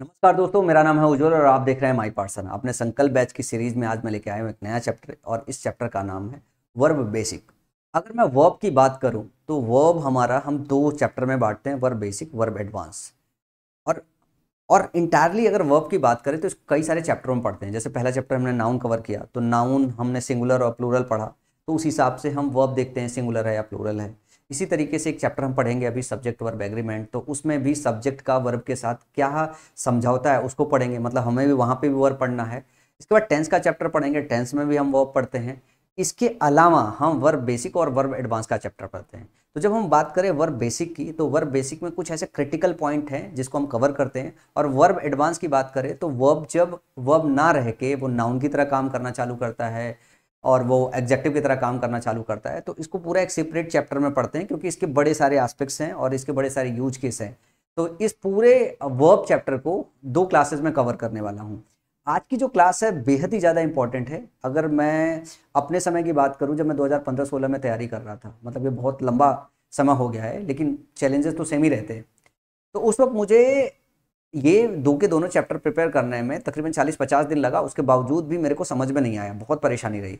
नमस्कार दोस्तों, मेरा नाम है उज्जवल और आप देख रहे हैं माई पार्सन। अपने संकल्प बैच की सीरीज में आज मैं लेके आया हूँ एक नया चैप्टर और इस चैप्टर का नाम है वर्ब बेसिक। अगर मैं वर्ब की बात करूँ तो वर्ब हमारा हम दो चैप्टर में बांटते हैं, वर्ब बेसिक, वर्ब एडवांस। और और इंटायरली अगर वर्ब की बात करें तो कई सारे चैप्टरों में पढ़ते हैं। जैसे पहला चैप्टर हमने नाउन कवर किया तो नाउन हमने सिंगुलर और प्लूरल पढ़ा, तो उस हिसाब से हम वर्ब देखते हैं सिंगुलर है या प्लूरल है। इसी तरीके से एक चैप्टर हम पढ़ेंगे अभी सब्जेक्ट वर्ब एग्रीमेंट, तो उसमें भी सब्जेक्ट का वर्ब के साथ क्या समझौता है उसको पढ़ेंगे, मतलब हमें भी वहाँ पे भी वर्ब पढ़ना है। इसके बाद टेंस का चैप्टर पढ़ेंगे, टेंस में भी हम वर्ब पढ़ते हैं। इसके अलावा हम वर्ब बेसिक और वर्ब एडवांस का चैप्टर पढ़ते हैं। तो जब हम बात करें वर्ब बेसिक की तो वर्ब बेसिक में कुछ ऐसे क्रिटिकल पॉइंट हैं जिसको हम कवर करते हैं, और वर्ब एडवांस की बात करें तो वर्ब जब वर्ब ना रह के वो नाउन की तरह काम करना चालू करता है और वो एग्जेक्टिव की तरह काम करना चालू करता है, तो इसको पूरा एक सेपरेट चैप्टर में पढ़ते हैं क्योंकि इसके बड़े सारे एस्पेक्ट्स हैं और इसके बड़े सारे यूज केस हैं। तो इस पूरे वर्ब चैप्टर को दो क्लासेस में कवर करने वाला हूँ। आज की जो क्लास है बेहद ही ज़्यादा इंपॉर्टेंट है। अगर मैं अपने समय की बात करूं, जब मैं 2015-16 में तैयारी कर रहा था, मतलब ये बहुत लंबा समय हो गया है लेकिन चैलेंजेस तो सेम ही रहते हैं। तो उस वक्त मुझे ये दो के दोनों चैप्टर प्रिपेयर करने में तकरीबन 40-50 दिन लगा, उसके बावजूद भी मेरे को समझ में नहीं आया, बहुत परेशानी रही।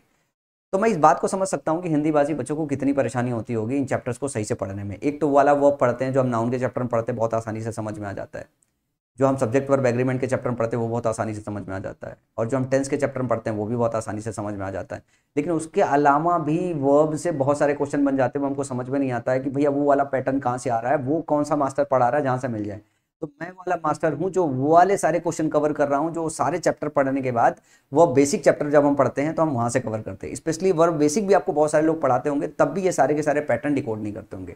तो मैं इस बात को समझ सकता हूँ कि हिंदी भाषी बच्चों को कितनी परेशानी होती होगी इन चैप्टर्स को सही से पढ़ने में। एक तो वो वाला वर्ब पढ़ते हैं जो हम नाउन के चैप्टर में पढ़ते हैं, बहुत आसानी से समझ में आ जाता है। जो हम सब्जेक्ट वर्ब एग्रीमेंट के चैप्टर में पढ़ते हैं वो बहुत आसानी से समझ में आ जाता है, और जो हम टेंस के चैप्टर में पढ़ते हैं वो भी बहुत आसानी से समझ में आ जाता है। लेकिन उसके अलावा भी वर्ब से बहुत सारे क्वेश्चन बन जाते हैं, वो हमको समझ में नहीं आता है कि भैया वो वाला पैटर्न कहाँ से आ रहा है, वो कौन सा मास्टर पढ़ा रहा है जहाँ से मिल जाए। तो मैं वाला मास्टर हूँ जो वो वाले सारे क्वेश्चन कवर कर रहा हूँ, जो सारे चैप्टर पढ़ने के बाद वो बेसिक चैप्टर जब हम पढ़ते हैं तो हम वहाँ से कवर करते हैं। स्पेशली वर्ब बेसिक भी आपको बहुत सारे लोग पढ़ाते होंगे, तब भी ये सारे के सारे पैटर्न डिकोड नहीं करते होंगे।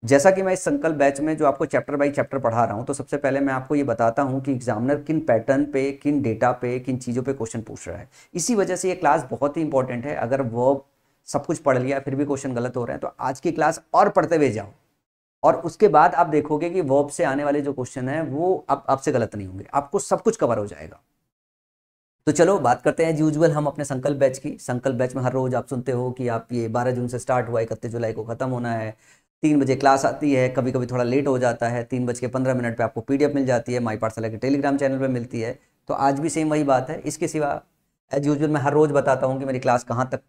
जैसा कि मैं इस संकल्प बैच में जो आपको चैप्टर बाई चैप्टर पढ़ा रहा हूं, तो सबसे पहले मैं आपको ये बताता हूं कि एग्जामिनर किन पैटर्न पे, किन डेटा पे, किन चीज़ों पे क्वेश्चन पूछ रहा है। इसी वजह से ये क्लास बहुत ही इंपॉर्टेंट है। अगर वो सब कुछ पढ़ लिया फिर भी क्वेश्चन गलत हो रहे हैं तो आज की क्लास और पढ़ते हुए जाओ, और उसके बाद आप देखोगे कि वर्ब से आने वाले जो क्वेश्चन है वो अब आपसे गलत नहीं होंगे, आपको सब कुछ कवर हो जाएगा। तो चलो बात करते हैं एज यूजुअल हम अपने संकल्प बैच की। संकल्प बैच में हर रोज आप सुनते हो कि आप ये 12 जून से स्टार्ट हुआ है, 31 जुलाई को खत्म होना है। 3 बजे क्लास आती है, कभी कभी थोड़ा लेट हो जाता है, 3:15 पे आपको पीडीएफ मिल जाती है, माई पाठशाला के टेलीग्राम चैनल पे मिलती है। तो आज भी सेम वही बात है। इसके सिवा एज यूजुअल मैं हर रोज बताता हूँ कि मेरी क्लास कहाँ तक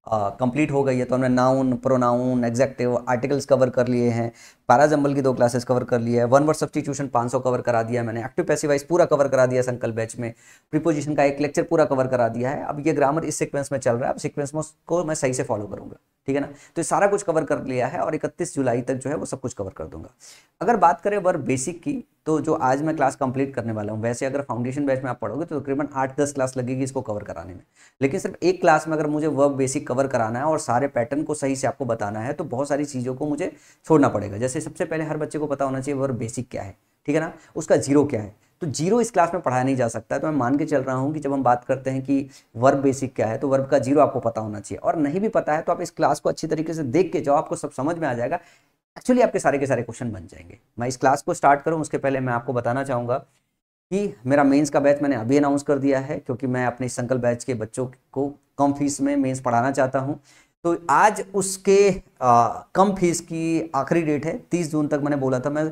कंप्लीट हो गई है। तो हमने noun, pronoun, executive, articles cover कर लिए हैं, पैराजम्बल की 2 क्लासेस कवर कर लिया है, वन वर्ड सब्स्टिट्यूशन 500 कवर करा दिया है मैंने, एक्टिव पैसिव वॉइस पूरा कवर करा दिया संकल्प बैच में, प्रीपोजिशन का एक लेक्चर पूरा कवर करा दिया है। अब ये ग्रामर इस सीक्वेंस में चल रहा है, अब सीक्वेंस में उसको मैं सही से फॉलो करूंगा, ठीक है ना। तो ये सारा कुछ कवर कर लिया है और 31 जुलाई तक जो है वो सब कुछ कवर कर दूंगा। अगर बात करें वर्ब बेसिक की, तो जो आज मैं क्लास कंप्लीट करने वाला हूँ, वैसे अगर फाउंडेशन बैच में आप पढ़ोगे तो तकरीबन 8-10 क्लास लगेगी इसको कवर कराने में। लेकिन सिर्फ एक क्लास में अगर मुझे वर्ब बेसिक कवर कराना है और सारे पैटर्न को सही से आपको बताना है तो बहुत सारी चीज़ों को मुझे छोड़ना पड़ेगा। जैसे सबसे पहले हर बच्चे को पता होना चाहिए वर्ब बेसिक क्या है, ठीक है ना, उसका जीरो क्या है। तो जीरो इस क्लास में पढ़ाया नहीं जा सकता है। तो मैं मान के चल रहा हूँ कि जब हम बात करते हैं कि वर्ब बेसिक क्या है तो वर्ब का जीरो आपको पता होना चाहिए, और नहीं भी पता है तो आप इस क्लास को अच्छी तरीके से देख के जाओ, आपको सब समझ में आ जाएगा। एक्चुअली आपके सारे के सारे क्वेश्चन बन जाएंगे। मैं इस क्लास को स्टार्ट करूँ उसके पहले मैं आपको बताना चाहूँगा कि मेरा मेंस का बैच मैंने अभी अनाउंस कर दिया है, क्योंकि मैं अपने संकल्प बैच के बच्चों को कम फीस में मेंस पढ़ाना चाहता हूं। तो आज उसके कम फीस की आखिरी डेट है 30 जून तक। मैंने बोला था मैं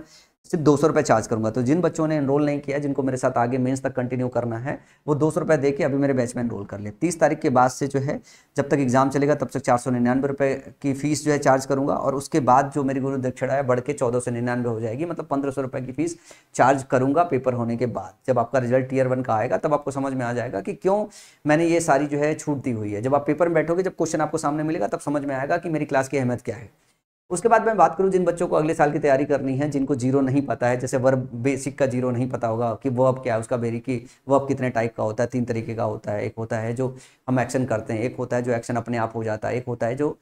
सिर्फ 200 रुपये चार्ज करूंगा। तो जिन बच्चों ने एनरोल नहीं किया, जिनको मेरे साथ आगे मेंस तक कंटिन्यू करना है, वो 200 रुपये दे के अभी मेरे बैच में एनरोल कर ले। 30 तारीख के बाद से जो है, जब तक एग्जाम चलेगा तब तक 499 रुपये की फीस जो है चार्ज करूंगा, और उसके बाद जो मेरी गुरु दक्षिणा है बढ़ के 1499 हो जाएगी, मतलब 1500 रुपये की फीस चार्ज करूंगा पेपर होने के बाद। जब आपका रिजल्ट टीयर 1 का आएगा तब आपको समझ में आ जाएगा कि क्यों मैंने ये सारी जो है छूट दी हुई है। जब आप पेपर में बैठोगे, जब क्वेश्चन आपको सामने मिलेगा, तब समझ में आएगा कि मेरी क्लास की अहमियत क्या है। उसके बाद मैं बात करूं जिन बच्चों को अगले साल की तैयारी करनी है, जिनको जीरो नहीं पता है, जैसे वर्ब बेसिक का जीरो नहीं पता होगा कि वर्ब क्या है, उसका बेरी की वर्ब कितने टाइप का होता है, 3 तरीके का होता है। एक होता है जो हम एक्शन करते हैं, एक होता है जो एक्शन अपने आप हो जाता है, एक होता है जो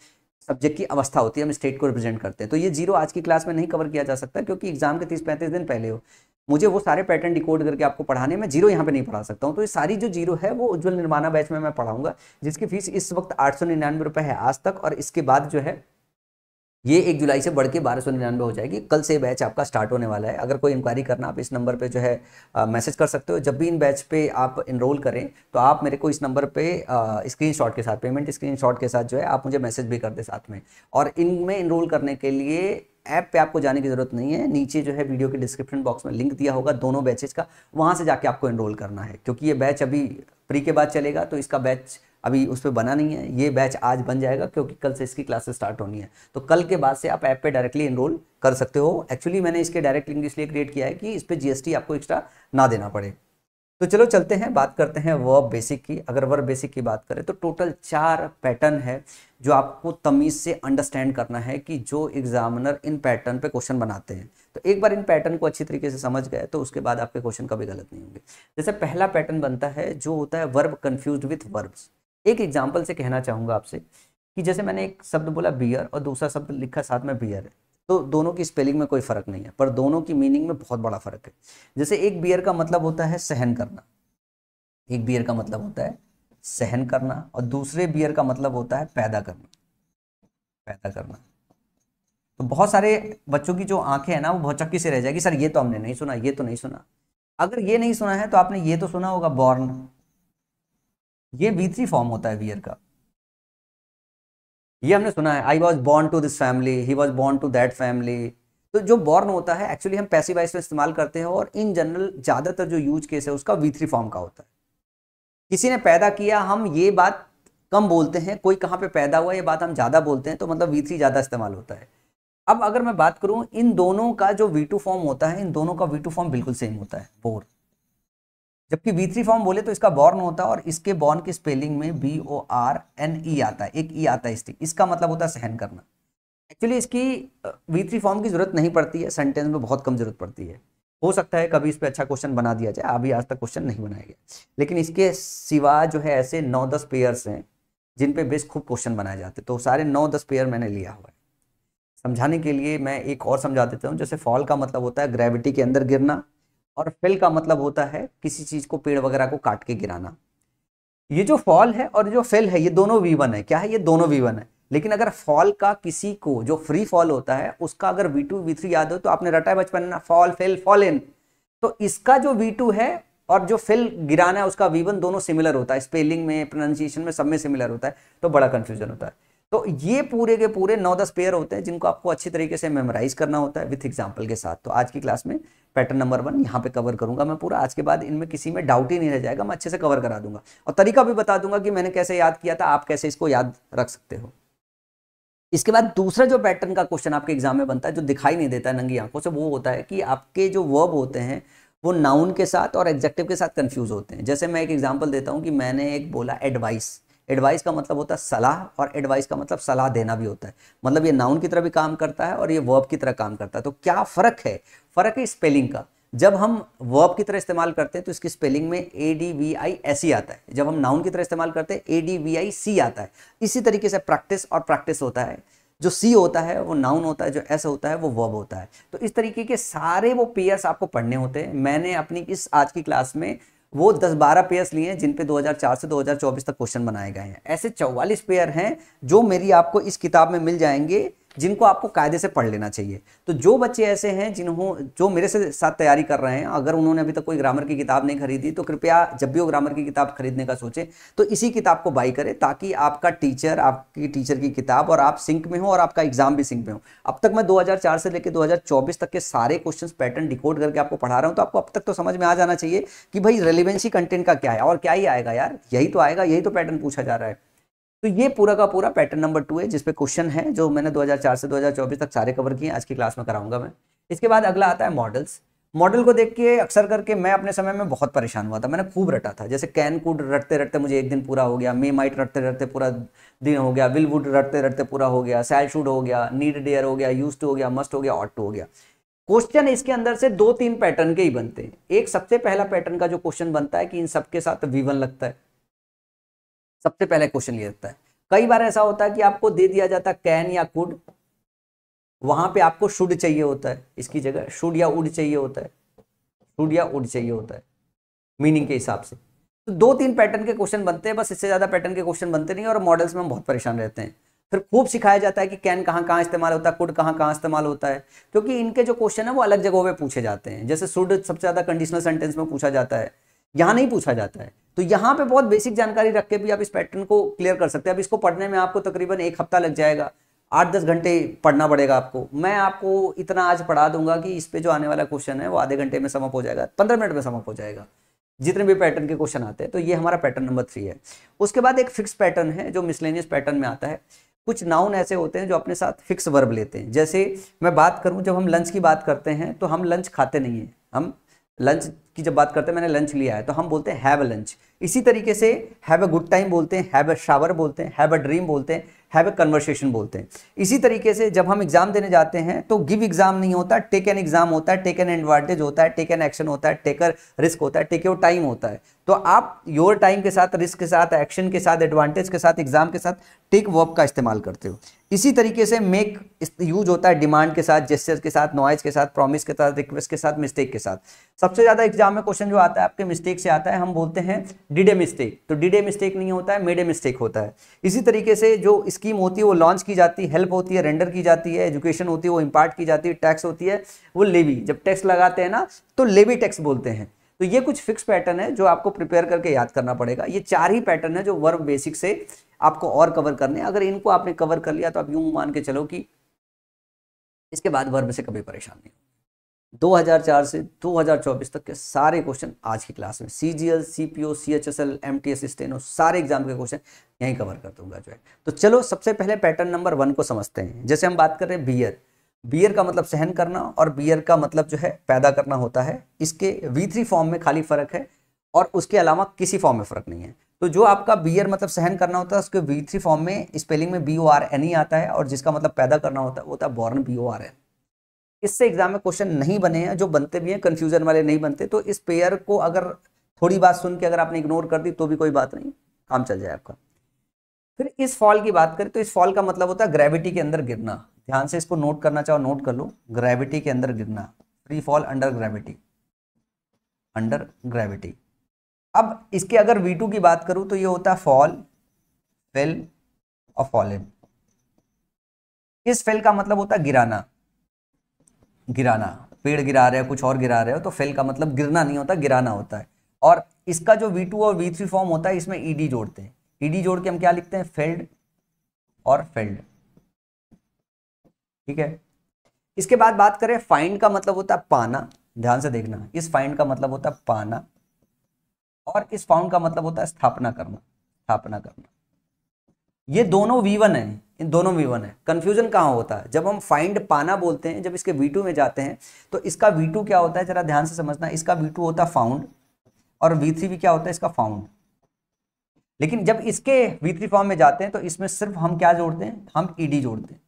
सब्जेक्ट की अवस्था होती है, हम स्टेट को रिप्रेजेंट करते हैं। तो ये जीरो आज की क्लास में नहीं कवर किया जा सकता, क्योंकि एग्जाम के 30-35 दिन पहले हो। मुझे वो सारे पैटर्न डिकोड करके आपको पढ़ाने में जीरो यहाँ पे नहीं पढ़ा सकता हूँ। तो ये सारी जो जीरो है वो उज्जवल निर्माणा बैच में मैं पढ़ाऊंगा, जिसकी फीस इस वक्त 899 रुपये है आज तक, और इसके बाद जो है ये 1 जुलाई से बढ़ के 1299 हो जाएगी। कल से बैच आपका स्टार्ट होने वाला है। अगर कोई इंक्वायरी करना, आप इस नंबर पे जो है मैसेज कर सकते हो। जब भी इन बैच पे आप इनरोल करें तो आप मेरे को इस नंबर पे स्क्रीनशॉट के साथ, पेमेंट स्क्रीनशॉट के साथ जो है आप मुझे मैसेज भी कर दे साथ में। और इनमें इनरोल करने के लिए ऐप पे आपको जाने की जरूरत नहीं है, नीचे जो है वीडियो के डिस्क्रिप्शन बॉक्स में लिंक दिया होगा दोनों बैचेज का, वहां से जाके आपको एनरोल करना है, क्योंकि ये बैच अभी प्री के बाद चलेगा, तो इसका बैच अभी उस पर बना नहीं है, ये बैच आज बन जाएगा क्योंकि कल से इसकी क्लासेस स्टार्ट होनी है। तो कल के बाद से आप ऐप पे डायरेक्टली एनरोल कर सकते हो। एक्चुअली मैंने इसके डायरेक्ट लिंक इसलिए क्रिएट किया है कि इस पर जीएसटी आपको एक्स्ट्रा ना देना पड़े। तो चलो चलते हैं, बात करते हैं वर्ब बेसिक की। अगर वर्ब बेसिक की बात करें तो टोटल 4 पैटर्न है जो आपको तमीज से अंडरस्टैंड करना है कि जो एग्जामिनर इन पैटर्न पे क्वेश्चन बनाते हैं। तो एक बार इन पैटर्न को अच्छी तरीके से समझ गए तो उसके बाद आपके क्वेश्चन कभी गलत नहीं होंगे। जैसे पहला पैटर्न बनता है जो होता है वर्ब कंफ्यूज्ड विथ वर्ब्स। एक एग्जाम्पल से कहना चाहूंगा आपसे कि जैसे मैंने एक शब्द बोला बियर और दूसरा शब्द लिखा साथ में बियर है, तो दोनों की स्पेलिंग में कोई फर्क नहीं है, पर दोनों की मीनिंग में बहुत बड़ा फर्क है। जैसे एक बियर का मतलब होता है सहन करना, एक बियर का मतलब होता है सहन करना, और दूसरे बियर का मतलब होता है पैदा करना, पैदा करना। तो बहुत सारे बच्चों की जो आंखें हैं ना वो बहुत चक्की से रह जाएगी, सर ये तो हमने नहीं सुना, ये तो नहीं सुना। अगर ये नहीं सुना है तो आपने ये तो सुना होगा बॉर्न, ये V3 फॉर्म होता है बियर का, ये हमने सुना है, I was born to this family, he was born to that family. तो जो बॉर्न होता है एक्चुअली हम पैसिव वॉइस में इस्तेमाल करते हैं, और इन जनरल ज्यादातर जो यूज केस है उसका V3 फॉर्म का होता है। किसी ने पैदा किया, हम ये बात कम बोलते हैं, कोई कहाँ पे पैदा हुआ ये बात हम ज्यादा बोलते हैं, तो मतलब V3 ज्यादा इस्तेमाल होता है। अब अगर मैं बात करूं इन दोनों का जो V2 फॉर्म होता है, इन दोनों का V2 फॉर्म बिल्कुल सेम होता है, बोर। जबकि V3 फॉर्म बोले तो इसका बॉर्न होता है, और इसके बॉर्न की स्पेलिंग में BORNE आता है, एक ई आता है, इसका मतलब होता है सहन करना। एक्चुअली इसकी V3 फॉर्म की जरूरत नहीं पड़ती है, सेंटेंस में बहुत कम जरूरत पड़ती है। हो सकता है कभी इस पे अच्छा क्वेश्चन बना दिया जाए, अभी आज तक क्वेश्चन नहीं बनाया गया, लेकिन इसके सिवा जो है ऐसे 9-10 पेयर्स हैं जिन पे बेस खूब क्वेश्चन बनाए जाते हैं। तो सारे 9-10 पेयर मैंने लिया हुआ है। समझाने के लिए मैं एक और समझा देता हूँ। जैसे फॉल का मतलब होता है ग्रेविटी के अंदर गिरना, और फेल का मतलब होता है किसी चीज को, पेड़ वगैरह को काट के गिराना। ये जो फॉल है और जो फेल है ये दोनों V1 है। क्या है? ये दोनों V1 है। लेकिन अगर फॉल का किसी को, जो फ्री फॉल होता है उसका अगर V2 V3 याद हो तो आपने रटा है बचपन में, फॉल फेल फॉल इन, तो इसका जो V2 है और जो फेल गिराना है उसका V1 दोनों सिमिलर होता है, स्पेलिंग में, प्रोनाउंसिएशन में, सब में सिमिलर होता है, तो बड़ा कंफ्यूजन होता है। तो ये पूरे के पूरे 9-10 पेयर होते हैं जिनको आपको अच्छी तरीके से मेमोराइज करना होता है विथ एग्जाम्पल के साथ। तो आज की क्लास में पैटर्न नंबर 1 यहाँ पे कवर करूंगा मैं पूरा। आज के बाद इनमें किसी में डाउट ही नहीं रह जाएगा, मैं अच्छे से कवर करा दूंगा, और तरीका भी बता दूंगा कि मैंने कैसे याद किया था, आप कैसे इसको याद रख सकते हो। इसके बाद दूसरा जो पैटर्न का क्वेश्चन आपके एग्जाम में बनता है, जो दिखाई नहीं देता है नंगी आंखों से, वो होता है कि आपके जो वर्ब होते हैं वो नाउन के साथ और एडजेक्टिव के साथ कंफ्यूज होते हैं। जैसे मैं एक एग्जांपल देता हूं कि मैंने एक बोला एडवाइस। एडवाइस का मतलब होता है सलाह, और एडवाइस का मतलब सलाह देना भी होता है। मतलब ये नाउन की तरह भी काम करता है और ये वर्ब की तरह काम करता है। तो क्या फर्क है? फर्क है स्पेलिंग का। जब हम वर्ब की तरह इस्तेमाल करते हैं तो इसकी स्पेलिंग में ADVISE आता है, जब हम नाउन की तरह इस्तेमाल करते हैं ADVIC आता है। इसी तरीके से प्रैक्टिस और प्रैक्टिस होता है, जो C होता है वो नाउन होता है, जो S होता है वो वर्ब होता है। तो इस तरीके के सारे वो पेयर्स आपको पढ़ने होते हैं। मैंने अपनी इस आज की क्लास में वो 10-12 पेयर्स लिए हैं जिन पे 2004 से 2024 तक क्वेश्चन बनाए गए हैं। ऐसे 44 पेयर हैं जो मेरी आपको इस किताब में मिल जाएंगे, जिनको आपको कायदे से पढ़ लेना चाहिए। तो जो बच्चे ऐसे हैं जो मेरे से साथ तैयारी कर रहे हैं, अगर उन्होंने अभी तक कोई ग्रामर की किताब नहीं खरीदी तो कृपया जब भी वो ग्रामर की किताब खरीदने का सोचे तो इसी किताब को बाई करें, ताकि आपका टीचर, आपकी टीचर की किताब और आप सिंक में हो और आपका एग्जाम भी सिंक में हो। अब तक मैं 2004 से लेकर 2024 तक के सारे क्वेश्चन पैटर्न डिकोड करके आपको पढ़ा रहा हूं, तो आपको अब तक तो समझ में आ जाना चाहिए कि भाई रेलिवेंसी कंटेंट का क्या है, और क्या ही आएगा यार, यही तो आएगा, यही तो पैटर्न पूछा जा रहा है। तो ये पूरा का पूरा पैटर्न नंबर 2 है जिसपे क्वेश्चन है, जो मैंने 2004 से 2024 तक सारे कवर किए, आज की क्लास में कराऊंगा मैं। इसके बाद अगला आता है मॉडल्स। मॉडल को देख के अक्सर करके मैं अपने समय में बहुत परेशान हुआ था, मैंने खूब रटा था। जैसे कैन कुड रटते रटते मुझे एक दिन पूरा हो गया, मे माइट रटते रटते पूरा दिन हो गया, विल वुड रटते रटते पूरा हो गया, शैल शुड हो गया, नीड डेयर हो गया, यूज्ड टू हो गया, मस्ट हो गया, ऑट टू हो गया। क्वेश्चन इसके अंदर से 2-3 पैटर्न के ही बनते हैं। एक सबसे पहला पैटर्न का जो क्वेश्चन बनता है कि इन सबके साथ V1 लगता है, सबसे पहले क्वेश्चन ये लगता है। कई बार ऐसा होता है कि आपको दे दिया जाता है कैन या कुड, वहां पे आपको शुड चाहिए होता है, इसकी जगह शुड या उड चाहिए होता है, शुड या उड चाहिए होता है मीनिंग के हिसाब से। तो 2-3 पैटर्न के क्वेश्चन बनते हैं, बस इससे ज्यादा पैटर्न के क्वेश्चन बनते नहीं, और मॉडल्स में हम बहुत परेशान रहते हैं। फिर खूब सिखाया जाता है कि कैन कहाँ कहाँ इस्तेमाल होता है, कुड कहाँ कहाँ इस्तेमाल होता है, क्योंकि इनके जो क्वेश्चन है वो अलग जगहों पे पूछे जाते हैं। जैसे शुड सबसे ज्यादा कंडीशनल सेंटेंस में पूछा जाता है, यहाँ नहीं पूछा जाता है। तो यहाँ पे बहुत बेसिक जानकारी रख के भी आप इस पैटर्न को क्लियर कर सकते हैं। अब इसको पढ़ने में आपको तकरीबन 1 हफ्ता लग जाएगा, 8-10 घंटे पढ़ना पड़ेगा आपको। मैं आपको इतना आज पढ़ा दूंगा कि इस पे जो आने वाला क्वेश्चन है वो आधे घंटे में समअप हो जाएगा, 15 मिनट में समअप हो जाएगा, जितने भी पैटर्न के क्वेश्चन आते हैं। तो ये हमारा पैटर्न नंबर 3 है। उसके बाद एक फिक्स पैटर्न है जो मिसलेनियस पैटर्न में आता है। कुछ नाउन ऐसे होते हैं जो अपने साथ फिक्स वर्ब लेते हैं। जैसे मैं बात करूं, जब हम लंच की बात करते हैं तो हम लंच खाते नहीं हैं, हम लंच की जब बात करते हैं मैंने लंच लिया है तो हम बोलते हैं हैव अ लंच। इसी तरीके से हैव अ गुड टाइम बोलते हैं, हैव अ शावर बोलते हैं, हैव अ ड्रीम बोलते हैं, हैव अ कन्वर्सेशन बोलते हैं। इसी तरीके से जब हम एग्जाम देने जाते हैं तो गिव एग्जाम नहीं होता, टेक एन एग्जाम होता है, टेक एन एडवांटेज होता है, टेक एन एक्शन होता है, टेक अ रिस्क होता है, टेक योर टाइम होता है। तो आप योर टाइम के साथ, रिस्क के साथ, एक्शन के साथ, एडवांटेज के साथ, एग्जाम के साथ टेक वर्ब का इस्तेमाल करते हो। इसी तरीके से मेक यूज होता है डिमांड के साथ, जेस्चर के साथ, नॉइज के साथ, प्रॉमिस के साथ, रिक्वेस्ट के साथ, मिस्टेक के साथ। सबसे ज्यादा एग्जाम में क्वेश्चन जो आता है आपके मिस्टेक से आता है, हम बोलते हैं डिड ए मिस्टेक। तो डिड ए मिस्टेक नहीं होता है, मेड ए मिस्टेक होता है। इसी तरीके से जो स्कीम होती है वो लॉन्च की जाती है, हेल्प होती है, रेंडर की जाती है, एजुकेशन होती है वो इम्पार्ट की जाती है, टैक्स होती है वो लेवी। जब टैक्स लगाते हैं ना तो लेवी टैक्स बोलते हैं। तो ये कुछ फिक्स पैटर्न है जो आपको प्रिपेयर करके याद करना पड़ेगा। ये 4 ही पैटर्न है जो वर्ब बेसिक से आपको और कवर करने हैं। अगर इनको आपने कवर कर लिया तो आप यूं मान के चलो कि इसके बाद वर्ब से कभी परेशान नहीं। 2004 से 2024 तक के सारे क्वेश्चन आज की क्लास में, CGL, CPO, CHSL, MTS, steno, सारे एग्जाम के क्वेश्चन यहीं कवर कर दूंगा जो है। तो चलो सबसे पहले पैटर्न नंबर 1 को समझते हैं। जैसे हम बात कर रहे हैं बियर, बियर का मतलब सहन करना और बियर का मतलब जो है पैदा करना होता है। इसके V3 फॉर्म में खाली फर्क है और उसके अलावा किसी फॉर्म में फर्क नहीं है। तो जो आपका बियर मतलब सहन करना होता है उसके V3 फॉर्म में स्पेलिंग में BORN ही आता है, और जिसका मतलब पैदा करना होता है वो होता है बॉर्न, BORN। इससे एग्जाम में क्वेश्चन नहीं बने हैं, जो बनते भी हैं कंफ्यूजन वाले नहीं बनते। तो इस पेयर को अगर थोड़ी बात सुन के अगर आपने इग्नोर कर दी तो भी कोई बात नहीं, काम चल जाए आपका। फिर इस फॉल की बात करें तो इस फॉल का मतलब होता है ग्रेविटी के अंदर गिरना। ध्यान से इसको नोट करना चाहो नोट कर लो, ग्रेविटी के अंदर गिरना, free fall under gravity, under gravity. अब इसके अगर V2 की बात करूं तो ये होता है फॉल, फेल और फॉलन। इस फेल का मतलब होता है गिराना, गिराना, पेड़ गिरा रहे हो, कुछ और गिरा रहे हो, तो फेल का मतलब गिरना नहीं होता, गिराना होता है। और इसका जो V2 और V3 फॉर्म होता है इसमें ईडी जोड़ते हैं। ईडी जोड़ के हम क्या लिखते हैं, फेल्ड और फेल्ड। ठीक है। इसके बाद बात करें फाइंड का मतलब होता है पाना। ध्यान से देखना, इस फाइंड का मतलब होता है पाना और इस फाउंड का मतलब होता है स्थापना करना, स्थापना करना। ये दोनों V1 है, इन दोनों V1 है। कंफ्यूजन कहाँ होता है, जब हम फाइंड पाना बोलते हैं, जब इसके V2 में जाते हैं तो इसका V2 क्या होता है, जरा ध्यान से समझना। इसका V2 होता है फाउंड और V3 भी क्या होता है, इसका फाउंड। लेकिन जब इसके V3 फॉर्म में जाते हैं तो इसमें सिर्फ हम क्या जोड़ते हैं, हम ईडी जोड़ते हैं,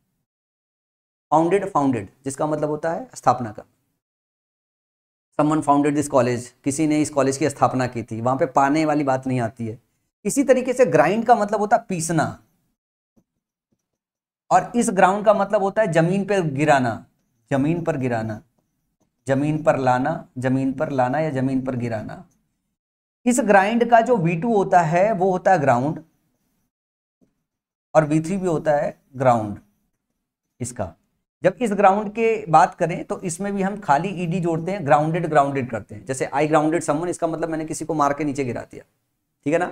फाउंडेड, फाउंडेड, जिसका मतलब होता है स्थापना करना। समवन फाउंडेड दिस कॉलेज, किसी ने इस कॉलेज की स्थापना की थी, वहां पे पाने वाली बात नहीं आती है। इसी तरीके से ग्राइंड का मतलब होता है पीसना, और इस ग्राउंड का मतलब होता है जमीन पर गिराना, जमीन पर गिराना, जमीन पर लाना, जमीन पर लाना या जमीन पर गिराना। इस ग्राइंड का जो V2 होता है वो होता है ग्राउंड और V3 भी होता है ग्राउंड इसका। जब इस ग्राउंड के बात करें तो इसमें भी हम खाली ईडी जोड़ते हैं, ग्राउंडेड, ग्राउंडेड करते हैं। जैसे आई ग्राउंडेड समवन, इसका मतलब मैंने किसी को मार के नीचे गिरा दिया, ठीक है ना।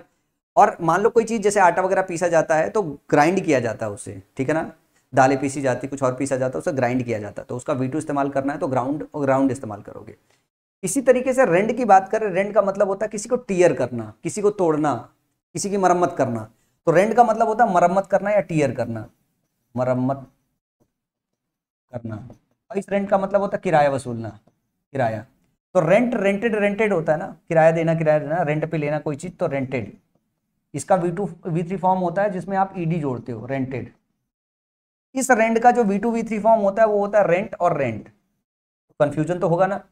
और मान लो कोई चीज जैसे आटा वगैरह पीसा जाता है तो ग्राइंड किया जाता है उसे, ठीक है ना। दालें पीसी जाती, कुछ और पीसा जाता है, उसे ग्राइंड किया जाता है। तो उसका V2 इस्तेमाल करना है तो ग्राउंड और ग्राउंड इस्तेमाल करोगे। इसी तरीके से रेंड की बात करें, रेंड का मतलब होता है किसी को टीयर करना, किसी को तोड़ना, किसी की मरम्मत करना। तो रेंड का मतलब होता है मरम्मत करना या टीयर करना, मरम्मत करना। और इस रेंट का मतलब होता है किराया वसूलना, किराया। तो रेंट, रेंटेड, रेंटेड होता है ना, किराया देना, किराया देना, रेंट पे लेना कोई चीज, तो रेंटेड। इसका V2 V3 फॉर्म होता है जिसमें आप ईडी जोड़ते हो, रेंटेड। इस रेंट का जो V2 V3 फॉर्म होता है वो होता है रेंट और रेंट। कंफ्यूजन तो होगा ना।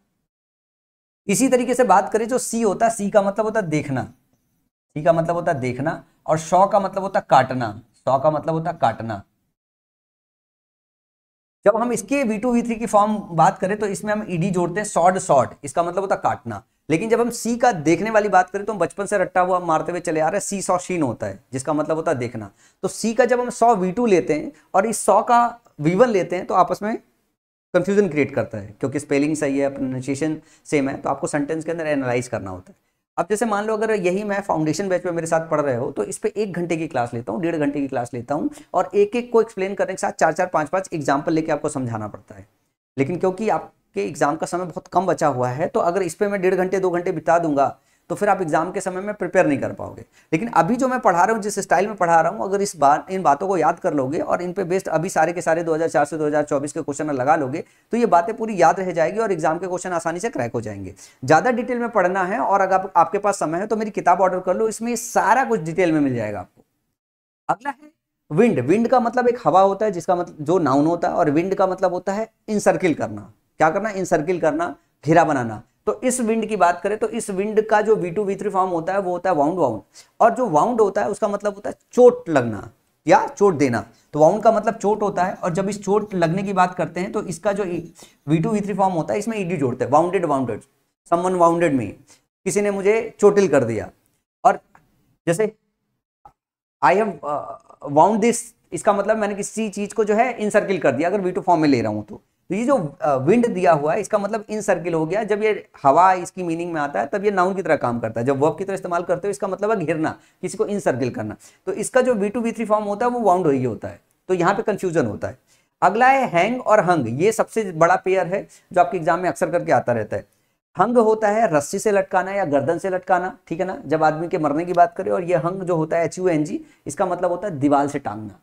इसी तरीके से बात करें जो सी होता है, सी का मतलब होता है देखना, सी का मतलब होता है देखना, और शॉ का मतलब होता है काटना, शॉ का मतलब होता है काटना। जब हम इसके V2 V3 की फॉर्म बात करें तो इसमें हम ईडी जोड़ते हैं, सॉड, शॉट, इसका मतलब होता है काटना। लेकिन जब हम सी का देखने वाली बात करें तो हम बचपन से रट्टा हुआ मारते हुए चले आ रहे हैं, सी सॉ शीन होता है, जिसका मतलब होता है देखना। तो सी का जब हम 100 V2 लेते हैं और इस 100 का V1 लेते हैं तो आपस में कंफ्यूजन क्रिएट करता है, क्योंकि स्पेलिंग सही है, प्रोनाउंसिएशन सेम है, तो आपको सेंटेंस के अंदर एनालाइज करना होता है। अब जैसे मान लो अगर यही मैं फाउंडेशन बैच में मेरे साथ पढ़ रहे हो तो इस पे 1 घंटे की क्लास लेता हूँ, 1.5 घंटे की क्लास लेता हूँ और एक एक को एक्सप्लेन करने के साथ 4-4 5-5 एग्जाम्पल लेके आपको समझाना पड़ता है। लेकिन क्योंकि आपके एग्जाम का समय बहुत कम बचा हुआ है तो अगर इस पे मैं 1.5 घंटे 2 घंटे बिता दूंगा तो फिर आप एग्जाम के समय में प्रिपेयर नहीं कर पाओगे। लेकिन अभी जो मैं पढ़ा रहा हूँ, जिस स्टाइल में पढ़ा रहा हूँ, अगर इन बातों को याद कर लोगे और इन पे बेस्ड अभी सारे के सारे 2004 से 2024 के क्वेश्चन लगा लोगे तो ये बातें पूरी याद रह जाएगी और एग्जाम के क्वेश्चन आसानी से क्रैक हो जाएंगे। ज्यादा डिटेल में पढ़ना है और अगर आपके पास समय है तो मेरी किताब ऑर्डर कर लो, इसमें सारा कुछ डिटेल में मिल जाएगा आपको। अगला है विंड। विंड का मतलब एक हवा होता है जिसका मतलब जो नाउन होता है, और विंड का मतलब होता है इनसर्किल करना। क्या करना? इनसर्किल करना, घेरा बनाना। तो इस विंड की बात करें तो इस विंड का जो V2 V3 फॉर्म होता है वो होता है वाउंड वाउंड, और जो वाउंड होता है उसका मतलब होता है चोट लगना या चोट देना। तो वाउंड का मतलब चोट होता है, और जब इस चोट लगने की बात करते हैं तो इसका जो V2 V3 फॉर्म होता है इसमें ईडी जोड़ते हैं। वाउंडेड वाउंडेड, समवन वाउंडेड मी, किसी ने मुझे चोटिल कर दिया। और जैसे आई हैव वाउंड दिस, इसका मतलब मैंने किसी चीज को जो है इनसर्किल कर दिया, अगर V2 फॉर्म में ले रहा हूं तो ये जो विंड दिया हुआ है इसका मतलब इन सर्किल हो गया। जब ये हवा इसकी मीनिंग में आता है तब ये नाउन की तरह काम करता है। जब वर्ब की तरह इस्तेमाल करते हो इसका मतलब है घेरना, किसी को इन सर्किल करना। तो इसका जो V2 V3 फॉर्म होता है वो वाउंड ही होता है, तो यहाँ पे कंफ्यूजन होता है। अगला है हैंग और हंग। ये सबसे बड़ा पेयर है जो आपके एग्जाम में अक्सर करके आता रहता है। हंग होता है रस्सी से लटकाना या गर्दन से लटकाना, ठीक है ना, जब आदमी के मरने की बात करें। और ये हंग जो होता है HUNG, इसका मतलब होता है दीवार से टांगना।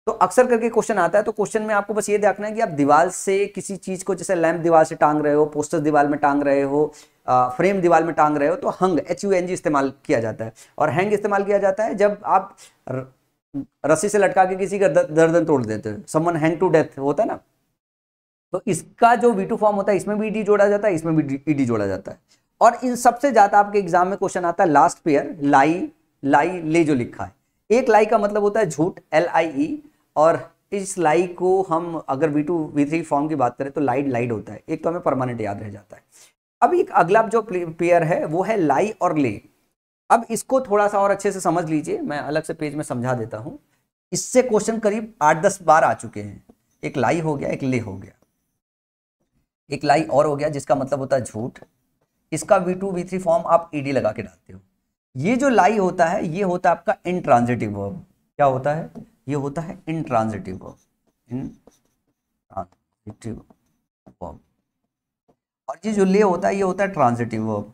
तो अक्सर करके क्वेश्चन आता है, तो क्वेश्चन में आपको बस ये देखना है कि आप दीवार से किसी चीज को, जैसे लैंप दीवार से टांग रहे हो, पोस्टर दीवार में टांग रहे हो, फ्रेम दीवार में टांग रहे हो, तो हंग HUNG इस्तेमाल किया जाता है। और हैंग इस्तेमाल किया जाता है जब आप रस्सी से लटका के किसी का गर्दन तोड़ देते हो, समवन हैंग टू डेथ होता है ना। तो इसका जो V2 फॉर्म होता है इसमें भी ईडी जोड़ा जाता है, इसमें भी ईडी जोड़ा जाता है। और इन सबसे ज्यादा आपके एग्जाम में क्वेश्चन आता है लास्ट पेयर, लाई लाई ले, जो लिखा है। एक लाई का मतलब होता है झूठ, LIE, और इस लाई को हम अगर V2 V3 फॉर्म की बात करें तो लाइड लाइड होता है, एक तो हमें परमानेंट याद रह जाता है। अब एक अगला जो पेयर है वो है लाई और ले। अब इसको थोड़ा सा और अच्छे से समझ लीजिए, मैं अलग से पेज में समझा देता हूं। इससे क्वेश्चन करीब 8-10 बार आ चुके हैं। एक लाई हो गया, एक ले हो गया, एक लाई और हो गया जिसका मतलब होता है झूठ। इसका V2 V3 फॉर्म आप ईडी लगा के डालते हो। ये जो लाई होता है ये होता है आपका इंट्रांजिटिव वर्ब। क्या होता है? ये होता है इंट्रांजिटिव वर्ब, इंट्रांजिटिव वर्ब। और ये जो ले होता है ये होता है ट्रांजिटिव वर्ब।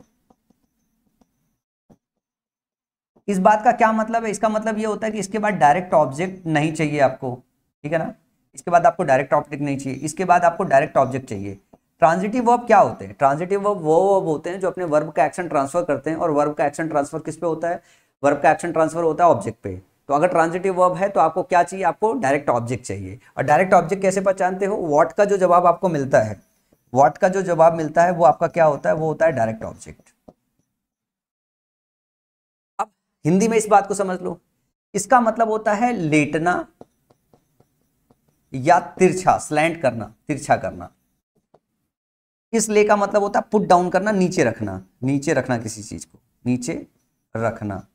इस बात का क्या मतलब है? इसका मतलब ये होता है कि इसके बाद डायरेक्ट ऑब्जेक्ट नहीं चाहिए आपको, ठीक है ना। इसके बाद आपको डायरेक्ट ऑब्जेक्ट नहीं चाहिए, इसके बाद आपको डायरेक्ट ऑब्जेक्ट चाहिए। ट्रांजिटिव वर्ब क्या होते हैं? ट्रांजिटिव वर्ब वो वर्ब होते हैं जो अपने वर्ब का एक्शन ट्रांसफर करते हैं। और वर्ब का एक्शन ट्रांसफर किस पे होता है? वर्ब का एक्शन ट्रांसफर होता है ऑब्जेक्ट पे। तो अगर ट्रांजिटिव वर्ब है तो आपको क्या चाहिए? आपको डायरेक्ट ऑब्जेक्ट चाहिए। और डायरेक्ट ऑब्जेक्ट कैसे पहचानते हो? व्हाट का जो जवाब आपको मिलता है, व्हाट का जो जवाब मिलता है वो आपका क्या होता है? वो होता है डायरेक्ट ऑब्जेक्ट। अब हिंदी में इस बात को समझ लो, इसका मतलब होता है लेटना या तिरछा, स्लैंट करना, तिरछा करना। इस ले का मतलब होता है पुट डाउन करना, नीचे रखना, नीचे रखना किसी चीज को, नीचे रखना।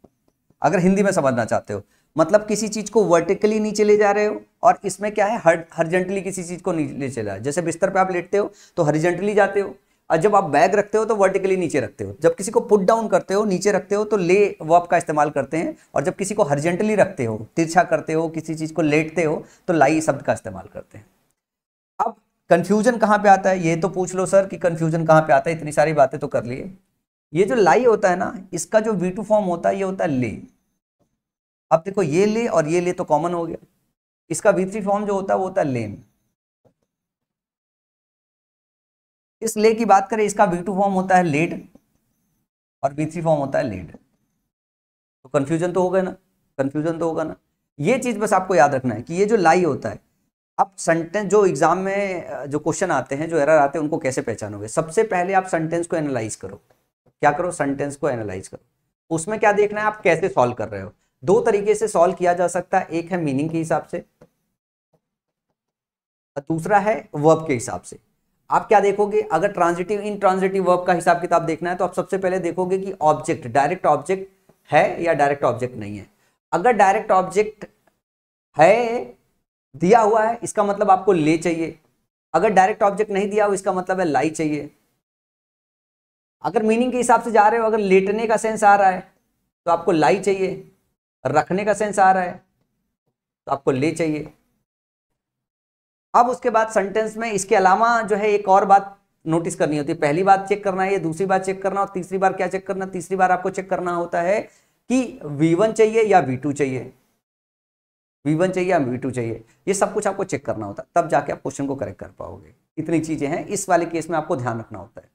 अगर हिंदी में समझना चाहते हो मतलब किसी चीज को वर्टिकली नीचे ले जा रहे हो, और इसमें क्या है हॉरिजॉन्टली किसी चीज को नीचे ले चला है। जैसे बिस्तर पे आप लेटते हो तो हॉरिजॉन्टली जाते हो, और जब आप बैग रखते हो तो वर्टिकली नीचे रखते हो। जब किसी को पुट डाउन करते हो, नीचे रखते हो, तो ले वर्ब का इस्तेमाल करते हैं। और जब किसी को हॉरिजॉन्टली रखते हो, तिरछा करते हो, किसी चीज को लेटते हो, तो लाई शब्द का इस्तेमाल करते हैं। अब कंफ्यूजन कहां पे आता है? ये तो पूछ लो सर कि कंफ्यूजन कहां पे आता है, इतनी सारी बातें तो कर लिए। ये जो लाई होता है ना, इसका जो V2 फॉर्म होता है ये होता है ले। अब देखो ये ले और ये ले तो कॉमन हो गया। इसका V3 फॉर्म जो होता है वो होता है लेन। इस ले की बात करें, इसका V2 फॉर्म होता है लेड और V3 फॉर्म होता है लेड। तो कंफ्यूजन तो होगा ना, कंफ्यूजन तो होगा ना। ये चीज बस आपको याद रखना है कि ये जो लाई होता है, आप सेंटेंस जो एग्जाम में जो क्वेश्चन आते हैं, जो एरर आते हैं, उनको कैसे पहचानोगे? सबसे पहले आप सेंटेंस को एनालाइज करो। क्या करो? सेंटेंस को एनालाइज करो। उसमें क्या देखना है? आप कैसे सॉल्व कर रहे हो। दो तरीके से सॉल्व किया जा सकता है, एक है मीनिंग के हिसाब से, दूसरा है वर्ब के हिसाब से। आप क्या देखोगे? अगर ट्रांजिटिव इन ट्रांजिटिव वर्ब का हिसाब किताब देखना है तो आप सबसे पहले देखोगे कि ऑब्जेक्ट, डायरेक्ट ऑब्जेक्ट है या डायरेक्ट ऑब्जेक्ट नहीं है। अगर डायरेक्ट ऑब्जेक्ट है, दिया हुआ है, इसका मतलब आपको ले चाहिए। अगर डायरेक्ट ऑब्जेक्ट नहीं दिया हुआ, इसका मतलब है लाई चाहिए। अगर मीनिंग के हिसाब से जा रहे हो, अगर लेटने का सेंस आ रहा है तो आपको लाई चाहिए, रखने का सेंस आ रहा है तो आपको ले चाहिए। अब उसके बाद सेंटेंस में इसके अलावा जो है एक और बात नोटिस करनी होती है। पहली बात चेक करना है, दूसरी बात चेक करना, और तीसरी बार क्या चेक करना, तीसरी बार आपको चेक करना होता है कि V1 चाहिए या V2 चाहिए, V1 चाहिए या V2 चाहिए। ये सब कुछ आपको चेक करना होता है, तब जाके आप क्वेश्चन को करेक्ट कर पाओगे। इतनी चीजें हैं इस वाले केस में, आपको ध्यान रखना होता है।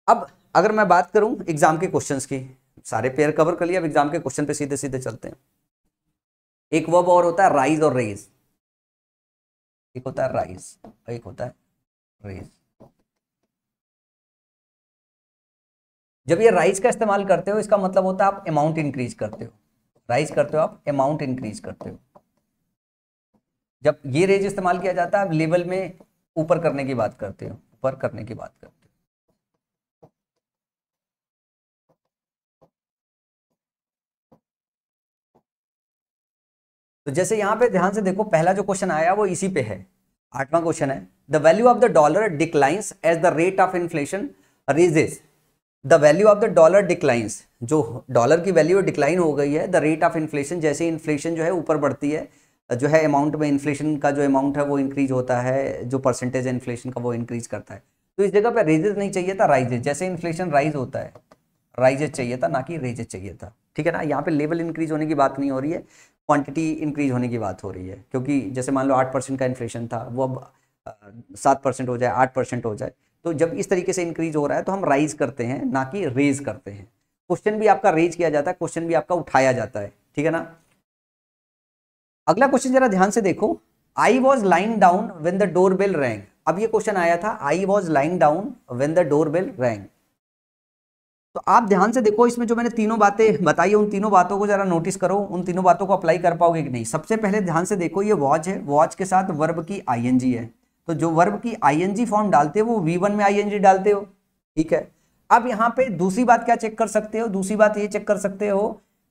अब अगर मैं बात करूं एग्जाम के क्वेश्चंस की, सारे पेयर कवर कर लिया, अब एग्जाम के क्वेश्चन पे सीधे सीधे चलते हैं। एक वर्ब और होता है राइज और रेज, एक होता है राइज और एक होता है रेज। जब ये राइज का इस्तेमाल करते हो, इसका मतलब होता है आप अमाउंट इंक्रीज करते हो, राइज करते हो आप, अमाउंट इंक्रीज करते हो। जब ये रेज इस्तेमाल किया जाता है, आप लेवल में ऊपर करने की बात करते हो, ऊपर करने की बात करते हो। तो जैसे यहां पे ध्यान से देखो, पहला जो क्वेश्चन आया वो इसी पे है, 8वां क्वेश्चन है। The value of the dollar declines as the rate of inflation raises. The value of the dollar declines, जो डॉलर की वैल्यू डिक्लाइन हो गई है, द रेट ऑफ इन्फ्लेशन, जैसे इन्फ्लेशन जो है ऊपर बढ़ती है, जो है अमाउंट में इन्फ्लेशन का जो अमाउंट है वो इंक्रीज होता है, जो परसेंटेज है इन्फ्लेशन का वो इंक्रीज करता है। तो इस जगह पे रेजेस नहीं चाहिए था, राइजेस। जैसे इन्फ्लेशन राइज होता है, राइजेस चाहिए था, ना कि रेजेस चाहिए था, ठीक है ना। यहाँ पे लेवल इंक्रीज होने की बात नहीं हो रही है, क्वांटिटी इंक्रीज होने की बात हो रही है। क्योंकि जैसे मान लो 8% का इन्फ्लेशन था, वो अब 7% हो जाए, 8% हो जाए, तो जब इस तरीके से इंक्रीज हो रहा है तो हम राइज करते हैं, ना कि रेज करते हैं। क्वेश्चन भी आपका रेज किया जाता है, क्वेश्चन भी आपका उठाया जाता है, ठीक है ना। अगला क्वेश्चन जरा ध्यान से देखो, I was lying down when the door bell rang. अब ये क्वेश्चन आया था, I was lying down when the door bell rang. तो आप ध्यान से देखो, इसमें जो मैंने तीनों बातें बताई है, उन तीनों बातों को जरा नोटिस करो, उन तीनों बातों को अप्लाई कर पाओगे कि नहीं। सबसे पहले ध्यान से देखो, ये वॉच है, वॉच के साथ वर्ब की आईएनजी है, तो जो वर्ब की आईएनजी फॉर्म डालते हो वो V1 में आईएनजी डालते हो, ठीक है। अब यहाँ पे दूसरी बात क्या चेक कर सकते हो, दूसरी बात ये चेक कर सकते हो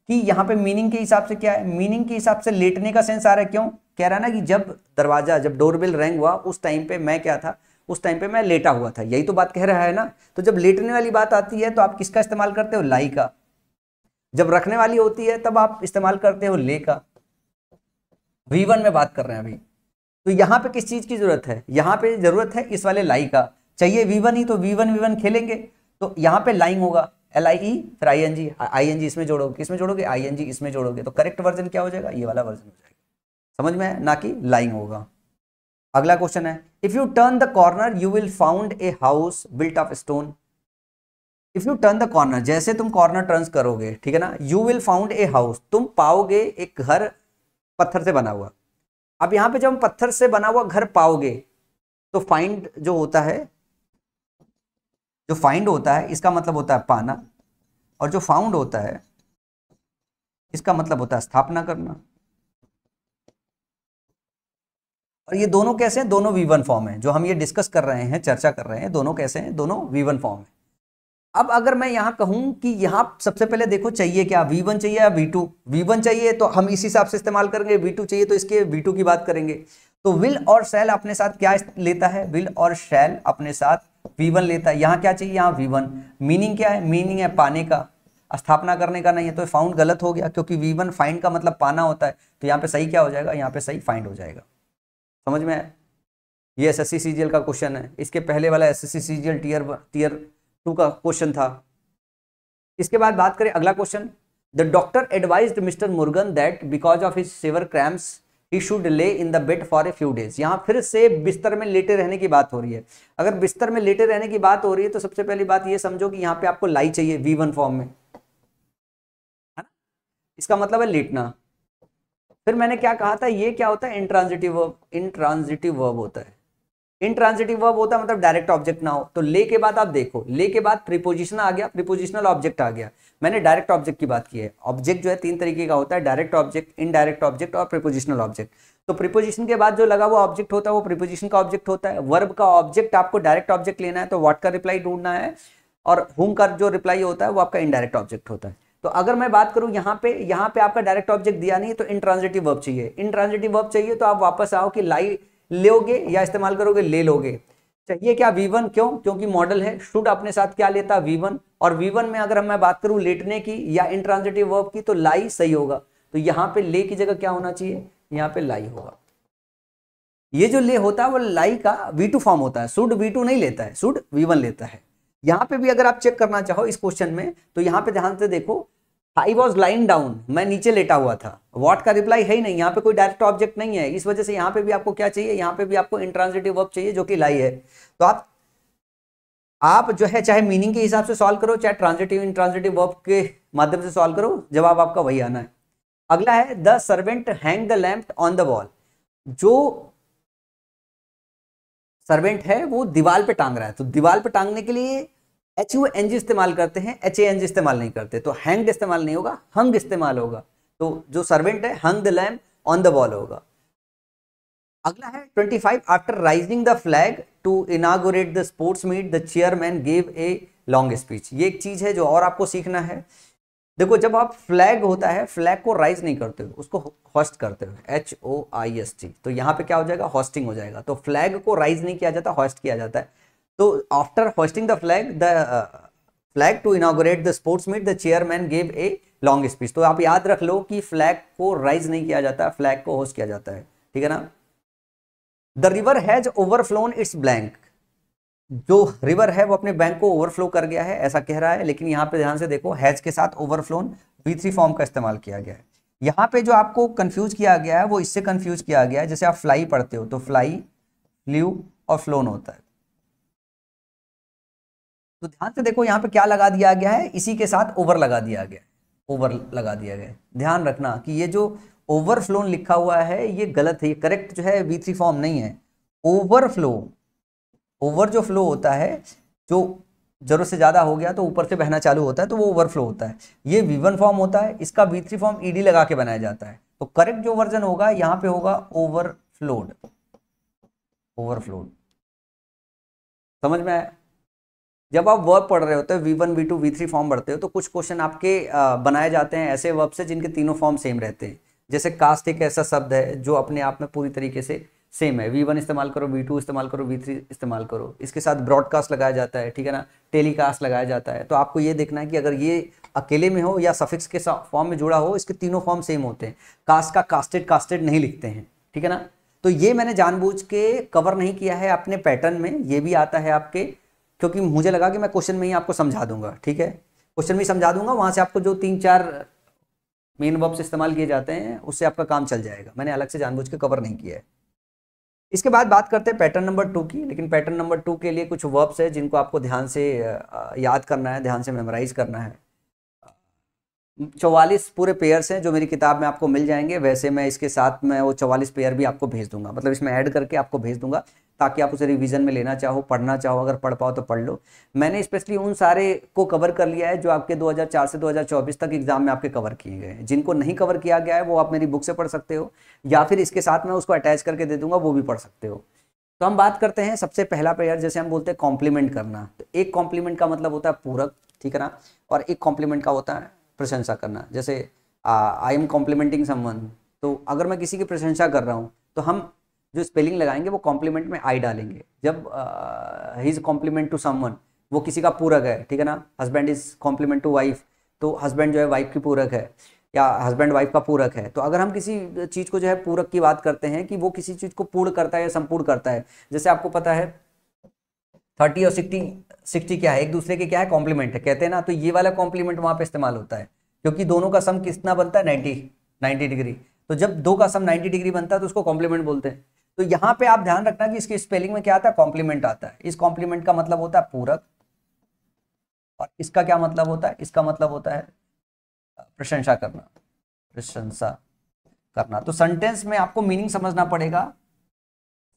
कि यहाँ पे मीनिंग के हिसाब से क्या है, मीनिंग के हिसाब से लेटने का सेंस आ रहा है। क्यों कह रहा है ना कि जब दरवाजा, जब डोरबेल रैंग हुआ उस टाइम पे मैं क्या था, उस टाइम पे मैं लेटा हुआ था, यही तो बात कह रहा है ना। तो जब लेटने वाली बात आती है तो आप किसका इस्तेमाल करते हो, लाई का। जब रखने वाली होती है तब आप इस्तेमाल करते हो ले का। V1 में बात कर रहे हैं अभी, तो यहाँ पे किस चीज की जरूरत है, यहाँ पे जरूरत है इस वाले लाई का। चाहिए V1 ही, तो V1 खेलेंगे, तो यहाँ पे लाइंग होगा, LIE, फिर ING, ING इसमें जोड़ोगे, किसमें जोड़ोगे, ING इसमें जोड़ोगे, तो करेक्ट वर्जन क्या हो जाएगा, ये वाला वर्जन हो जाएगा। समझ में है, ना कि लाइंग होगा। अगला क्वेश्चन है, if U turn the corner you will found a house built of stone. If U turn the corner, जैसे तुम कॉर्नर टर्न्स करोगे, ठीक है ना, you will found a house, तुम पाओगे एक घर पत्थर से बना हुआ। अब यहां पे जब हम पत्थर से बना हुआ घर पाओगे, तो फाइंड जो होता है, जो फाइंड होता है इसका मतलब होता है पाना, और जो फाउंड होता है इसका मतलब होता है स्थापना करना। और ये दोनों कैसे हैं, दोनों V1 फॉर्म है। जो हम ये डिस्कस कर रहे हैं, चर्चा कर रहे हैं, दोनों कैसे हैं, दोनों V1 फॉर्म है। अब अगर मैं यहां कहूं कि यहां सबसे पहले देखो चाहिए क्या, V1 चाहिए या V2। V1 चाहिए तो हम इस हिसाब से इस्तेमाल करेंगे, V2 चाहिए तो इसके V2 की बात करेंगे। तो विल और शैल अपने साथ क्या लेता है, विल और शैल अपने साथ V1 लेता है। यहाँ क्या चाहिए, यहाँ V1। मीनिंग क्या है, मीनिंग है पाने का, स्थापना करने का नहीं है। तो फाउंड गलत हो गया, क्योंकि V1 फाइंड का मतलब पाना होता है। तो यहाँ पे सही क्या हो जाएगा, यहाँ पे सही फाइंड हो जाएगा। समझ में है, ये SSC CGL का क्वेश्चन है। इसके पहले वाला SSC CGL टीयर 2 का क्वेश्चन था। इसके बाद बात करें अगला question, the doctor advised mister Murugan that because of his severe cramps he should lay in the bed for a few days. यहाँ फिर से बिस्तर में लेटे रहने की बात हो रही है। अगर बिस्तर में लेटे रहने की बात हो रही है तो सबसे पहली बात ये समझो कि यहाँ पे आपको लाई चाहिए V1 फॉर्म में, है ना। इसका मतलब है लेटना। फिर मैंने क्या कहा था, ये क्या होता है, इंट्रांजिटिव वर्ब। इंट्रांजिटिव वर्ब होता है, इंट्रांजिटिव वर्ब होता है मतलब डायरेक्ट ऑब्जेक्ट ना हो। तो ले के बाद आप देखो, ले के बाद प्रीपोजिशन आ गया, प्रीपोजिशनल ऑब्जेक्ट आ गया। मैंने डायरेक्ट ऑब्जेक्ट की बात की है। ऑब्जेक्ट जो है 3 तरीके का होता है, डायरेक्ट ऑब्जेक्ट, इनडायरेक्ट ऑब्जेक्ट और प्रीपोजिशनल ऑब्जेक्ट। तो प्रीपोजिशन के बाद जो लगा वो ऑब्जेक्ट होता है, वो प्रीपोजिशन का ऑब्जेक्ट होता है। वर्ब का ऑब्जेक्ट आपको डायरेक्ट ऑब्जेक्ट लेना है, तो व्हाट का रिप्लाई ढूंढना है, और हुम का जो रिप्लाई होता है वो आपका इनडायरेक्ट ऑब्जेक्ट होता है। तो अगर मैं बात करूं यहाँ पे आपका डायरेक्ट ऑब्जेक्ट दिया नहीं, तो इंट्रांजिटिव वर्ब चाहिए। इंट्रांजिटिव वर्ब चाहिए तो आप वापस आओ कि लाई लोगे या इस्तेमाल करोगे ले लोगे। चाहिए क्या V1, क्यों? क्योंकि मॉडल है। शुड अपने साथ क्या लेता? V1, और V1 में अगर मैं बात करूं लेटने की या इंट्रांजिटिव वर्ब की तो लाई सही होगा। तो यहां पे ले की जगह क्या होना चाहिए? यहां पे लाई होगा। ये जो ले होता है वो लाई का V2 फॉर्म होता है, शुड V2 नहीं लेता है, शुड V1 लेता है। यहां पे भी अगर आप चेक करना चाहो इस क्वेश्चन में तो यहां पे ध्यान से देखो, आई वॉज लाइन डाउन, मैं नीचे लेटा हुआ था, व्हाट का रिप्लाई है ही नहीं, यहाँ पे कोई डायरेक्ट ऑब्जेक्ट नहीं है, इस वजह से यहाँ पे भी आपको क्या चाहिए? यहाँ पे भी आपको इंट्रांजिटिव वर्ब चाहिए जो कि लाई है। तो आप जो है चाहे मीनिंग के हिसाब से सॉल्व करो, चाहे ट्रांजिटिव इंट्रांजिटिव वर्ब के माध्यम से सॉल्व करो, जवाब आपका वही आना है। अगला है the servant hang the lamp on the wall. जो सर्वेंट है वो दीवार पे टांग रहा है, तो दीवार पे टांगने के लिए HUNG इस्तेमाल करते हैं, HANG इस्तेमाल नहीं करते। तो हैंग्ड इस्तेमाल नहीं होगा, हंग इस्तेमाल होगा। तो जो सर्वेंट है hung the lamp on the wall होगा। अगला है 25, after rising the flag to inaugurate the sports meet the chairman gave a long speech. ये एक चीज है जो और आपको सीखना है। देखो जब आप फ्लैग होता है, फ्लैग को राइज नहीं करते हो, उसको होस्ट करते हो, HOIST। तो यहाँ पे क्या हो जाएगा? होस्टिंग हो जाएगा। तो फ्लैग को राइज नहीं किया जाता, होस्ट किया जाता है। तो after hosting the flag to inaugurate the sports meet the chairman gave a long speech. तो आप याद रख लो कि फ्लैग को राइज नहीं किया जाता, फ्लैग को होस्ट किया जाता है, ठीक है ना। The river has overflown its bank. जो रिवर है वो अपने बैंक को ओवरफ्लो कर गया है ऐसा कह रहा है, लेकिन यहाँ पे ध्यान से देखो हैज के साथ ओवरफ्लोन V3 फॉर्म का इस्तेमाल किया गया है। यहाँ पे जो आपको कंफ्यूज किया गया है वो इससे कंफ्यूज किया गया है, जैसे आप फ्लाई पढ़ते हो तो फ्लाई, फ्ल्यू और फ्लोन होता है। तो ध्यान से देखो यहाँ पे क्या लगा दिया गया है, इसी के साथ ओवर लगा दिया गया है, ओवर लगा दिया गया है। ध्यान रखना कि ये जो ओवरफ्लोन लिखा हुआ है ये गलत है, ये करेक्ट जो है V3 फॉर्म नहीं है। ओवरफ्लो, ओवर जो फ्लो होता है, जो जरूरत से ज्यादा हो गया तो ऊपर से बहना चालू होता है तो वो ओवरफ्लो होता है। ये V1 फॉर्म होता है, इसका V3 फॉर्म ED लगा के बनाया जाता है। तो करेक्ट जो वर्जन होगा यहाँ पे होगा ओवरफ्लोड, ओवरफ्लोड। समझ में आया? जब आप वर्ब पढ़ रहे होते हो V1 V2 V3 फॉर्म पढ़ते हो तो कुछ क्वेश्चन आपके बनाए जाते हैं ऐसे वर्ब से जिनके तीनों फॉर्म सेम रहते हैं। जैसे कास्ट एक ऐसा शब्द है जो अपने आप में पूरी तरीके से सेम है, V1 इस्तेमाल करो, V2 इस्तेमाल करो, V3 इस्तेमाल करो। इसके साथ ब्रॉडकास्ट लगाया जाता है, ठीक है ना, टेलीकास्ट लगाया जाता है। तो आपको ये देखना है कि अगर ये अकेले में हो या सफिक्स के फॉर्म में जुड़ा हो, इसके तीनों फॉर्म सेम होते हैं। कास्ट का कास्टेड, कास्टेड नहीं लिखते हैं, ठीक है ना। तो ये मैंने जानबूझ के कवर नहीं किया है अपने पैटर्न में, ये भी आता है आपके, क्योंकि मुझे लगा कि मैं क्वेश्चन में ही आपको समझा दूंगा, ठीक है। क्वेश्चन में ही समझा दूंगा, वहां से आपको जो 3-4 मेन वर्ब्स इस्तेमाल किए जाते हैं उससे आपका काम चल जाएगा। मैंने अलग से जानबूझ के कवर नहीं किया है। इसके बाद बात करते हैं पैटर्न नंबर 2 की, लेकिन पैटर्न नंबर 2 के लिए कुछ वर्ब्स है जिनको आपको ध्यान से याद करना है, ध्यान से मेमोराइज करना है। 44 पूरे पेयर्स हैं जो मेरी किताब में आपको मिल जाएंगे। वैसे मैं इसके साथ में वो 44 पेयर भी आपको भेज दूंगा, मतलब इसमें ऐड करके आपको भेज दूंगा ताकि आप उसे रिवीजन में लेना चाहो, पढ़ना चाहो, अगर पढ़ पाओ तो पढ़ लो। मैंने स्पेशली उन सारे को कवर कर लिया है जो आपके 2004 से 2024 तक एग्जाम में आपके कवर किए गए हैं। जिनको नहीं कवर किया गया है वो आप मेरी बुक से पढ़ सकते हो, या फिर इसके साथ में उसको अटैच करके दे दूंगा, वो भी पढ़ सकते हो। तो हम बात करते हैं सबसे पहला पेयर, जैसे हम बोलते हैं कॉम्प्लीमेंट करना। तो एक कॉम्प्लीमेंट का मतलब होता है पूरक, ठीक है ना, और एक कॉम्प्लीमेंट का होता है प्रशंसा करना। जैसे आई एम कॉम्प्लीमेंटिंग समवन, तो अगर मैं किसी की प्रशंसा कर रहा हूँ तो हम जो स्पेलिंग लगाएंगे वो कॉम्प्लीमेंट में आई डालेंगे। जब he is complement to someone, वो किसी का पूरक है, ठीक है ना। Husband is complement to wife, तो हस्बैंड जो है वाइफ की पूरक है, या हस्बैंड वाइफ का पूरक है। तो अगर हम किसी चीज़ को जो है पूरक की बात करते हैं कि वो किसी चीज़ को पूर्ण करता है या संपूर्ण करता है, जैसे आपको पता है 30 और 60 क्या है, एक दूसरे के क्या है, कॉम्प्लीमेंट है, कहते हैं ना। तो ये वाला कॉम्प्लीमेंट वहाँ पे इस्तेमाल होता है क्योंकि दोनों का सम कितना बनता है, 90 डिग्री। तो जब दो का सम 90 डिग्री बनता है तो उसको कॉम्प्लीमेंट बोलते हैं। तो यहाँ पे आप ध्यान रखना कि इसकी स्पेलिंग में क्या आता है, कॉम्प्लीमेंट आता है। इस कॉम्प्लीमेंट का मतलब होता है पूरक, और इसका क्या मतलब होता है, इसका मतलब होता है प्रशंसा करना, प्रशंसा करना। तो सेंटेंस में आपको मीनिंग समझना पड़ेगा,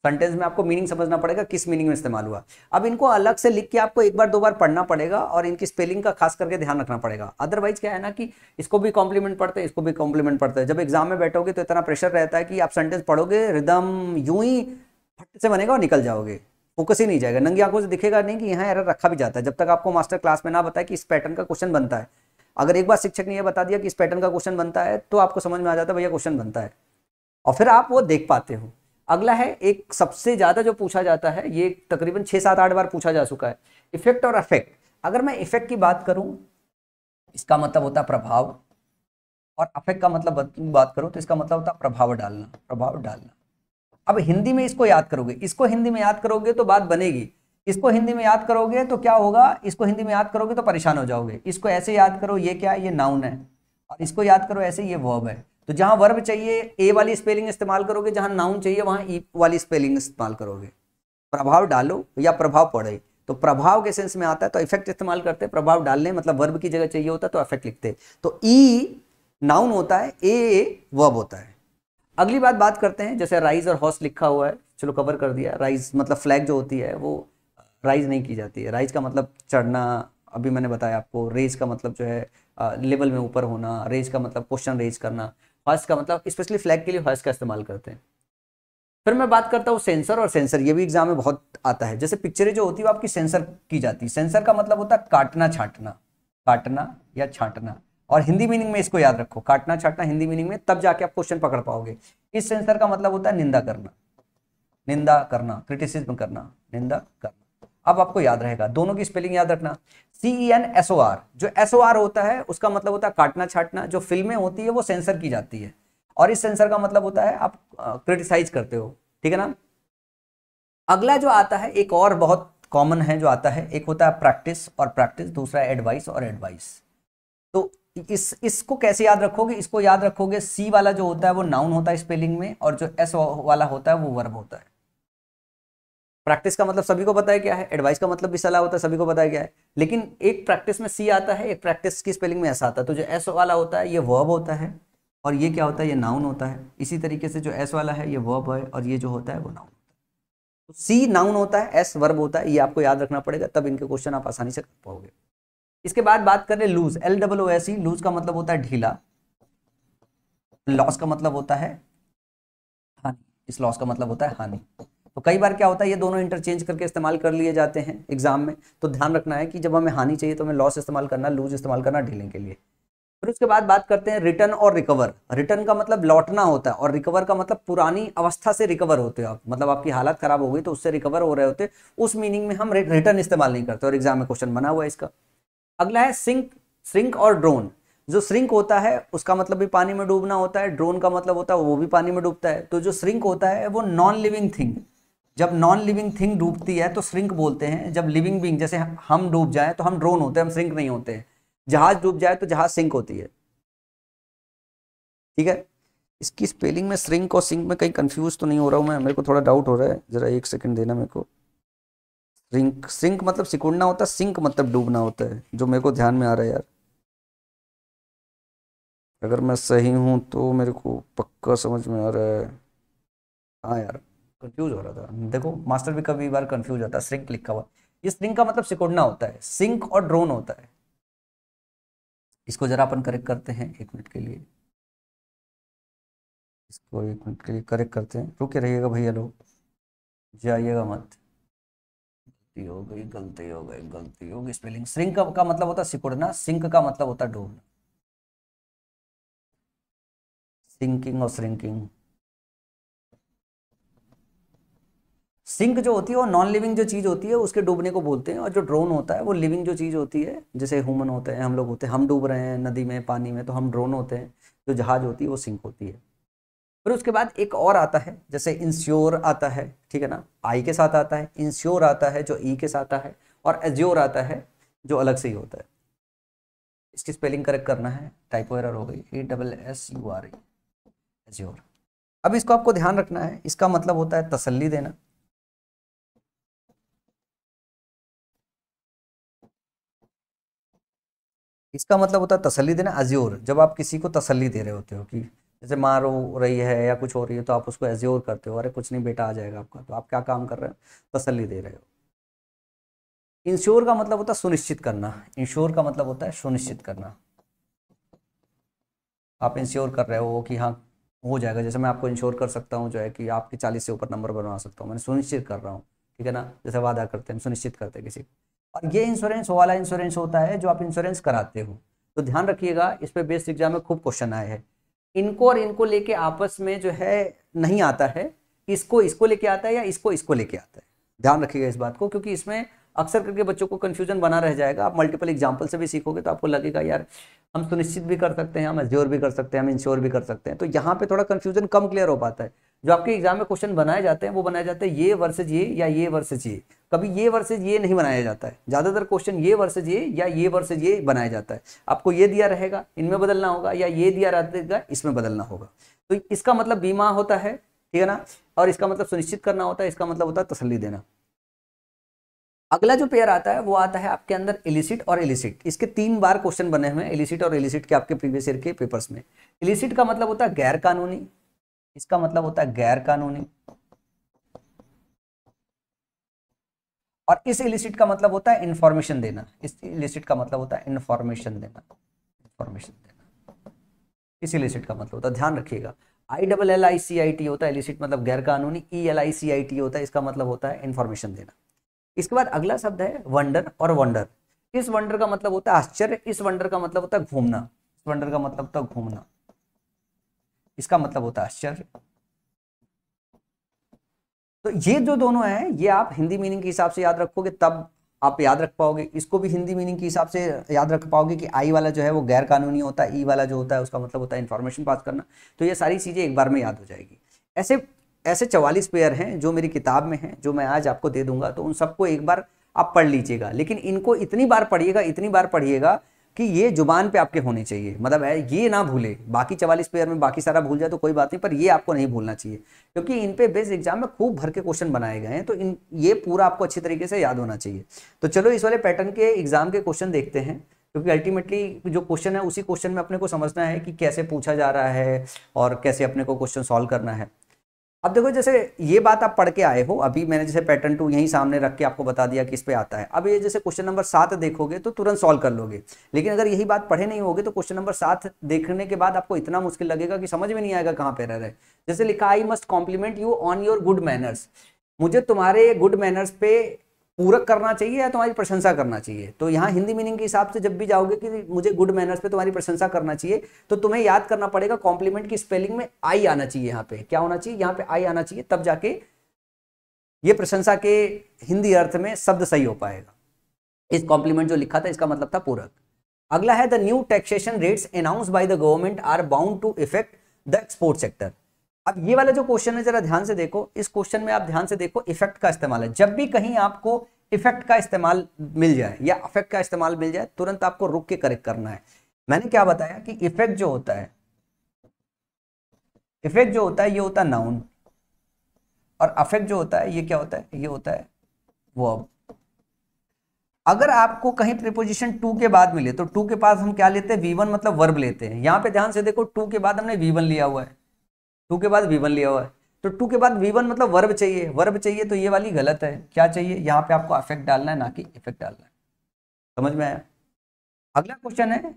सेंटेंस में आपको मीनिंग समझना पड़ेगा किस मीनिंग में इस्तेमाल हुआ। अब इनको अलग से लिख के आपको एक बार 2 बार पढ़ना पड़ेगा और इनकी स्पेलिंग का खास करके ध्यान रखना पड़ेगा। अदरवाइज क्या है ना कि इसको भी कॉम्प्लीमेंट पढ़ते हैं, इसको भी कॉम्प्लीमेंट पढ़ते हैं। जब एग्जाम में बैठोगे तो इतना प्रेशर रहता है कि आप सेंटेंस पढ़ोगे, रिदम यूं ही फट से बनेगा और निकल जाओगे, फोकस ही नहीं जाएगा, नंगी आंखों से दिखेगा नहीं कि यहाँ एरर रखा भी जाता है। जब तक आपको मास्टर क्लास में ना बताए कि इस पैटर्न का क्वेश्चन बनता है, अगर एक बार शिक्षक ने यह बता दिया कि इस पैटर्न का क्वेश्चन बनता है तो आपको समझ में आ जाता है भैया क्वेश्चन बनता है, और फिर आप वो देख पाते हो। अगला है एक सबसे ज्यादा जो पूछा जाता है, ये तकरीबन 6-7-8 बार पूछा जा चुका है, इफेक्ट और अफेक्ट। अगर मैं इफेक्ट की बात करूं, इसका मतलब होता है प्रभाव, और अफेक्ट का मतलब बात करूं तो इसका मतलब होता है प्रभाव डालना, प्रभाव डालना। अब हिंदी में इसको याद करोगे, इसको हिंदी में याद करोगे तो बात बनेगी, इसको हिंदी में याद करोगे तो क्या होगा, इसको हिंदी में याद करोगे तो परेशान हो जाओगे। इसको ऐसे याद करो, ये क्या है, ये नाउन है, और इसको याद करो ऐसे, ये वर्ब है। तो जहां वर्ब चाहिए ए वाली स्पेलिंग इस्तेमाल करोगे, जहां नाउन चाहिए वहां ई वाली स्पेलिंग इस्तेमाल करोगे। प्रभाव डालो या प्रभाव पड़े, तो प्रभाव के सेंस में आता है तो इफेक्ट इस्तेमाल करते हैं, प्रभाव डालने मतलब वर्ब की जगह चाहिए होता है तो इफेक्ट लिखते हैं। तो ई नाउन होता है, ए वर्ब होता है। अगली बात करते हैं, जैसे राइज और हॉर्स लिखा हुआ है, चलो कवर कर दिया। राइज मतलब फ्लैग जो होती है वो राइज नहीं की जाती है, राइज का मतलब चढ़ना, अभी मैंने बताया आपको। रेज का मतलब जो है लेवल में ऊपर होना, रेज का मतलब क्वेश्चन रेज करना, हॉर्स का मतलब स्पेशली फ्लैग के लिए हॉर्स का इस्तेमाल करते हैं। फिर मैं बात करता हूँ सेंसर, और सेंसर ये भी एग्जाम में बहुत आता है। जैसे पिक्चरें जो होती है वो आपकी सेंसर की जाती है। सेंसर का मतलब होता है काटना छांटना, काटना या छांटना, और हिंदी मीनिंग में इसको याद रखो, काटना छांटना हिंदी मीनिंग में, तब जाके आप क्वेश्चन पकड़ पाओगे। इस सेंसर का मतलब होता है निंदा करना, निंदा करना, क्रिटिसिज्म करना, निंदा करना। अब आपको याद रहेगा, दोनों की स्पेलिंग याद रखना। CENSOR, जो SOR होता है उसका मतलब होता है काटना छांटना। जो फिल्में होती है वो सेंसर की जाती है, और इस सेंसर का मतलब होता है आप क्रिटिसाइज करते हो, ठीक है ना। अगला जो आता है एक और बहुत कॉमन है जो आता है, एक होता है प्रैक्टिस और प्रैक्टिस, दूसरा है एडवाइस और एडवाइस। तो इसको कैसे याद रखोगे, इसको याद रखोगे, सी वाला जो होता है वो नाउन होता है स्पेलिंग में, और जो एस वाला होता है वो वर्ब होता है। प्रैक्टिस का मतलब सभी को पता है क्या है, एडवाइस का मतलब भी सलाह होता है, सभी को पता है क्या है। लेकिन एक प्रैक्टिस में सी आता है, एक प्रैक्टिस की स्पेलिंग में ऐसा आता है। तो जो एस वाला होता है ये वर्ब होता है, और ये क्या होता है, ये नाउन होता है। इसी तरीके से जो एस वाला है ये वर्ब है, और ये जो होता है वो नाउन। तो सी नाउन होता है, एस वर्ब होता है, ये आपको याद रखना पड़ेगा, तब इनके क्वेश्चन आप आसानी से कर पाओगे। इसके बाद बात करें लूज, LOOSE, लूज का मतलब होता है ढीला, लॉस का मतलब होता है हानि, इस लॉस का मतलब होता है हानि। तो कई बार क्या होता है, ये दोनों इंटरचेंज करके इस्तेमाल कर लिए जाते हैं एग्जाम में, तो ध्यान रखना है कि जब हमें हानि चाहिए तो हमें लॉस इस्तेमाल करना, लूज इस्तेमाल करना ढीले के लिए। फिर उसके बाद बात करते हैं रिटर्न और रिकवर। रिटर्न का मतलब लौटना होता है, और रिकवर का मतलब पुरानी अवस्था से रिकवर होते हो आप, मतलब आपकी हालत खराब हो गई तो उससे रिकवर हो रहे होते, उस मीनिंग में हम रिटर्न इस्तेमाल नहीं करते, और एग्जाम में क्वेश्चन बना हुआ है इसका। अगला है सिंक, श्रिंक और ड्रोन। जो श्रिंक होता है उसका मतलब भी पानी में डूबना होता है, ड्रोन का मतलब होता है वो भी पानी में डूबता है। तो जो श्रिंक होता है वो नॉन लिविंग थिंग, जब नॉन लिविंग थिंग डूबती है तो श्रिंक बोलते हैं। जब लिविंग बीइंग, जैसे हम डूब जाए तो हम ड्रोन होते हैं, हम श्रिंक नहीं होते हैं। जहाज डूब जाए तो जहाज सिंक होती है, ठीक है। इसकी स्पेलिंग में श्रिंक और सिंक में कहीं कंफ्यूज तो नहीं हो रहा हूं मैं, मेरे को थोड़ा डाउट हो रहा है, जरा एक सेकंड देना मेरे को। श्रिंक, श्रिंक मतलब सिकुड़ना होता है, सिंक मतलब डूबना होता है, जो मेरे को ध्यान में आ रहा है यार। अगर मैं सही हूं तो मेरे को पक्का समझ में आ रहा है। हाँ यार, कंफ्यूज हो रहा था, देखो मास्टर भी कभी बार कंफ्यूज होता है, श्रिंक लिखा हुआ। ये श्रिंक का मतलब सिकुड़ना होता है, सिंक और ड्रोन होता है। इसको जरा अपन करेक्ट करते हैं 1 मिनट के लिए, इसको 1 मिनट के लिए करेक्ट करते हैं, रुके रहिएगा भैया लोग, जाइएगा मत। गलती हो गई, गलती हो गई, गलती हो गई। स्पेलिंग, श्रिंक का मतलब होता है सिकुड़ना, सिंक का मतलब होता है डूबना, सिंकिंग और श्रिंकिंग। सिंक जो होती है वो नॉन लिविंग जो चीज होती है उसके डूबने को बोलते हैं, और जो ड्रोन होता है वो लिविंग जो चीज होती है, जैसे ह्यूमन होते हैं, हम लोग होते हैं, हम डूब रहे हैं नदी में, पानी में, तो हम ड्रोन होते हैं। जो जहाज होती है वो सिंक होती है। फिर उसके बाद एक और आता है, जैसे इंश्योर आता है, ठीक है ना, आई के साथ आता है। इंश्योर आता है जो ई के साथ आता है, और एज्योर आता है जो अलग से ही होता है। इसकी स्पेलिंग करेक्ट करना है, टाइपो एरर हो गई, ASSURE, एज्योर। अब इसको आपको ध्यान रखना है, इसका मतलब होता है तसल्ली देना। इसका मतलब होता है तसल्ली देना, अज्योर, जब आप किसी को तसल्ली दे रहे होते हो कि जैसे माँ रो रही है या कुछ हो रही है तो आप उसको एज्योर करते हो, अरे कुछ नहीं बेटा आ जाएगा आपका, तो आप क्या काम कर रहे हो, तसल्ली दे रहे हो। इंश्योर का मतलब होता है सुनिश्चित करना, इंश्योर का मतलब होता है सुनिश्चित करना। आप इंश्योर कर रहे हो कि हाँ हो जाएगा, जैसे मैं आपको इंश्योर कर सकता हूँ जो है कि आपके 40 से ऊपर नंबर बनवा सकता हूँ, मैंने सुनिश्चित कर रहा हूँ, ठीक है ना, जैसे वादा करते हैं, सुनिश्चित करते हैं किसी को। और ये इंश्योरेंस वाला इंश्योरेंस होता है जो आप इंश्योरेंस कराते हो। तो ध्यान रखिएगा, इस पे बेस्ड एग्जाम में खूब क्वेश्चन आए हैं। इनको और इनको लेके आपस में जो है नहीं आता है, इसको इसको लेके आता है या इसको इसको लेके आता है। ध्यान रखिएगा इस बात को, क्योंकि इसमें अक्सर करके बच्चों को कंफ्यूजन बना रह जाएगा। आप मल्टीपल एग्जाम्पल से भी सीखोगे तो आपको लगेगा यार हम सुनिश्चित भी कर सकते हैं, हम एश्योर भी कर सकते हैं, हम इंश्योर भी कर सकते हैं। तो यहाँ पे थोड़ा कंफ्यूजन कम क्लियर हो पाता है। जो आपके एग्जाम में क्वेश्चन बनाए जाते हैं वो बनाए जाते हैं ये वर्सेज ये या ये वर्सेज ये, कभी ये वर्सेज ये नहीं बनाया जाता है। ज्यादातर क्वेश्चन ये वर्सेज ये या ये वर्सेज ये बनाया जाता है। आपको ये दिया रहेगा इनमें बदलना होगा, या ये दिया रहेगा इसमें बदलना होगा। तो इसका मतलब बीमा होता है, ठीक है ना, और इसका मतलब सुनिश्चित करना होता है, इसका मतलब होता है तसल्ली देना। अगला जो पेयर आता है वो आता है आपके अंदर इलिसिट और इलिसिट। इसके 3 बार क्वेश्चन बने हुए हैं इलिसिट और इलिसिट के आपके प्रीवियस ईयर के पेपर्स में। इलिसिट का मतलब होता है गैर कानूनी, इसका मतलब होता है गैर कानूनी, और इस इलिसिट का मतलब होता है इंफॉर्मेशन देना। इस इलिसिट का मतलब होता है इंफॉर्मेशन देना, इंफॉर्मेशन देना इस इलिसिट का मतलब होता है। ध्यान रखिएगा, ILLICIT होता है इलिसिट मतलब गैर कानूनी, ELICIT होता है इसका मतलब होता है इंफॉर्मेशन देना। इसके बाद अगला शब्द है वंडर और वंडर। इस वंडर का मतलब होता है आश्चर्य, इस वंडर का मतलब होता है घूमना, इस वंडर का मतलब होता है घूमना, इसका मतलब होता है आश्चर्य। तो ये जो दोनों हैं ये आप हिंदी मीनिंग के हिसाब से याद रखोगे तब आप याद रख पाओगे। इसको भी हिंदी मीनिंग के हिसाब से याद रख पाओगे कि आई वाला जो है वो गैर कानूनी होता है, ई वाला जो होता है उसका मतलब होता है इंफॉर्मेशन पास करना। तो ये सारी चीजें एक बार में याद हो जाएगी। ऐसे ऐसे 44 पेयर हैं जो मेरी किताब में हैं, जो मैं आज आपको दे दूंगा। तो उन सबको एक बार आप पढ़ लीजिएगा, लेकिन इनको इतनी बार पढ़िएगा, इतनी बार पढ़िएगा कि ये जुबान पे आपके होने चाहिए। मतलब है ये ना भूले, बाकी 44 पेयर में बाकी सारा भूल जाए तो कोई बात नहीं, पर ये आपको नहीं भूलना चाहिए, क्योंकि इन पे बेस एग्जाम में खूब भर के क्वेश्चन बनाए गए हैं। तो ये पूरा आपको अच्छी तरीके से याद होना चाहिए। तो चलो इस वाले पैटर्न के एग्जाम के क्वेश्चन देखते हैं, क्योंकि अल्टीमेटली जो क्वेश्चन है उसी क्वेश्चन में अपने को समझना है कि कैसे पूछा जा रहा है और कैसे अपने को क्वेश्चन सॉल्व करना है। अब देखो, जैसे ये बात आप पढ़ के आए हो, अभी मैंने जैसे पैटर्न 2 यहीं सामने रख के आपको बता दिया कि इस पे आता है। अब ये जैसे क्वेश्चन नंबर 7 देखोगे तो तुरंत सॉल्व कर लोगे, लेकिन अगर यही बात पढ़े नहीं होगे तो क्वेश्चन नंबर 7 देखने के बाद आपको इतना मुश्किल लगेगा कि समझ में नहीं आएगा कहाँ पे रह रहे। जैसे लिखा I must compliment you on your good manners, मुझे तुम्हारे गुड मैनर्स पे पूरक करना चाहिए या तुम्हारी प्रशंसा करना चाहिए। तो यहाँ हिंदी मीनिंग के हिसाब से जब भी जाओगे कि मुझे गुड मैनर्स पे तुम्हारी प्रशंसा करना चाहिए, तो तुम्हें याद करना पड़ेगा कॉम्प्लीमेंट की स्पेलिंग में आई आना चाहिए। यहाँ पे क्या होना चाहिए, यहाँ पे आई आना चाहिए, तब जाके ये प्रशंसा के हिंदी अर्थ में शब्द सही हो पाएगा। इस कॉम्प्लीमेंट जो लिखा था इसका मतलब था पूरक। अगला है the new taxation rates announced by the government are bound to effect the export sector. अब ये वाला जो क्वेश्चन है जरा ध्यान से देखो, इस क्वेश्चन में आप ध्यान से देखो इफेक्ट का इस्तेमाल है। जब भी कहीं आपको इफेक्ट का इस्तेमाल मिल जाए या अफेक्ट का इस्तेमाल मिल जाए, तुरंत आपको रुक के करेक्ट करना है। मैंने क्या बताया कि इफेक्ट जो होता है, इफेक्ट जो होता है ये होता है नाउन, और अफेक्ट जो होता है ये क्या होता है, ये होता है वर्ब। अगर आपको कहीं प्रीपोजिशन टू के बाद मिले तो टू के पास हम क्या लेते हैं, V1 मतलब वर्ब लेते हैं। यहाँ पे ध्यान से देखो, टू के बाद हमने V1 लिया हुआ है, टू के बाद V1 लिया हुआ है, तो टू के बाद V1 मतलब वर्ब चाहिए, वर्ब चाहिए, तो ये वाली गलत है। क्या चाहिए, यहाँ पे आपको अफेक्ट डालना है, ना कि इफेक्ट डालना है। समझ में आया। अगला क्वेश्चन है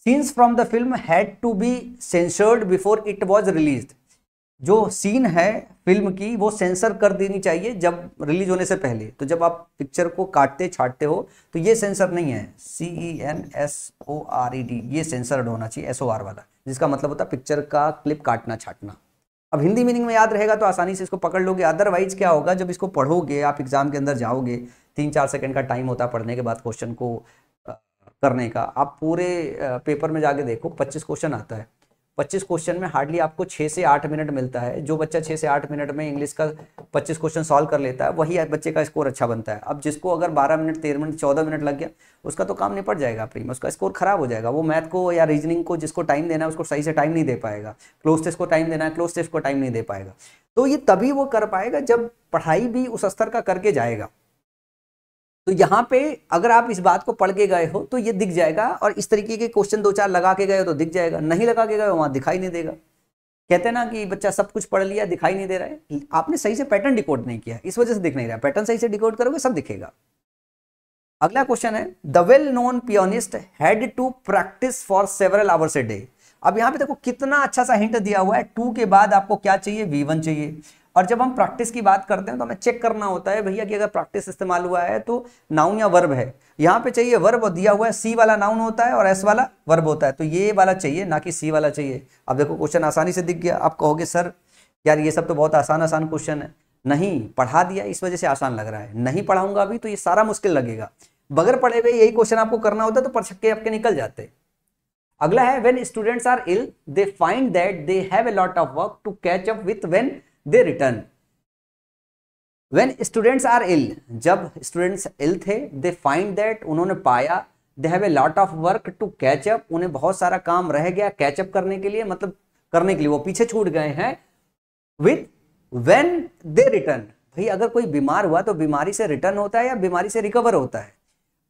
scenes from the film had to be censored before it was released. जो सीन है फिल्म की वो सेंसर कर देनी चाहिए जब रिलीज होने से पहले। तो जब आप पिक्चर को काटते छाटते हो तो ये सेंसर नहीं है, CENSORED, ये सेंसर्ड होना चाहिए, SOR वाला, जिसका मतलब होता है पिक्चर का क्लिप काटना छाटना। अब हिंदी मीनिंग में याद रहेगा तो आसानी से इसको पकड़ लोगे। अदरवाइज क्या होगा, जब इसको पढ़ोगे आप एग्जाम के अंदर जाओगे, 3-4 सेकंड का टाइम होता है पढ़ने के बाद क्वेश्चन को करने का। आप पूरे पेपर में जाके देखो 25 क्वेश्चन आता है, 25 क्वेश्चन में हार्डली आपको 6 से 8 मिनट मिलता है। जो बच्चा 6 से 8 मिनट में इंग्लिश का 25 क्वेश्चन सॉल्व कर लेता है वही बच्चे का स्कोर अच्छा बनता है। अब जिसको अगर 12 मिनट 13 मिनट 14 मिनट लग गया, उसका तो काम निपट जाएगा प्री में, उसका स्कोर खराब हो जाएगा। वो मैथ को या रीजनिंग को जिसको टाइम देना है उसको सही से टाइम नहीं दे पाएगा, क्लोज टेस्ट को टाइम देना है, क्लोज टेस्ट को टाइम नहीं दे पाएगा। तो ये तभी वो कर पाएगा जब पढ़ाई भी उस स्तर का करके जाएगा। तो यहाँ पे अगर आप इस बात को पढ़ के गए हो तो ये दिख जाएगा, और इस तरीके के क्वेश्चन 2-4 लगा के गए हो तो दिख जाएगा, नहीं लगा के गए हो वहां दिखाई नहीं देगा। कहते हैं ना कि बच्चा सब कुछ पढ़ लिया दिखाई नहीं दे रहा है, आपने सही से पैटर्न डिकोड नहीं किया, इस वजह से दिख नहीं रहा। पैटर्न सही से डिकोड करोगे सब दिखेगा। अगला क्वेश्चन है the well known pianist had to practise for several hours a day. अब यहाँ पे देखो कितना अच्छा सा हिंट दिया हुआ है, टू के बाद आपको क्या चाहिए, V1 चाहिए। और जब हम प्रैक्टिस की बात करते हैं तो हमें चेक करना होता है भैया कि अगर प्रैक्टिस इस्तेमाल हुआ है तो नाउन या वर्ब है। यहाँ पे चाहिए वर्ब, दिया हुआ है C वाला नाउन होता है और S वाला वर्ब होता है, तो ये वाला चाहिए ना कि C वाला चाहिए। अब देखो क्वेश्चन आसानी से दिख गया। आप कहोगे सर यार ये सब तो बहुत आसान आसान क्वेश्चन है। नहीं पढ़ा दिया इस वजह से आसान लग रहा है, नहीं पढ़ाऊंगा अभी तो ये सारा मुश्किल लगेगा। बगैर पढ़े हुए यही क्वेश्चन आपको करना होता तो पढ़ आपके निकल जाते। अगला है when students are ill they find that they have a lot of work to catch up with when they return. When students are ill, जब स्टूडेंट्स इल थे, दे फाइंड दैट उन्होंने पाया, they have a lot of work to catch up उन्हें बहुत सारा काम रह गया कैच अप करने के लिए, मतलब करने के लिए वो पीछे छूट गए हैं, विथ व्हेन दे रिटर्न। भाई अगर कोई बीमार हुआ तो बीमारी से रिटर्न होता है या बीमारी से रिकवर होता है।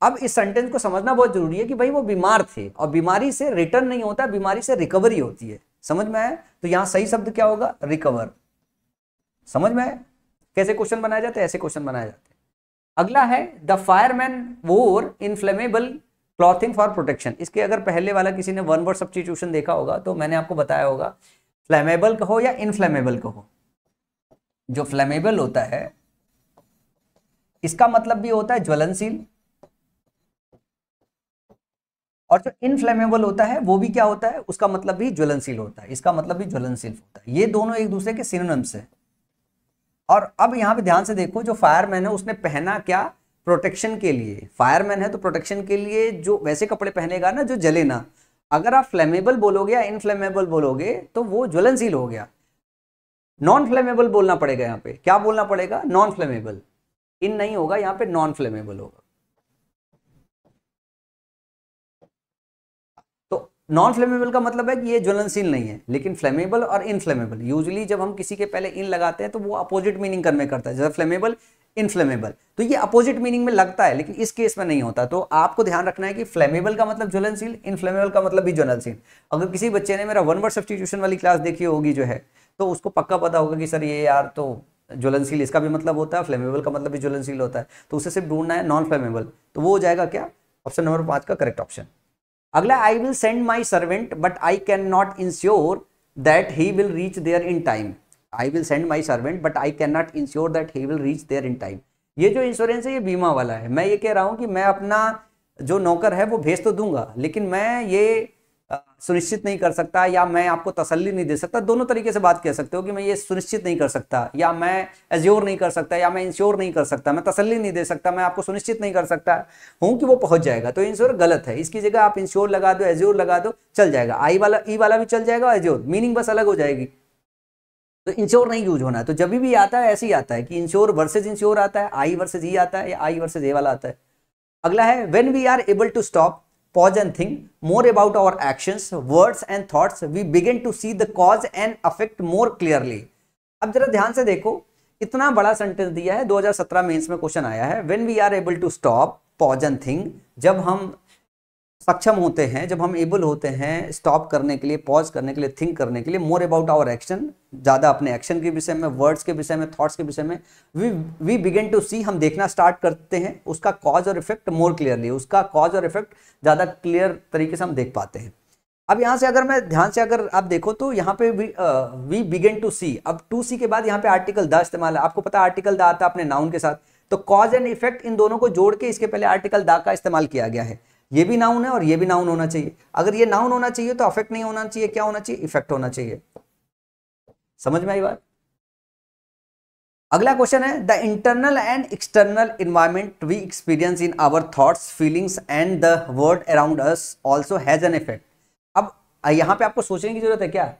अब इस सेंटेंस को समझना बहुत जरूरी है कि भाई वो बीमार थे और बीमारी से रिटर्न नहीं होता, बीमारी से रिकवरी होती है। समझ में आया? तो यहां सही शब्द क्या होगा? रिकवर। समझ में आया कैसे क्वेश्चन बनाए जाते हैं? ऐसे क्वेश्चन बनाए जाते हैं। अगला है द फायरमैन वोर इनफ्लेमेबल क्लॉथिंग फॉर प्रोटेक्शन। इसके अगर पहले वाला किसी ने वन वर्ड सब्स्टिट्यूशन देखा होगा तो मैंने आपको बताया होगा, फ्लेमेबल कहो या इनफ्लेमेबल कहो। जो फ्लेमेबल होता है इसका मतलब भी होता है ज्वलनशील, और जो इनफ्लेमेबल होता है वो भी क्या होता है? उसका मतलब भी ज्वलनशील होता है, इसका मतलब भी ज्वलनशील होता है। ये दोनों एक दूसरे के सिनोनिम्स है। और अब यहां पे ध्यान से देखो, जो फायरमैन है उसने पहना क्या? प्रोटेक्शन के लिए। फायरमैन है तो प्रोटेक्शन के लिए जो वैसे कपड़े पहनेगा ना जो जले ना। अगर आप फ्लेमेबल बोलोगे या इनफ्लेमेबल बोलोगे तो वो ज्वलनशील हो गया। नॉन फ्लेमेबल बोलना पड़ेगा यहाँ पे। क्या बोलना पड़ेगा? Non flammable. इन नहीं होगा यहाँ पे, नॉन फ्लेमेबल होगा। तो नॉन फ्लेमेबल का मतलब है कि ये ज्वलनशील नहीं है। लेकिन फ्लेमेबल और इनफ्लेमेबल, यूजुअली जब हम किसी के पहले इन लगाते हैं तो वो अपोजिट मीनिंग करने करता है। जैसे फ्लेमेबल, इनफ्लेमेबल, तो ये अपोजिट मीनिंग में लगता है, लेकिन इस केस में नहीं होता। तो आपको ध्यान रखना है कि फ्लेमेबल का मतलब ज्वलनशील, इनफ्लेमेबल का मतलब भी ज्वलनशील। अगर किसी बच्चे ने मेरा वन वर्ड सब्स्टिट्यूशन वाली क्लास देखी होगी जो है, तो उसको पक्का पता होगा कि सर ये यार तो ज्वलनशील इसका भी मतलब होता है, फ्लेमेबल का मतलब भी ज्वलनशील होता है। तो उसे सिर्फ ढूंढना है नॉन फ्लेमेबल। तो वो हो जाएगा क्या? ऑप्शन नंबर 5 का करेक्ट ऑप्शन। अगला, I will send my servant but I can not ensure that he will reach there in time. I will send my servant but I can not ensure that he will reach there in time. ये जो insurance है ये बीमा वाला है। मैं ये कह रहा हूं कि मैं अपना जो नौकर है वो भेज तो दूंगा, लेकिन मैं ये सुनिश्चित नहीं कर सकता या मैं आपको तसल्ली नहीं दे सकता। दोनों तरीके से बात कह सकते हो कि मैं ये सुनिश्चित नहीं कर सकता, या मैं एज्योर नहीं कर सकता, या मैं इंश्योर नहीं कर सकता, मैं तसल्ली नहीं दे सकता, मैं आपको सुनिश्चित नहीं कर सकता हूं कि वो पहुंच जाएगा। तो इंश्योर गलत है। इसकी जगह आप इंश्योर लगा दो, एज्योर लगा दो, चल जाएगा। आई वाला, ई वाला भी चल जाएगा, एज्योर, मीनिंग बस अलग हो जाएगी। तो इंश्योर नहीं यूज होना है। तो जब भी आता है ऐसे ही आता है कि इंश्योर वर्सेज इंश्योर आता है, आई वर्सेज ई आता है, या आई वर्सेज ए वाला आता है। अगला है when we are able to stop, pause and think more about our actions, words and thoughts, we begin to see the cause and effect more clearly। अब जरा ध्यान से देखो, इतना बड़ा सेंटेंस दिया है, 2017 मेंस में क्वेश्चन आया है। When we are able to stop, pause and think, जब हम सक्षम होते हैं, जब हम एबल होते हैं स्टॉप करने के लिए, पॉज करने के लिए, थिंक करने के लिए, मोर अबाउट आवर एक्शन, ज्यादा अपने एक्शन के विषय में, वर्ड्स के विषय में, थॉट्स के विषय में, वी बिगिन टू सी, हम देखना स्टार्ट करते हैं उसका कॉज और इफेक्ट मोर क्लियरली, उसका कॉज और इफेक्ट ज्यादा क्लियर तरीके से हम देख पाते हैं। अब यहां से अगर मैं ध्यान से अगर आप देखो तो यहाँ पे वी बिगिन टू सी, अब टू सी के बाद यहाँ पे आर्टिकल द इस्तेमाल है। आपको पता है आर्टिकल द आता है अपने नाउन के साथ, तो कॉज एंड इफेक्ट इन दोनों को जोड़ के इसके पहले आर्टिकल द का इस्तेमाल किया गया है। ये भी नाउन है और ये भी नाउन होना चाहिए। अगर ये नाउन होना चाहिए तो अफेक्ट नहीं होना चाहिए, क्या होना चाहिए? इफेक्ट होना चाहिए। समझ में आई बात? अगला क्वेश्चन है the internal and external environment we experience in our thoughts, feelings and the world around us also has an effect. अब यहां पे आपको सोचने की जरूरत है क्या?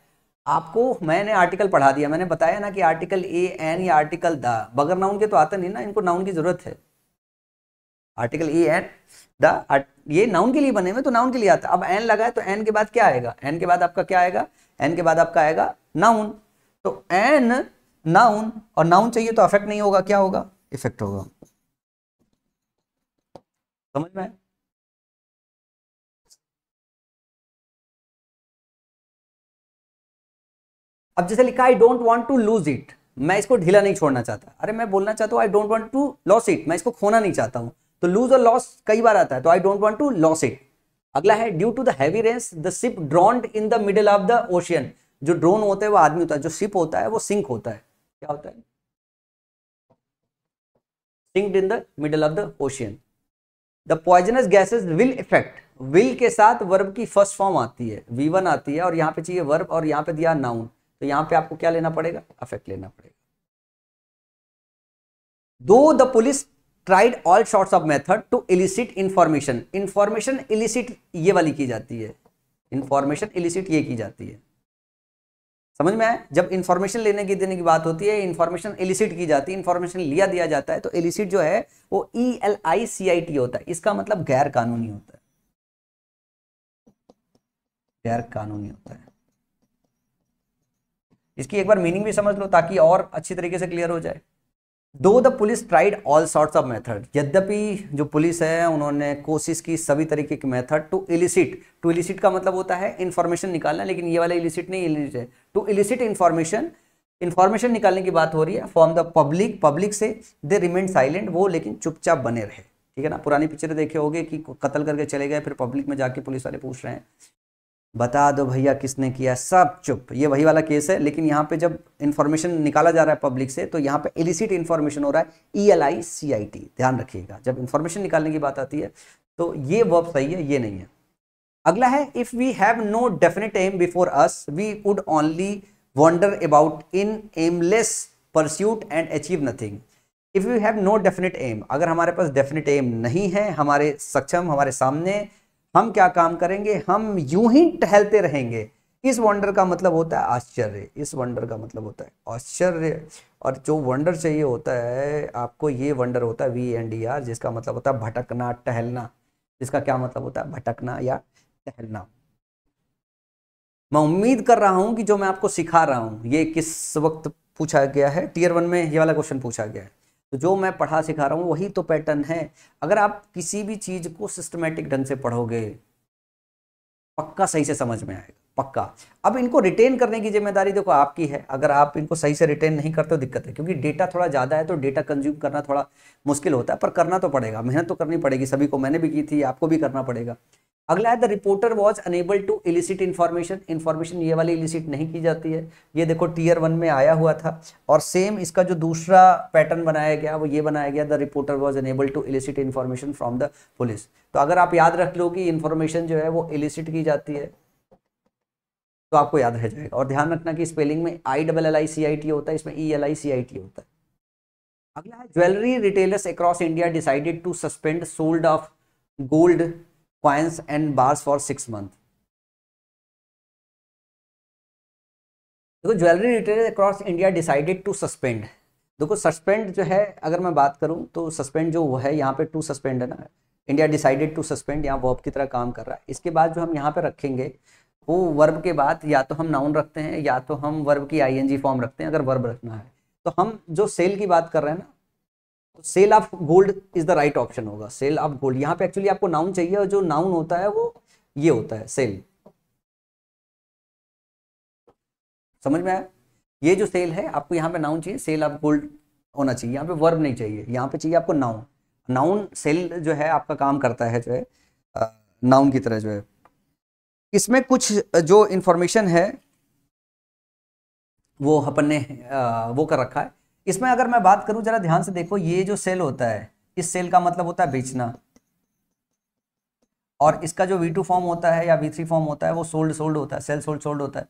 आपको मैंने आर्टिकल पढ़ा दिया, मैंने बताया ना कि आर्टिकल ए, एन या आर्टिकल द, बगैर नाउन के तो आता नहीं ना, इनको नाउन की जरूरत है। आर्टिकल ए एन द, ये नाउन के लिए बने हुए तो नाउन के लिए आता है। अब एन लगा है तो एन के बाद क्या आएगा? एन के बाद आपका क्या आएगा? एन के बाद आपका आएगा नाउन। तो एन नाउन, और नाउन चाहिए तो अफेक्ट नहीं होगा, क्या होगा? इफेक्ट होगा। समझ में? अब जैसे लिखा I don't want to lose it, मैं इसको ढीला नहीं छोड़ना चाहता। अरे मैं बोलना चाहता हूं I don't want to loss it, मैं इसको खोना नहीं चाहता हूं। तो लूज और लॉस कई बार आता है, तो I don't want to loss it. अगला है due to the heavy rains the ship drowned in the middle of the ocean. जो ड्रोन होता है वो आदमी होता है, जो शिप होता है वो सिंक होता है। क्या होता है? Synced in the middle of the ocean. The poisonous gases will effect, will के साथ वर्ब की फर्स्ट फॉर्म आती है, V1 आती है, और यहाँ पे चाहिए वर्ब और यहाँ पे दिया नाउन, तो यहाँ पे आपको क्या लेना पड़ेगा, अफेक्ट लेना पड़ेगा। Though the police tried all sorts of method to elicit information, information elicit ये वाली की जाती है, इंफॉर्मेशन इलिसिट ये की जाती है, समझ में आया। जब इंफॉर्मेशन लेने की देने की बात होती है, इंफॉर्मेशन इलिसिट की जाती है, इंफॉर्मेशन लिया दिया जाता है, तो इलिसिट जो है वो ELICIT होता है। इसका मतलब गैर कानूनी होता है, गैर कानूनी होता है। इसकी एक बार मीनिंग भी समझ लो ताकि और अच्छी तरीके से क्लियर हो जाए। Though the police tried all sorts of method, यद्यपि जो पुलिस है उन्होंने कोशिश की सभी तरीके के method to elicit, to elicit का मतलब होता है इंफॉर्मेशन निकालना, लेकिन ये वाला इलिसिट नहीं, इलिसिट है टू इलिसिट इंफॉर्मेशन, इंफॉर्मेशन निकालने की बात हो रही है फ्रॉम द पब्लिक, पब्लिक से दे रिमेन साइलेंट, वो लेकिन चुपचाप बने रहे, ठीक है ना। पुरानी पिक्चर देखे होगे कि कत्ल करके चले गए, फिर पब्लिक में जाके पुलिस वाले पूछ रहे हैं बता दो भैया किसने किया, सब चुप, ये वही वाला केस है। लेकिन यहाँ पे जब इंफॉर्मेशन निकाला जा रहा है पब्लिक से, तो यहाँ पे इलिसिट इंफॉर्मेशन हो रहा है, ELICIT, ध्यान रखिएगा। जब इंफॉर्मेशन निकालने की बात आती है तो ये वर्ब सही है, ये नहीं है। अगला है if we have no definite aim before us we would only wander about in aimless pursuit and achieve nothing. If we have no definite aim, अगर हमारे पास डेफिनेट एम नहीं है हमारे सक्षम, हमारे सामने, हम क्या काम करेंगे, हम यूं ही टहलते रहेंगे। इस वंडर का मतलब होता है आश्चर्य, इस वंडर का मतलब होता है आश्चर्य, और जो वंडर चाहिए होता है आपको, ये वंडर होता है VNDR, जिसका मतलब होता है भटकना, टहलना, जिसका क्या मतलब होता है भटकना या टहलना। मैं उम्मीद कर रहा हूं कि जो मैं आपको सिखा रहा हूं ये किस वक्त पूछा गया है, Tier 1 में ये वाला क्वेश्चन पूछा गया है, तो जो मैं पढ़ा सिखा रहा हूँ वही तो पैटर्न है। अगर आप किसी भी चीज को सिस्टमेटिक ढंग से पढ़ोगे पक्का सही से समझ में आएगा, पक्का। अब इनको रिटेन करने की जिम्मेदारी देखो आपकी है, अगर आप इनको सही से रिटेन नहीं करते हो दिक्कत है, क्योंकि डेटा थोड़ा ज़्यादा है तो डेटा कंज्यूम करना थोड़ा मुश्किल होता है, पर करना तो पड़ेगा, मेहनत तो करनी पड़ेगी सभी को, मैंने भी की थी, आपको भी करना पड़ेगा। अगला है the reporter was unable to elicit information, information ये वाली इलिसिट नहीं की जाती है, ये देखो Tier 1 में आया हुआ था। और सेम इसका जो दूसरा पैटर्न बनाया गया वो ये बनाया गया, the reporter was unable to elicit information from the police. तो अगर आप याद रख लो कि इन्फॉर्मेशन जो है वो इलिसिट की जाती है तो आपको याद रह जाएगा। और ध्यान रखना कि स्पेलिंग में ILLICIT होता है, इसमें ELICIT होता है। अगला है jewellery retailers across India decided to suspend sold off gold coins and bars for 6 month. देखो jewellery retailer across India decided to suspend, देखो सस्पेंड जो है अगर मैं बात करूं तो सस्पेंड जो वो है यहाँ पे टू सस्पेंड है ना, इंडिया डिसाइडेड टू सस्पेंड यहाँ वर्ब की तरह काम कर रहा है। इसके बाद जो हम यहाँ पे रखेंगे वो वर्ब के बाद या तो हम नाउन रखते हैं या तो हम वर्ब की ING फॉर्म रखते हैं, अगर वर्ब रखना है तो हम जो सेल की बात कर रहे हैं ना, sale of gold is the right option होगा, सेल ऑफ गोल्ड। यहाँ पे एक्चुअली आपको नाउन चाहिए और जो नाउन होता है वो ये होता है सेल, समझ में आया। ये जो सेल है आपको यहाँ पे नाउन चाहिए, सेल ऑफ गोल्ड होना चाहिए, यहाँ पे वर्ब नहीं चाहिए, यहाँ पे चाहिए आपको नाउन। नाउन सेल जो है आपका काम करता है जो है नाउन की तरह जो है। इसमें कुछ जो इंफॉर्मेशन है वो अपन ने वो कर रखा है। इसमें अगर मैं बात करूं जरा ध्यान से देखो, ये जो सेल होता है इस सेल का मतलब होता है बेचना, और इसका जो V2 फॉर्म होता है या V3 फॉर्म होता है वो सोल्ड सोल्ड होता है, सेल सोल्ड सोल्ड होता है,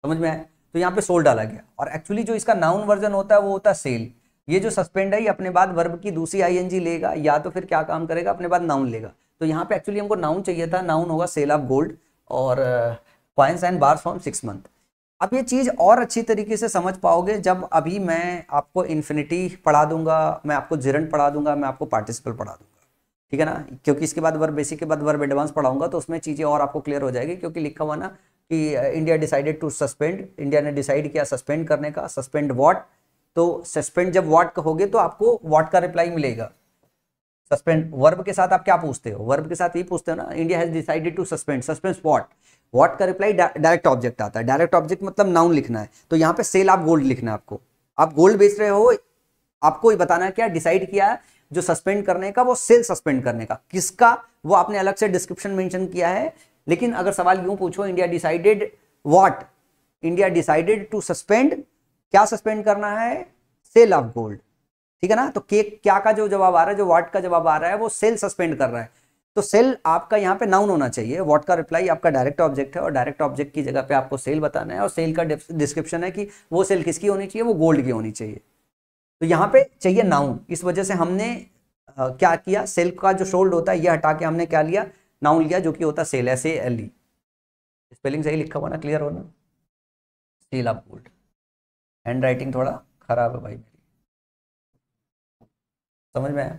समझ में आया। तो यहाँ पे सोल्ड डाला गया, और एक्चुअली जो इसका नाउन वर्जन होता है वो होता है सेल। ये जो सस्पेंड है ये अपने बाद वर्ब की दूसरी ING लेगा या तो फिर क्या काम करेगा अपने बाद नाउन लेगा। तो यहाँ पे एक्चुअली हमको नाउन चाहिए था, नाउन होगा सेल ऑफ गोल्ड और coins and bars from 6 month. अब ये चीज़ और अच्छी तरीके से समझ पाओगे जब अभी मैं आपको इन्फिनिटी पढ़ा दूंगा, मैं आपको जिरंड पढ़ा दूंगा, मैं आपको पार्टिसिपल पढ़ा दूंगा, ठीक है ना। क्योंकि इसके बाद वर्ब बेसिक के बाद वर्ब एडवांस पढ़ाऊंगा तो उसमें चीज़ें और आपको क्लियर हो जाएगी, क्योंकि लिखा हुआ ना कि India decided to suspend, India ने डिसाइड किया सस्पेंड करने का, सस्पेंड व्हाट, तो सस्पेंड जब व्हाट कहोगे तो आपको व्हाट का रिप्लाई मिलेगा। सस्पेंड वर्ब के साथ आप क्या पूछते हो, वर्ब के साथ ये पूछते हो ना, India has decided to suspend, suspend what, what का रिप्लाई डायरेक्ट ऑब्जेक्ट आता है, डायरेक्ट ऑब्जेक्ट मतलब नाउन लिखना है। तो यहाँ पे सेल ऑफ गोल्ड लिखना है आपको, आप गोल्ड बेच रहे हो, आपको ये बताना है क्या डिसाइड किया जो सस्पेंड करने का वो सेल सस्पेंड करने का, किसका वो आपने अलग से डिस्क्रिप्शन मेंशन किया है। लेकिन अगर सवाल यूं पूछो India decided what, India decided to suspend, क्या सस्पेंड करना है, सेल ऑफ गोल्ड, ठीक है ना। तो क्या का जो जवाब आ रहा है, जो व्हाट का जवाब आ रहा है वो सेल सस्पेंड कर रहा है। तो सेल आपका यहाँ पे नाउन होना चाहिए। व्हाट का रिप्लाई आपका डायरेक्ट ऑब्जेक्ट है और डायरेक्ट ऑब्जेक्ट की जगह पे आपको सेल बताना है और सेल का डिस्क्रिप्शन है कि वो सेल किसकी होनी चाहिए, वो गोल्ड की होनी चाहिए। तो यहाँ पे चाहिए नाउन, इस वजह से हमने क्या किया, सेल का जो शोल्ड होता है ये हटा के हमने क्या लिया, नाउन लिया, जो कि होता है सेल, SALE। स्पेलिंग सही लिखा हुआ ना, क्लियर हो ना, sale of gold. Handwriting थोड़ा खराब है भाई मेरी, समझ में आया।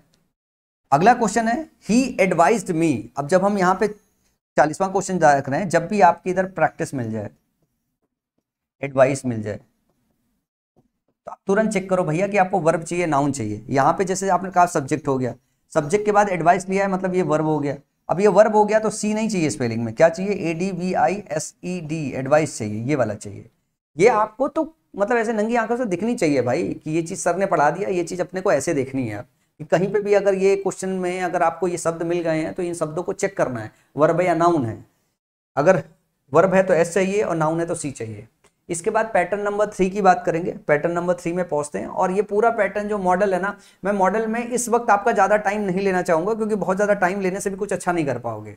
अगला क्वेश्चन है ही एडवाइज्ड मी। अब जब हम यहाँ पे 40वां क्वेश्चन रख रहे हैं, जब भी आपकी इधर प्रैक्टिस मिल जाए, एडवाइस मिल जाए, तो आप तुरंत चेक करो भैया कि आपको वर्ब चाहिए, नाउन चाहिए। यहाँ पे जैसे आपने कहा सब्जेक्ट हो गया, सब्जेक्ट के बाद एडवाइस लिया है, मतलब ये वर्ब हो गया। अब ये वर्ब हो गया तो सी नहीं चाहिए स्पेलिंग में, क्या चाहिए, ADVISED, एडवाइस चाहिए, ये वाला चाहिए। ये आपको तो मतलब ऐसे नंगी आंखों से दिखनी चाहिए भाई कि ये चीज सर ने पढ़ा दिया, ये चीज अपने को ऐसे देखनी है। कि कहीं पे भी अगर ये क्वेश्चन में अगर आपको ये शब्द मिल गए हैं तो इन शब्दों को चेक करना है, वर्ब है या नाउन है। अगर वर्ब है तो S चाहिए और नाउन है तो C चाहिए। इसके बाद पैटर्न नंबर 3 की बात करेंगे। पैटर्न नंबर 3 में पहुंचते हैं और ये पूरा पैटर्न जो मॉडल है ना, मैं मॉडल में इस वक्त आपका ज़्यादा टाइम नहीं लेना चाहूंगा, क्योंकि बहुत ज़्यादा टाइम लेने से भी कुछ अच्छा नहीं कर पाओगे।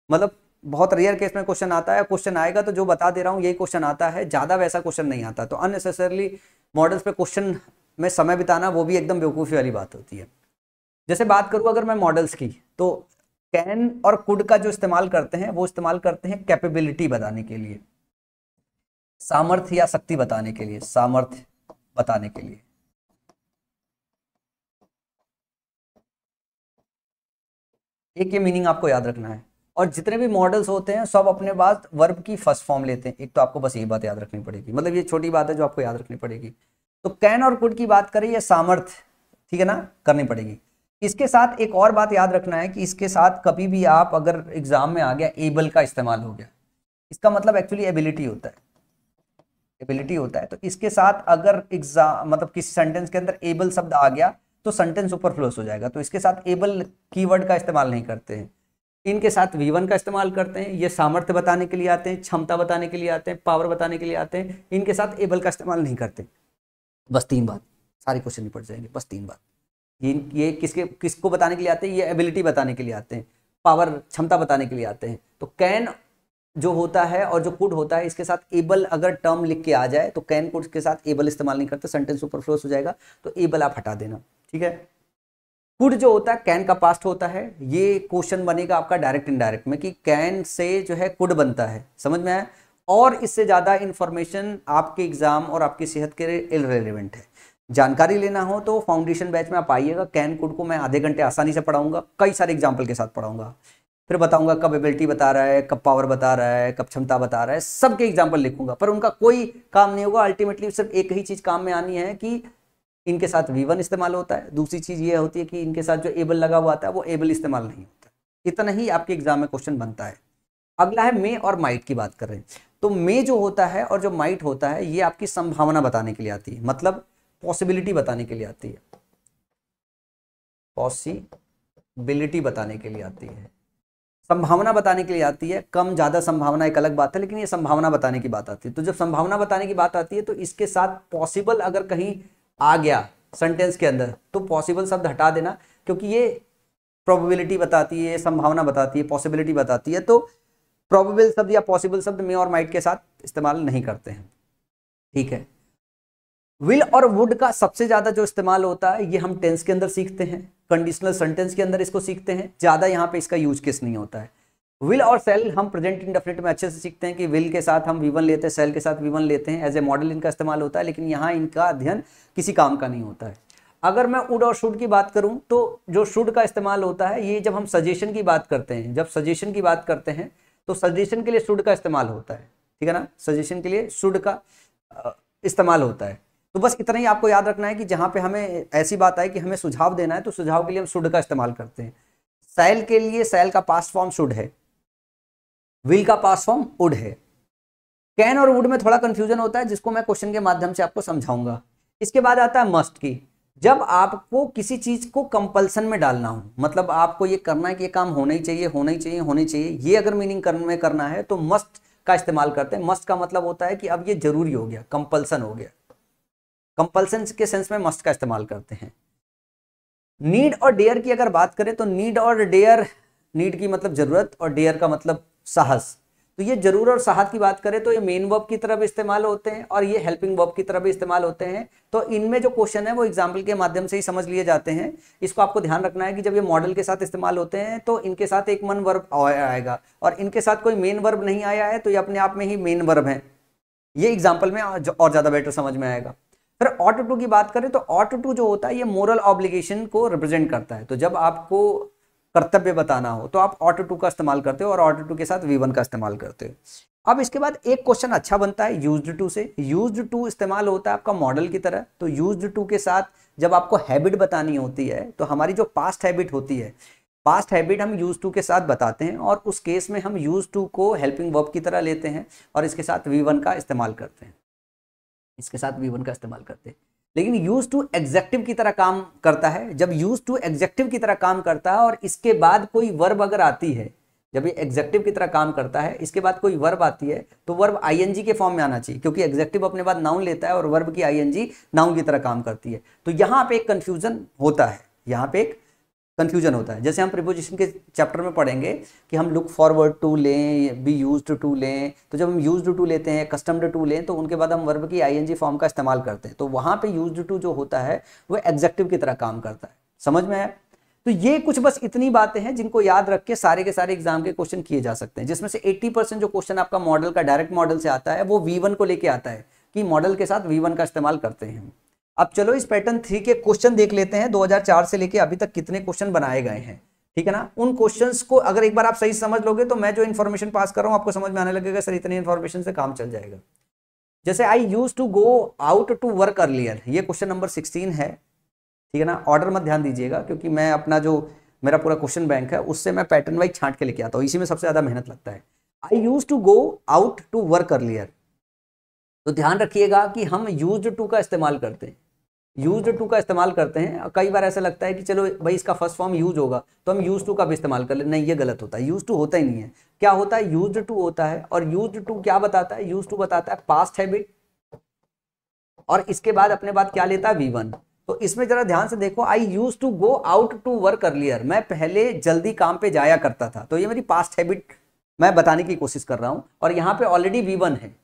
मतलब बहुत रेयर केस में क्वेश्चन आता है, क्वेश्चन आएगा तो जो बता दे रहा हूँ यही क्वेश्चन आता है, ज़्यादा वैसा क्वेश्चन नहीं आता। तो अननेसेसरली मॉडल्स पे क्वेश्चन में समय बिताना वो भी एकदम बेवकूफ़ी वाली बात होती है। जैसे बात करूँ अगर मैं मॉडल्स की, तो कैन और कुड का जो इस्तेमाल करते हैं वो इस्तेमाल करते हैं कैपेबिलिटी बताने के लिए, सामर्थ्य या शक्ति बताने के लिए, सामर्थ्य बताने के लिए। एक ये मीनिंग आपको याद रखना है। और जितने भी मॉडल्स होते हैं सब अपने पास वर्ब की फर्स्ट फॉर्म लेते हैं, एक तो आपको बस ये बात याद रखनी पड़ेगी, मतलब ये छोटी बात है जो आपको याद रखनी पड़ेगी। तो कैन और कुड की बात करें, ये सामर्थ्य, ठीक है ना, करनी पड़ेगी। इसके साथ एक और बात याद रखना है कि इसके साथ कभी भी आप अगर एग्जाम में आ गया एबल का इस्तेमाल हो गया, इसका मतलब एक्चुअली एबिलिटी होता है, एबिलिटी होता है। तो इसके साथ अगर एग्जाम मतलब किसी सेंटेंस के अंदर एबल शब्द आ गया तो सेंटेंस सुपरफ्लुअस हो जाएगा। तो इसके साथ एबल कीवर्ड का इस्तेमाल नहीं करते हैं। इनके साथ V1 का इस्तेमाल करते हैं, ये सामर्थ्य बताने के लिए आते हैं, क्षमता बताने के लिए आते हैं, पावर बताने के लिए आते हैं। इनके साथ एबल का इस्तेमाल नहीं करते। बस 3 बात, सारे क्वेश्चन निपट जाएंगे, बस 3 बात। ये किसको बताने के लिए आते हैं, ये एबिलिटी बताने के लिए आते हैं, पावर क्षमता बताने के लिए आते हैं। तो कैन जो होता है और जो कुड होता है, इसके साथ एबल अगर टर्म लिख के आ जाए तो कैन कुड के साथ एबल इस्तेमाल नहीं करते, सेंटेंस सुपरफ्लुअस हो जाएगा, तो एबल आप हटा देना, ठीक है। कुड जो होता है कैन का पास्ट होता है। ये क्वेश्चन बनेगा आपका डायरेक्ट इनडायरेक्ट में कि कैन से जो है कुड बनता है, समझ में आया। और इससे ज्यादा इंफॉर्मेशन आपके एग्जाम और आपकी सेहत के लिए इररिलेवेंट है। जानकारी लेना हो तो फाउंडेशन बैच में आप आइएगा, कैन कुड को मैं आधे घंटे आसानी से पढ़ाऊंगा, कई सारे एग्जाम्पल के साथ पढ़ाऊंगा। फिर बताऊंगा कब एबिलिटी बता रहा है, कब पावर बता रहा है, कब क्षमता बता रहा है, सबके एग्जाम्पल लिखूंगा, पर उनका कोई काम नहीं होगा। अल्टीमेटली सिर्फ एक ही चीज काम में आनी है कि इनके साथ V1 इस्तेमाल होता है, दूसरी चीज ये होती है कि इनके साथ जो एबल लगा हुआ आता है वो एबल इस्तेमाल नहीं होता। इतना ही आपके एग्जाम में क्वेश्चन बनता है। अगला है मे और माइट की बात कर रहे हैं। तो मे जो होता है और जो माइट होता है, ये आपकी संभावना बताने के लिए आती है, मतलब पॉसिबिलिटी बताने के लिए आती है, पॉसिबिलिटी बताने के लिए आती है, संभावना बताने के लिए आती है। कम ज्यादा संभावना एक अलग बात है, लेकिन ये संभावना बताने की बात आती है। तो जब संभावना बताने की बात आती है तो इसके साथ पॉसिबल अगर कहीं आ गया सेंटेंस के अंदर तो पॉसिबल शब्द हटा देना, क्योंकि ये प्रोबेबिलिटी बताती है, संभावना बताती है, पॉसिबिलिटी बताती है। तो प्रोबेबल शब्द या पॉसिबल शब्द मे और माइट के साथ इस्तेमाल नहीं करते हैं, ठीक है। विल और वुड का सबसे ज्यादा जो इस्तेमाल होता है ये हम टेंस के अंदर सीखते हैं, कंडीशनल सेंटेंस के अंदर इसको सीखते हैं, ज्यादा यहाँ पे इसका यूज केस नहीं होता है। विल और सेल हम प्रेजेंट इंडेफिनिट में अच्छे से सीखते हैं कि विल के साथ हम V1 लेते हैं, सेल के साथ V1 लेते हैं, एज ए मॉडल इनका इस्तेमाल होता है, लेकिन यहाँ इनका अध्ययन किसी काम का नहीं होता है। अगर मैं वुड और शुड की बात करूं तो जो शुड का इस्तेमाल होता है ये जब हम सजेशन की बात करते हैं, जब सजेशन की बात करते हैं तो सजेशन के लिए शुड का इस्तेमाल होता है, ठीक है ना, सजेशन के लिए शुड का इस्तेमाल होता है। तो बस इतना ही आपको याद रखना है कि जहां पे हमें ऐसी बात आए कि हमें सुझाव देना है तो सुझाव के लिए हम शुड का इस्तेमाल करते हैं। सेल के लिए सेल का पास्ट फॉर्म शुड है, विल का पास्ट फॉर्म वुड है। कैन और वुड में थोड़ा कंफ्यूजन होता है जिसको मैं क्वेश्चन के माध्यम से आपको समझाऊंगा। इसके बाद आता है मस्ट की। जब आपको किसी चीज को कंपल्सन में डालना हो, मतलब आपको ये करना है कि ये काम होना ही चाहिए, होना ही चाहिए, होना ही चाहिए, ये अगर मीनिंग में करना है तो मस्ट का इस्तेमाल करते हैं। मस्ट का मतलब होता है कि अब ये जरूरी हो गया, कंपल्सन हो गया, कंपल्सन के सेंस में मस्ट का इस्तेमाल करते हैं। नीड और डेयर की अगर बात करें तो नीड और डेयर नीड की मतलब जरूरत और डेयर का मतलब साहस। तो ये जरूर और साहस की बात करें तो ये मेन वर्ब की तरह भी इस्तेमाल होते हैं और ये हेल्पिंग वर्ब की तरह भी इस्तेमाल होते हैं। तो इनमें जो क्वेश्चन है वो एग्जाम्पल के माध्यम से ही समझ लिए जाते हैं। इसको आपको ध्यान रखना है कि जब ये मॉडल के साथ इस्तेमाल होते हैं तो इनके साथ एक मन वर्ब आएगा और इनके साथ कोई मेन वर्ब नहीं आया है तो ये अपने आप में ही मेन वर्ब है। ये एग्जाम्पल में और ज्यादा बेटर समझ में आएगा। फिर ऑट टू की बात करें तो ऑट टू जो होता है ये मोरल ऑब्लिगेशन को रिप्रेजेंट करता है। तो जब आपको कर्तव्य बताना हो तो आप ऑट टू का इस्तेमाल करते हो और ऑट टू के साथ V1 का इस्तेमाल करते हो। अब इसके बाद एक क्वेश्चन अच्छा बनता है यूज्ड टू से। यूज्ड टू इस्तेमाल होता है आपका मॉडल की तरह। तो यूज्ड टू के साथ जब आपको हैबिट बतानी होती है तो हमारी जो पास्ट हैबिट होती है, पास्ट हैबिट हम यूज टू के साथ बताते हैं और उस केस में हम यूज टू को हेल्पिंग वर्ब की तरह लेते हैं और इसके साथ V1 का इस्तेमाल करते हैं, इसके साथ V1 का इस्तेमाल करते हैं। लेकिन यूज टू एग्जेक्टिव की तरह काम करता है। जब यूज टू एग्जेक्टिव की तरह काम करता है और इसके बाद कोई वर्ब अगर आती है, जब ये एग्जेक्टिव की तरह काम करता है इसके बाद कोई वर्ब आती है तो वर्ब आईएनजी के फॉर्म में आना चाहिए, क्योंकि एग्जेक्टिव अपने बाद नाउन लेता है और वर्ब की आईएनजी नाउन की तरह काम करती है। तो यहाँ पे एक कंफ्यूजन होता है, यहाँ पे एक कंफ्यूजन होता है। जैसे हम प्रीपोजिशन के चैप्टर में पढ़ेंगे कि हम लुक फॉरवर्ड टू लें, बी यूज्ड टू लें। तो जब हम यूज्ड टू लेते हैं, कस्टम्ड टू लें, तो उनके बाद हम वर्ब की आईएनजी फॉर्म का इस्तेमाल करते हैं। तो वहाँ पे यूज्ड टू जो होता है वो एग्जेक्टिव की तरह काम करता है। समझ में आया? तो ये कुछ बस इतनी बातें हैं जिनको याद रख के सारे एग्जाम के क्वेश्चन किए जा सकते हैं, जिसमें से 80% जो क्वेश्चन आपका मॉडल का डायरेक्ट मॉडल से आता है वो V1 को लेके आता है कि मॉडल के साथ V1 का इस्तेमाल करते हैं। अब चलो इस पैटर्न 3 के क्वेश्चन देख लेते हैं। 2004 से लेके अभी तक कितने क्वेश्चन बनाए गए हैं, ठीक है ना। उन क्वेश्चंस को अगर एक बार आप सही समझ लोगे तो मैं जो इन्फॉर्मेशन पास कर रहा हूं आपको समझ में आने लगेगा, सर इतनी इन्फॉर्मेशन से काम चल जाएगा। जैसे I use to go out to work earlier, ये क्वेश्चन नंबर 16 है, ठीक है ना। ऑर्डर मत ध्यान दीजिएगा क्योंकि मैं अपना जो मेरा पूरा क्वेश्चन बैंक है उससे मैं पैटर्न वाइज छांट के लेके आता हूँ, इसी में सबसे ज्यादा मेहनत लगता है। I use to go out to work earlier, तो ध्यान रखिएगा कि हम यूज्ड टू का इस्तेमाल करते हैं, यूज्ड टू का इस्तेमाल करते हैं। कई बार ऐसा लगता है कि चलो भाई इसका फर्स्ट फॉर्म यूज होगा तो हम यूज टू का भी इस्तेमाल कर ले, नहीं ये गलत होता है। यूज टू होता ही नहीं है। क्या होता है? यूज्ड टू होता है। और यूज्ड टू क्या बताता है? यूज टू बताता है पास्ट हैबिट और इसके बाद अपने बाद क्या लेता है? V1। तो इसमें जरा ध्यान से देखो, I use to go out to work earlier, मैं पहले जल्दी काम पे जाया करता था। तो ये मेरी पास्ट हैबिट मैं बताने की कोशिश कर रहा हूं और यहाँ पे ऑलरेडी V1 है।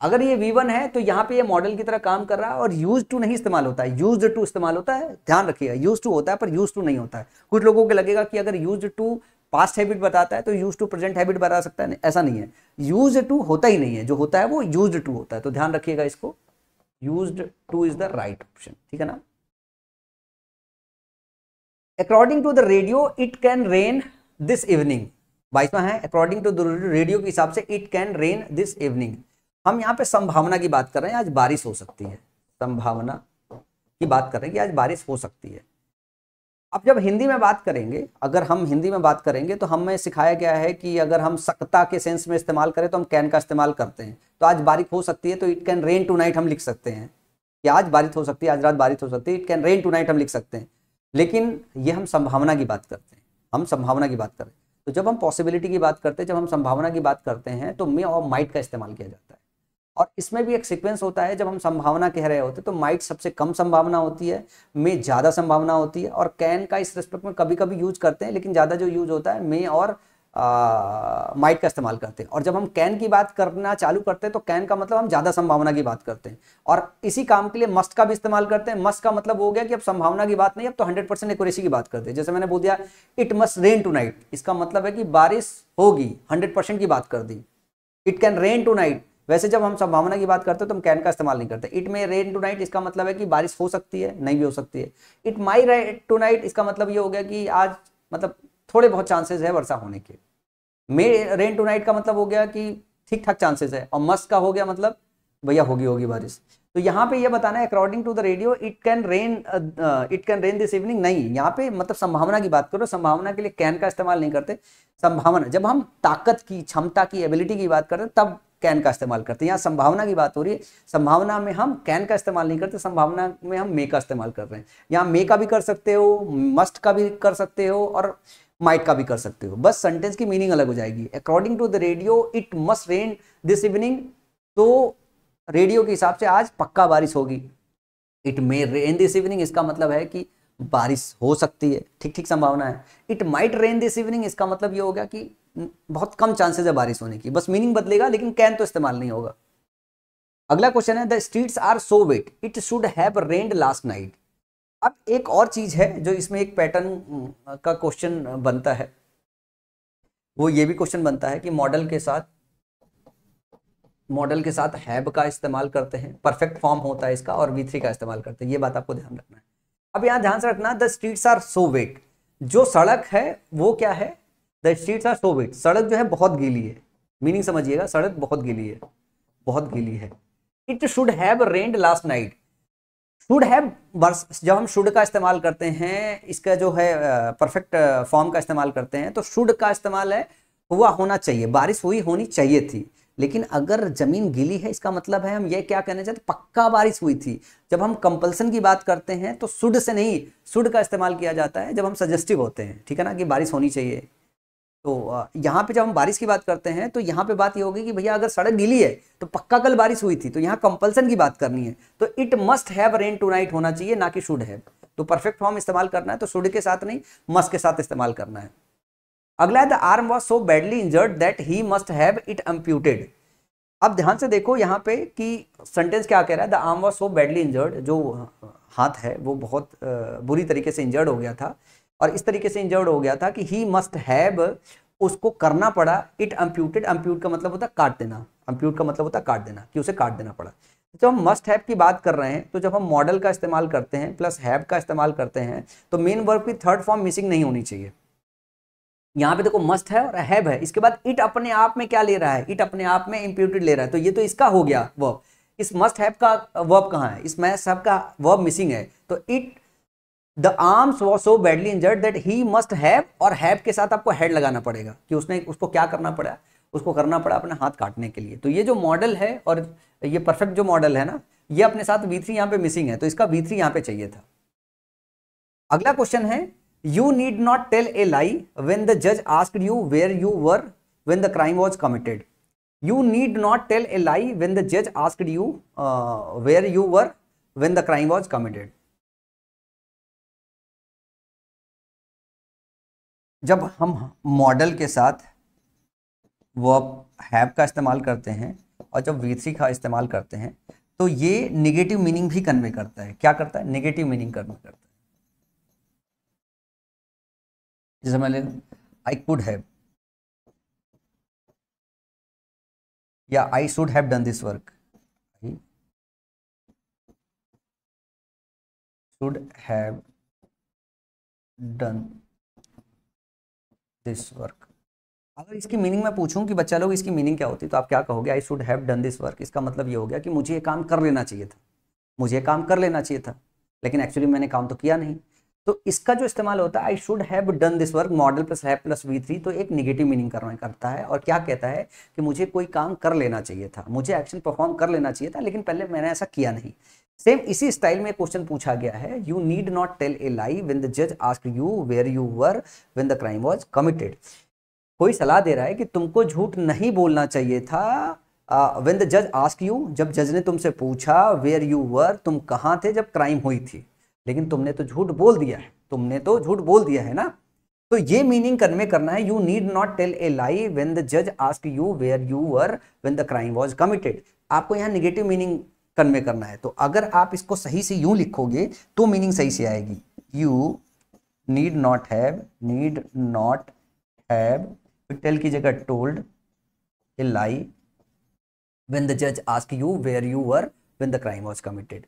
अगर ये V1 है तो यहाँ पे ये मॉडल की तरह काम कर रहा है और यूज टू नहीं इस्तेमाल होता है, यूज्ड टू इस्तेमाल होता है। ध्यान रखिएगा, यूज टू होता है पर यूज टू नहीं होता है। कुछ लोगों को लगेगा कि अगर यूज्ड टू पास्ट हैबिट बताता है तो यूज टू प्रेजेंट हैबिट बता सकता है, ऐसा नहीं है। यूज टू होता ही नहीं है, जो होता है वो यूज्ड टू होता है। तो ध्यान रखिएगा इसको, used to is the right option, ठीक है ना। According to the radio it can rain this evening, 22वां है। अकॉर्डिंग टू द रेडियो के हिसाब से it can rain this evening. हम यहाँ पे संभावना की बात कर रहे हैं, आज बारिश हो सकती है। संभावना की बात कर रहे हैं कि आज बारिश हो सकती है। अब जब हिंदी में बात करेंगे, अगर हम हिंदी में बात करेंगे तो हमें सिखाया गया है कि अगर हम सकता के सेंस में इस्तेमाल करें तो हम कैन का इस्तेमाल करते हैं। तो आज बारिश हो सकती है तो it can rain tonight हम लिख सकते हैं कि आज बारिश हो सकती है, आज रात बारिश हो सकती है, it can rain tonight हम लिख सकते हैं। लेकिन ये हम संभावना की बात करते हैं, हम संभावना की बात करें तो जब हम पॉसिबिलिटी की बात करते हैं, जब हम संभावना की बात करते हैं तो मे और माइट का इस्तेमाल किया जाता है। और इसमें भी एक सीक्वेंस होता है, जब हम संभावना कह रहे होते हैं तो माइट सबसे कम संभावना होती है, में ज़्यादा संभावना होती है, और कैन का इस रिस्पेक्ट में कभी कभी यूज करते हैं, लेकिन ज़्यादा जो यूज होता है मे और माइट का इस्तेमाल करते हैं। और जब हम कैन की बात करना चालू करते हैं तो कैन का मतलब हम ज़्यादा संभावना की बात करते हैं। और इसी काम के लिए मस्ट का भी इस्तेमाल करते हैं। मस्ट का मतलब हो गया कि अब संभावना की बात नहीं, अब तो 100% एक्यूरेसी की बात करते हैं। जैसे मैंने बोल दिया it must rain tonight, इसका मतलब है कि बारिश होगी, 100% की बात कर दी। It can rain tonight, वैसे जब हम संभावना की बात करते हैं तो हम कैन का इस्तेमाल नहीं करते। It may rain tonight, इसका मतलब है कि बारिश हो सकती है, नहीं भी हो सकती है। It may rain tonight, इसका मतलब ये हो गया कि आज मतलब थोड़े बहुत चांसेस है वर्षा होने के। मे रेन टू नाइट का मतलब हो गया कि ठीक ठाक चांसेस है। और मस्ट का हो गया मतलब भैया होगी बारिश। तो यहाँ पे ये बताना है according to the radio it can rain this evening, नहीं, यहाँ पे मतलब संभावना की बात करो। संभावना के लिए कैन का इस्तेमाल नहीं करते। संभावना, जब हम ताकत की, क्षमता की, एबिलिटी की बात करते हैं तब कैन का इस्तेमाल करते हैं। यहाँ संभावना की बात हो रही है, संभावना में हम कैन का इस्तेमाल नहीं करते, संभावना में हम मे का इस्तेमाल कर रहे हैं। यहाँ मे का भी कर सकते हो, मस्ट का भी कर सकते हो और माइट का भी कर सकते हो, बस सेंटेंस की मीनिंग अलग हो जाएगी। According to the radio it must rain this evening, तो रेडियो के हिसाब से आज पक्का बारिश होगी। It may rain this evening, इसका मतलब है कि बारिश हो सकती है, ठीक ठीक संभावना है। It might rain this evening, इसका मतलब ये हो गया कि बहुत कम चांसेस है बारिश होने की, बस मीनिंग बदलेगा लेकिन कैन तो इस्तेमाल नहीं होगा। अगला क्वेश्चन है the streets are so wet it should have rained last night. अब एक और चीज है जो इसमें एक पैटर्न का क्वेश्चन बनता है, वो ये भी क्वेश्चन बनता है कि मॉडल के साथ हैव का इस्तेमाल करते हैं, परफेक्ट फॉर्म होता है इसका, और V3 का इस्तेमाल करते हैं, ये बात आपको ध्यान रखना है। अब यहां ध्यान से रखना the streets are so wet, जो सड़क है वो क्या है, the streets are so wet, सड़क जो है बहुत गीली है, मीनिंग समझिएगा, सड़क बहुत गीली है, बहुत गीली है। It should have rained last night, should have, जब हम शुड का इस्तेमाल करते हैं, इसका जो है परफेक्ट फॉर्म का इस्तेमाल करते हैं, तो शुड का इस्तेमाल है हुआ होना चाहिए, बारिश हुई होनी चाहिए थी। लेकिन अगर जमीन गीली है इसका मतलब है हम ये क्या कहना चाहते, पक्का बारिश हुई थी। जब हम कंपल्सन की बात करते हैं तो शुड से नहीं, शुड का इस्तेमाल किया जाता है जब हम सजेस्टिव होते हैं, ठीक है ना, कि बारिश होनी चाहिए। तो यहाँ पे जब हम बारिश की बात करते हैं तो यहाँ पे बात ये होगी कि भैया अगर सड़क गीली है तो पक्का कल बारिश हुई थी, तो यहाँ कंपल्सन की बात करनी है, तो it must have rain tonight होना चाहिए, ना कि शुड हैव। तो परफेक्ट फॉर्म इस्तेमाल करना है तो शुड के साथ नहीं, मस्ट के साथ इस्तेमाल करना है। अगला है the arm was so badly injured that he must have it amputated. अब ध्यान से देखो यहाँ पे कि सेंटेंस क्या कह रहा है, the arm was so badly injured, जो हाथ है वो बहुत बुरी तरीके से इंजर्ड हो गया था, और इस तरीके से इंजर्ड हो गया था कि ही मस्ट हैव, उसको करना पड़ा, इट एम्प्यूटेड, एम्प्यूट का मतलब होता है काट देना, एम्प्यूट का मतलब होता है काट देना, कि उसे काट देना पड़ा। जब हम मस्ट हैव की बात कर रहे हैं तो जब हम मॉडल का इस्तेमाल करते हैं प्लस हैव का इस्तेमाल करते हैं तो मेन वर्ब की थर्ड फॉर्म मिसिंग नहीं होनी चाहिए। यहाँ पे देखो मस्ट है और हैव है, इसके बाद इट अपने आप में क्या ले रहा है, इट अपने आप में इम्प्यूटेड ले रहा है, तो ये तो इसका हो गया वर्ब। इस मस्ट हैव का वर्ब कहाँ है, इस मस्ट हैव का वर्ब मिसिंग है, तो it the arms was so badly injured that he must have, और हैव के साथ आपको हेड लगाना पड़ेगा कि उसने उसको क्या करना पड़ा, उसको करना पड़ा अपना हाथ काटने के लिए। तो ये जो मॉडल है और ये परफेक्ट जो मॉडल है ना, ये अपने साथ V3 यहाँ पे मिसिंग है, तो इसका V3 यहाँ पे चाहिए था। अगला क्वेश्चन है you need not tell a lie when the जज asked you where you were when the crime was committed. You need not tell a lie when the जज asked you where you were when the crime was committed. जब हम model के साथ verb have का इस्तेमाल करते हैं और जब V3 का इस्तेमाल करते हैं तो ये निगेटिव मीनिंग भी कन्वे करता है। क्या करता है, निगेटिव मीनिंग कन्वे करता है। जैसे मैंने आई कुड हैव या I should have done this work, should have done this work. अगर इसकी मीनिंग मैं पूछूं कि बच्चा लोग इसकी मीनिंग क्या होती है तो आप क्या कहोगे, I should have done this work. इसका मतलब ये हो गया कि मुझे ये काम कर लेना चाहिए था, मुझे ये काम कर लेना चाहिए था, लेकिन एक्चुअली मैंने काम तो किया नहीं। तो इसका जो इस्तेमाल होता है I should have done this work, model plus have plus V3, तो एक निगेटिव मीनिंग करता है और क्या कहता है कि मुझे कोई काम कर लेना चाहिए था, मुझे एक्शन परफॉर्म कर लेना चाहिए था, लेकिन पहले मैंने ऐसा किया नहीं। सेम इसी स्टाइल में क्वेश्चन पूछा गया है, you need not tell a lie when the जज asked you where you were when the crime was committed. कोई सलाह दे रहा है कि तुमको झूठ नहीं बोलना चाहिए था, व्हेन द जज आस्क्ड यू, जब जज ने तुमसे पूछा वेयर यू वर, तुम कहाँ थे जब क्राइम हुई थी, लेकिन तुमने तो झूठ बोल दिया है, तुमने तो झूठ बोल दिया है ना। तो ये मीनिंग कन्वे करना है, you need not tell a lie when the जज asked you where you were when the crime was committed. आपको यहाँ निगेटिव मीनिंग कन्वे करना है, तो अगर आप इसको सही से यूं लिखोगे तो मीनिंग सही से आएगी। You need not have tell की जगह told a lie when the जज asked you where you were when the crime was committed,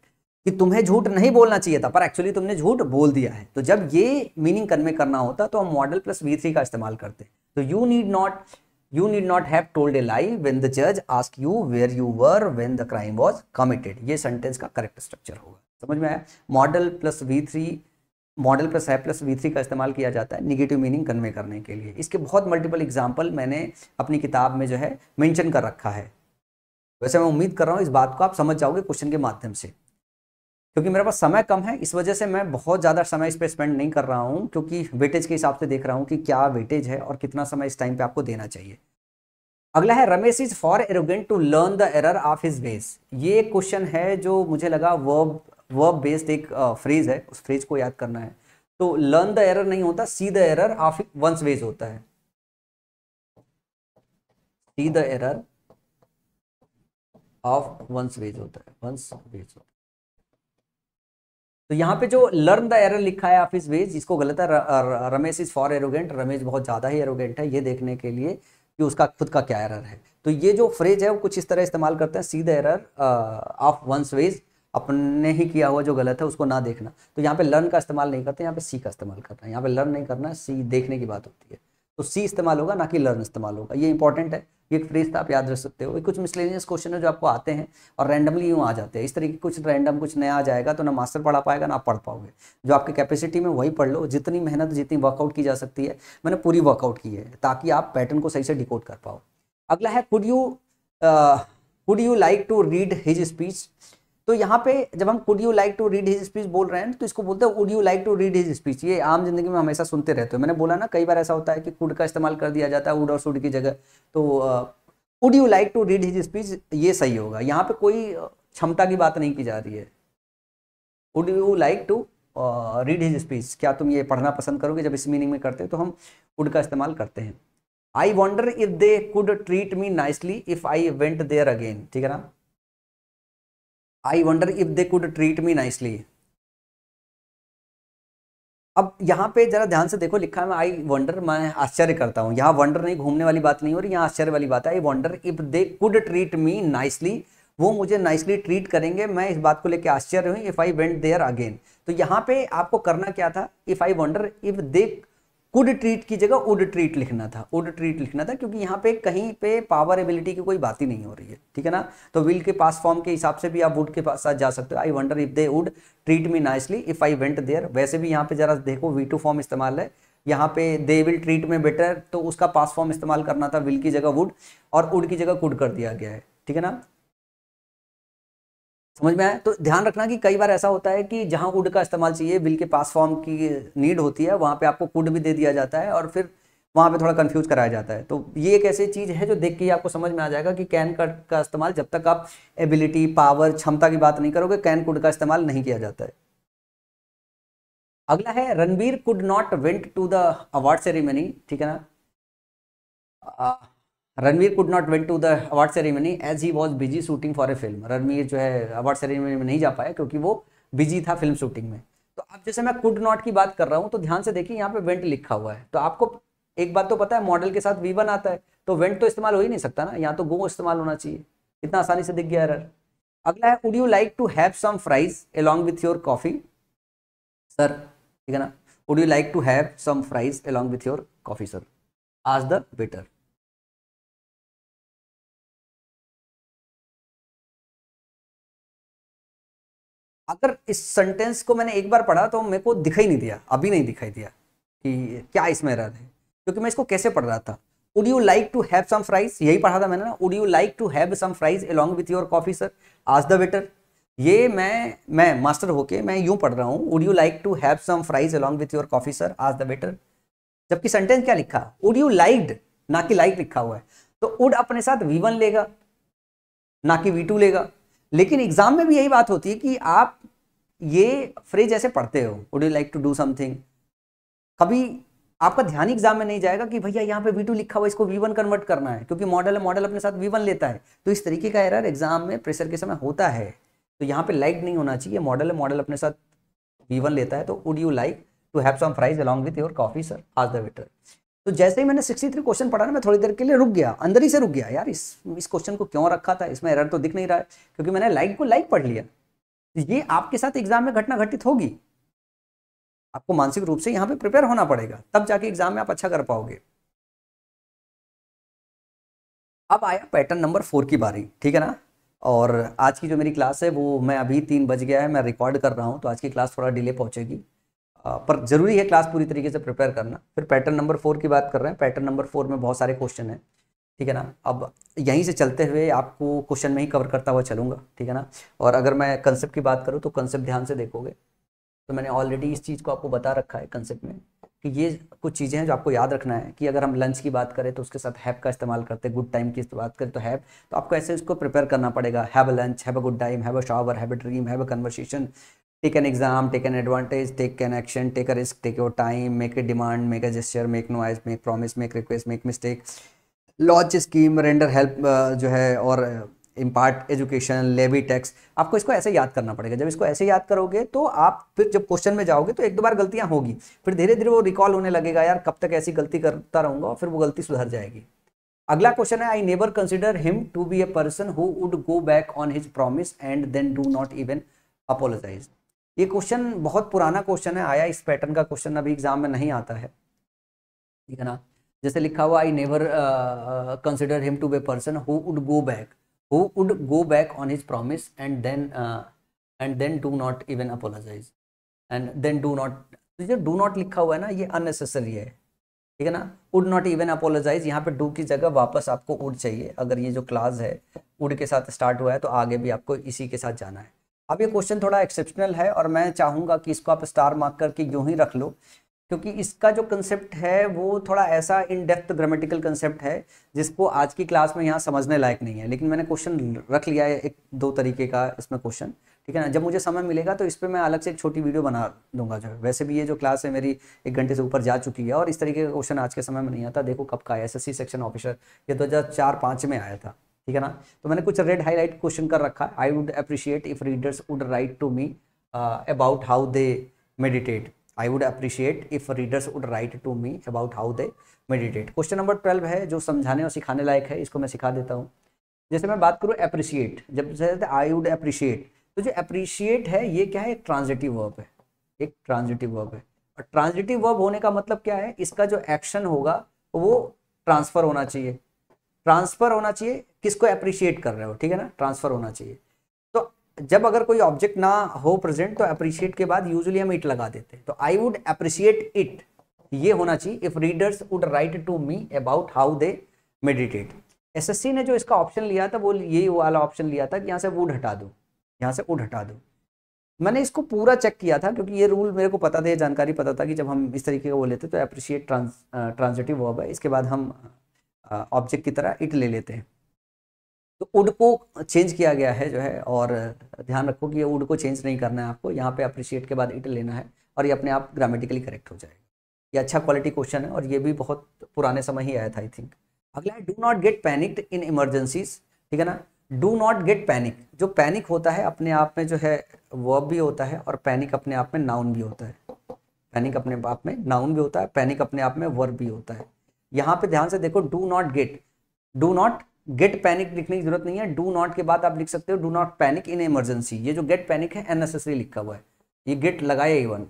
कि तुम्हें झूठ नहीं बोलना चाहिए था पर एक्चुअली तुमने झूठ बोल दिया है। तो जब ये मीनिंग कन्वे करना होता तो हम मॉडल प्लस V3 का इस्तेमाल करते हैं। तो you need not have told a lie when the जज ask you where you were when the crime was committed, ये सेंटेंस का करेक्ट स्ट्रक्चर होगा। समझ में आया? मॉडल प्लस है प्लस V3 का इस्तेमाल किया जाता है निगेटिव मीनिंग कन्वे करने के लिए। इसके बहुत मल्टीपल एग्जाम्पल मैंने अपनी किताब में जो है मेंशन कर रखा है। वैसे मैं उम्मीद कर रहा हूँ इस बात को आप समझ जाओगे क्वेश्चन के माध्यम से, क्योंकि मेरे पास समय कम है इस वजह से मैं बहुत ज़्यादा समय इस पर स्पेंड नहीं कर रहा हूँ, क्योंकि वेटेज के हिसाब से देख रहा हूँ कि क्या वेटेज है और कितना समय इस टाइम पे आपको देना चाहिए। अगला है Ramesh is for arrogant to learn the error of his ways. ये क्वेश्चन है जो मुझे लगा वर्ब बेस्ड एक फ्रेज है, उस फ्रेज को याद करना है। तो लर्न द एरर नहीं होता, see the error of one's ways होता है, see the error of one's ways होता है, वंस वेज होता है। तो यहाँ पे जो लर्न द एरर लिखा है ऑफ हिज वेज, इसको गलत है। Ramesh is for arrogant, Ramesh बहुत ज्यादा ही एरोगेंट है, ये देखने के लिए कि उसका खुद का क्या एरर है। तो ये जो फ्रेज है वो कुछ इस तरह इस्तेमाल करते हैं, see the error of one's ways, अपने ही किया हुआ जो गलत है उसको ना देखना। तो यहाँ पे लर्न का इस्तेमाल नहीं करते, यहाँ पे सी का इस्तेमाल करना है। यहाँ पे लर्न नहीं करना, सी देखने की बात होती है, तो सी इस्तेमाल होगा ना कि लर्न इस्तेमाल होगा। ये इंपॉर्टेंट है, ये एक फ्रेज आप याद रख सकते हो। कुछ मिसलेनियस क्वेश्चन है जो आपको आते हैं और रैंडमली यूँ आ जाते हैं, इस तरीके कुछ रैंडम कुछ नया आ जाएगा तो ना मास्टर पढ़ा पाएगा ना आप पढ़ पाओगे। जो आपकी कैपेसिटी में वही पढ़ लो, जितनी मेहनत जितनी वर्कआउट की जा सकती है मैंने पूरी वर्कआउट की है, ताकि आप पैटर्न को सही से डिकोड कर पाओ। अगला है could you like to read his speech. तो यहाँ पे जब हम could you like to read his speech बोल रहे हैं तो इसको बोलते हैं would you like to read his speech. ये आम जिंदगी में हमेशा सुनते रहते हो, मैंने बोला ना कई बार ऐसा होता है कि कुड का इस्तेमाल कर दिया जाता है वुड और शुड की जगह। तो would you like to read his speech ये सही होगा। यहाँ पे कोई क्षमता की बात नहीं की जा रही है। Would you like to read his speech, क्या तुम ये पढ़ना पसंद करोगे? जब इस मीनिंग में करते हैं तो हम वुड का इस्तेमाल करते हैं। I wonder if they could treat me nicely if I went there again, ठीक है ना। I wonder if they could treat me nicely. अब यहाँ पे जरा ध्यान से देखो, लिखा है मैं आई वंडर, मैं आश्चर्य करता हूँ। यहाँ वंडर नहीं, घूमने वाली बात नहीं हो रही, यहाँ आश्चर्य वाली बात है। आई wonder if they could treat me nicely, वो मुझे नाइसली ट्रीट करेंगे, मैं इस बात को लेकर आश्चर्य हूँ। If I went there again, तो यहाँ पे आपको करना क्या था, if I wonder if they could treat की जगह वुड ट्रीट लिखना था, वुड ट्रीट लिखना था, क्योंकि यहाँ पे कहीं पे पावर एबिलिटी की कोई बात ही नहीं हो रही है, ठीक है ना। तो विल के पास फॉर्म के हिसाब से भी आप वुड के पास साथ जा सकते हो। I wonder if they would treat me nicely if I went there. वैसे भी यहाँ पे जरा देखो V2 फॉर्म इस्तेमाल है, यहाँ पे दे विल ट्रीट में बेटर, तो उसका पास फॉर्म इस्तेमाल करना था, विल की जगह वुड और वुड की जगह कुड कर दिया गया है, ठीक है ना। समझ में आया? तो ध्यान रखना कि कई बार ऐसा होता है कि जहां वुड का इस्तेमाल चाहिए, विल के पास फॉर्म की नीड होती है, वहां पे आपको कुड भी दे दिया जाता है और फिर वहां पे थोड़ा कंफ्यूज कराया जाता है। तो ये एक ऐसी चीज है जो देख के ही आपको समझ में आ जाएगा कि कैन का इस्तेमाल जब तक आप एबिलिटी पावर क्षमता की बात नहीं करोगे, कैन कुड का इस्तेमाल नहीं किया जाता है। अगला है Ranbir could not went to the award ceremony, ठीक है ना। Ranveer could not went to the award ceremony as he was busy shooting for a film. Ranveer जो है अवार्ड सेरेमनी में नहीं जा पाया क्योंकि वो बिजी था फिल्म शूटिंग में। तो अब जैसे मैं कुड नॉट की बात कर रहा हूँ तो ध्यान से देखिए, यहाँ पे वेंट लिखा हुआ है, तो आपको एक बात तो पता है मॉडल के साथ V1 आता है, तो वेंट तो इस्तेमाल हो ही नहीं सकता ना, यहाँ तो गो इस्तेमाल होना चाहिए। इतना आसानी से दिख गया एरर। अगला है would you like to have some fries along with your coffee. Sir, ठीक है ना, would you like to have some fries along with your coffee sir, आज द वेटर। अगर इस सेंटेंस को मैंने एक बार पढ़ा तो मेरे को दिखाई नहीं दिया, अभी नहीं दिखाई दिया कि क्या इसमें एरर है, क्योंकि मैं इसको कैसे पढ़ रहा था। Would you like to have some fries, यही पढ़ा था मैंने ना, would you like to have some fries along with your coffee sir, आज द वेटर। ये मैं मास्टर होके मैं यूं पढ़ रहा हूँ, would you like to have some fries along with your coffee sir, आज द वेटर। जबकि सेंटेंस क्या लिखा, वुड यू लाइक्ड, ना कि लाइक लिखा हुआ है, तो वुड अपने साथ V1 लेगा ना कि V2 लेगा। लेकिन एग्जाम में भी यही बात होती है कि आप ये फ्रेज ऐसे पढ़ते हो, would you like to do something, कभी आपका ध्यान एग्जाम में नहीं जाएगा कि भैया यहाँ पे V2 लिखा हुआ, इसको V1 कन्वर्ट करना है, क्योंकि मॉडल है, मॉडल अपने साथ V1 लेता है। तो इस तरीके का एरर एग्जाम में प्रेशर के समय होता है। तो यहाँ पे लाइक नहीं होना चाहिए, मॉडल है, मॉडल अपने साथ V1 लेता है। तो would you like to have some fries along with your coffee sir, आज द वेटर। तो जैसे ही मैंने 63 क्वेश्चन पढ़ा ना, मैं थोड़ी देर के लिए रुक गया, अंदर ही से रुक गया, यार इस क्वेश्चन को क्यों रखा था, इसमें एरर तो दिख नहीं रहा है, क्योंकि मैंने लाइक को लाइक पढ़ लिया। ये आपके साथ एग्जाम में घटना घटित होगी, आपको मानसिक रूप से यहाँ पे प्रिपेयर होना पड़ेगा, तब जाके एग्जाम में आप अच्छा कर पाओगे। अब आया पैटर्न नंबर 4 की बारी, ठीक है ना। और आज की जो मेरी क्लास है वो, मैं अभी 3 बज गया है, मैं रिकॉर्ड कर रहा हूँ, तो आज की क्लास थोड़ा डिले पहुंचेगी, पर जरूरी है क्लास पूरी तरीके से प्रिपेयर करना। फिर पैटर्न नंबर 4 की बात कर रहे हैं। पैटर्न नंबर 4 में बहुत सारे क्वेश्चन हैं, ठीक है ना। अब यहीं से चलते हुए आपको क्वेश्चन में ही कवर करता हुआ चलूंगा, ठीक है ना। और अगर मैं कंसेप्ट की बात करूँ तो कंसेप्ट ध्यान से देखोगे तो मैंने ऑलरेडी इस चीज़ को आपको बता रखा है कंसेप्ट में, कि ये कुछ चीज़ें हैं जो आपको याद रखना है। कि अगर हम लंच की बात करें तो उसके साथ हैव का इस्तेमाल करते हैं, गुड टाइम की बात करें तो हैव, तो आपको ऐसे इसको प्रिपेयर करना पड़ेगा। Have a lunch, have a good time, have a shower, have a dream, have a conversation, take an exam, take an advantage, take an action, take a risk, take your time, make a demand, make a gesture, make noise, make promise, make request, make mistake, launch scheme, render help जो है, और impart education, levy tax. आपको इसको ऐसे याद करना पड़ेगा। जब इसको ऐसे याद करोगे तो आप फिर जब क्वेश्चन में जाओगे तो एक दो बार गलतियां होगी, फिर धीरे धीरे वो रिकॉल होने लगेगा, यार कब तक ऐसी गलती करता रहूंगा, और फिर वो गलती सुधर जाएगी। अगला क्वेश्चन है, I never consider him to be a person who would go back on his promise and then do not even apologise. ये क्वेश्चन बहुत पुराना क्वेश्चन है, आया इस पैटर्न का क्वेश्चन अभी एग्जाम में नहीं आता है, ठीक है ना। जैसे लिखा हुआ, I never consider him to be a person who would go back on his promise and then do not even apologise, and then do not, जो डू नॉट लिखा हुआ है ना, ये अननेसेसरी है, ठीक है ना। वुड नॉट इवन अपोलोजाइज, यहाँ पे डू की जगह वापस आपको वुड चाहिए। अगर ये जो क्लास है वुड के साथ स्टार्ट हुआ है तो आगे भी आपको इसी के साथ जाना है। अब ये क्वेश्चन थोड़ा एक्सेप्शनल है और मैं चाहूंगा कि इसको आप स्टार मार्क करके यूं ही रख लो, क्योंकि इसका जो कंसेप्ट है वो थोड़ा ऐसा इन डेप्थ ग्रामेटिकल कंसेप्ट है जिसको आज की क्लास में यहाँ समझने लायक नहीं है। लेकिन मैंने क्वेश्चन रख लिया है एक दो तरीके का इसमें क्वेश्चन, ठीक है ना। जब मुझे समय मिलेगा तो इस पर मैं अलग से एक छोटी वीडियो बना दूंगा। जो है वैसे भी ये जो क्लास है मेरी 1 घंटे से ऊपर जा चुकी है और इस तरीके का क्वेश्चन आज के समय में नहीं आता। देखो कब का है, SSC सेक्शन ऑफिसर, ये 2004-05 में आया था, ठीक है ना। तो मैंने कुछ रेड हाईलाइट क्वेश्चन कर रखा है। I would appreciate if readers would write to me about how they meditate. I would appreciate if readers would write to me about how they meditate. Question number 12 है जो समझाने और सिखाने लायक है, इसको मैं सिखा देता हूँ। जैसे मैं बात करूँ अप्रिशिएट, जब आई वुड अप्रिशिएट, तो जो अप्रिशिएट है ये क्या है, एक ट्रांजिटिव वर्ब है, एक ट्रांजिटिव वर्ब है। और ट्रांजिटिव वर्ब होने का मतलब क्या है, इसका जो एक्शन होगा वो ट्रांसफर होना चाहिए। ट्रांसफर होना चाहिए, किसको अप्रिशिएट कर रहे हो, ठीक है ना, ट्रांसफर होना चाहिए। तो जब अगर कोई ऑब्जेक्ट ना हो प्रेजेंट तो अप्रिशिएट के बाद यूजुअली हम इट लगा देते हैं। तो आई वुड अप्रिशिएट इट, ये होना चाहिए, if readers would write to me about how they meditate. SSC ने जो इसका ऑप्शन लिया था वो ये वाला ऑप्शन लिया था कि यहाँ से वुड हटा दो, यहाँ से वुड हटा दो। मैंने इसको पूरा चेक किया था क्योंकि ये रूल मेरे को पता था, ये जानकारी पता था कि जब हम इस तरीके का वो लेते तो अप्रिशिएट ट्रांजिटिव वर्ब है, इसके बाद हम ऑब्जेक्ट की तरह इट ले लेते हैं। तो वुड को चेंज किया गया है जो है, और ध्यान रखो कि ये वुड को चेंज नहीं करना है आपको, यहाँ पे अप्रिशिएट के बाद इट लेना है और ये अपने आप ग्रामेटिकली करेक्ट हो जाएगा। ये अच्छा क्वालिटी क्वेश्चन है और ये भी बहुत पुराने समय ही आया था आई थिंक। अगला है, do not gate panicked in emergencies, ठीक है ना। डू नॉट गेट पैनिक, जो पैनिक होता है अपने आप में जो है वर्ब भी होता है और पैनिक अपने आप में नाउन भी होता है। पैनिक अपने आप में नाउन भी होता है, पैनिक अपने आप में वर्ब भी होता है। यहाँ पे ध्यान से देखो, डू नॉट गेट पैनिक लिखने की जरूरत नहीं है। डू नॉट के बाद आप लिख सकते हो do not panic in emergency. ये जो गेट पैनिक है अननेसेसरी लिखा हुआ है, ये गेट लगाए इवन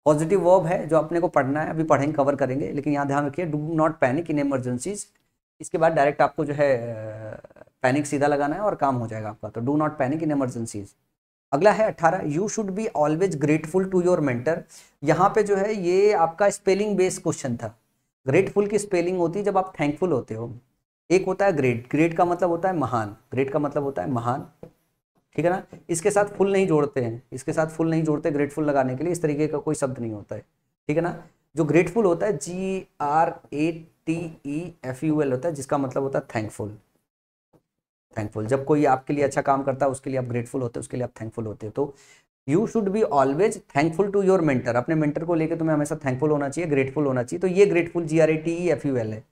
पॉजिटिव वर्ब है जो अपने को पढ़ना है, अभी पढ़ेंगे कवर करेंगे, लेकिन यहाँ ध्यान रखिए do not panic in emergencies. इसके बाद डायरेक्ट आपको जो है पैनिक सीधा लगाना है और काम हो जाएगा आपका। तो do not panic in emergencies. अगला है 18, you should be always grateful to your mentor. यहाँ पे जो है ये आपका स्पेलिंग बेस्ड क्वेश्चन था। ग्रेटफुल की स्पेलिंग होती है जब आप थैंकफुल होते हो। एक होता है ग्रेट, ग्रेट का मतलब होता है महान, ग्रेट का मतलब होता है महान, ठीक है ना। इसके साथ फुल नहीं जोड़ते हैं, इसके साथ फुल नहीं जोड़ते ग्रेटफुल लगाने के लिए, इस तरीके का कोई शब्द नहीं होता है, ठीक है ना। जो ग्रेटफुल होता है GRATEFUL होता है, जिसका मतलब होता है थैंकफुल। थैंकफुल, जब कोई आपके लिए अच्छा काम करता है उसके लिए आप ग्रेटफुल होते हो, उसके लिए आप थैंकफुल होते हो। तो you should be always thankful to your mentor, अपने मेंटर को लेकर तुम्हें हमेशा थैंकफुल होना चाहिए, ग्रेटफुल होना चाहिए। तो ये ग्रेटफुल GRATEFUL है।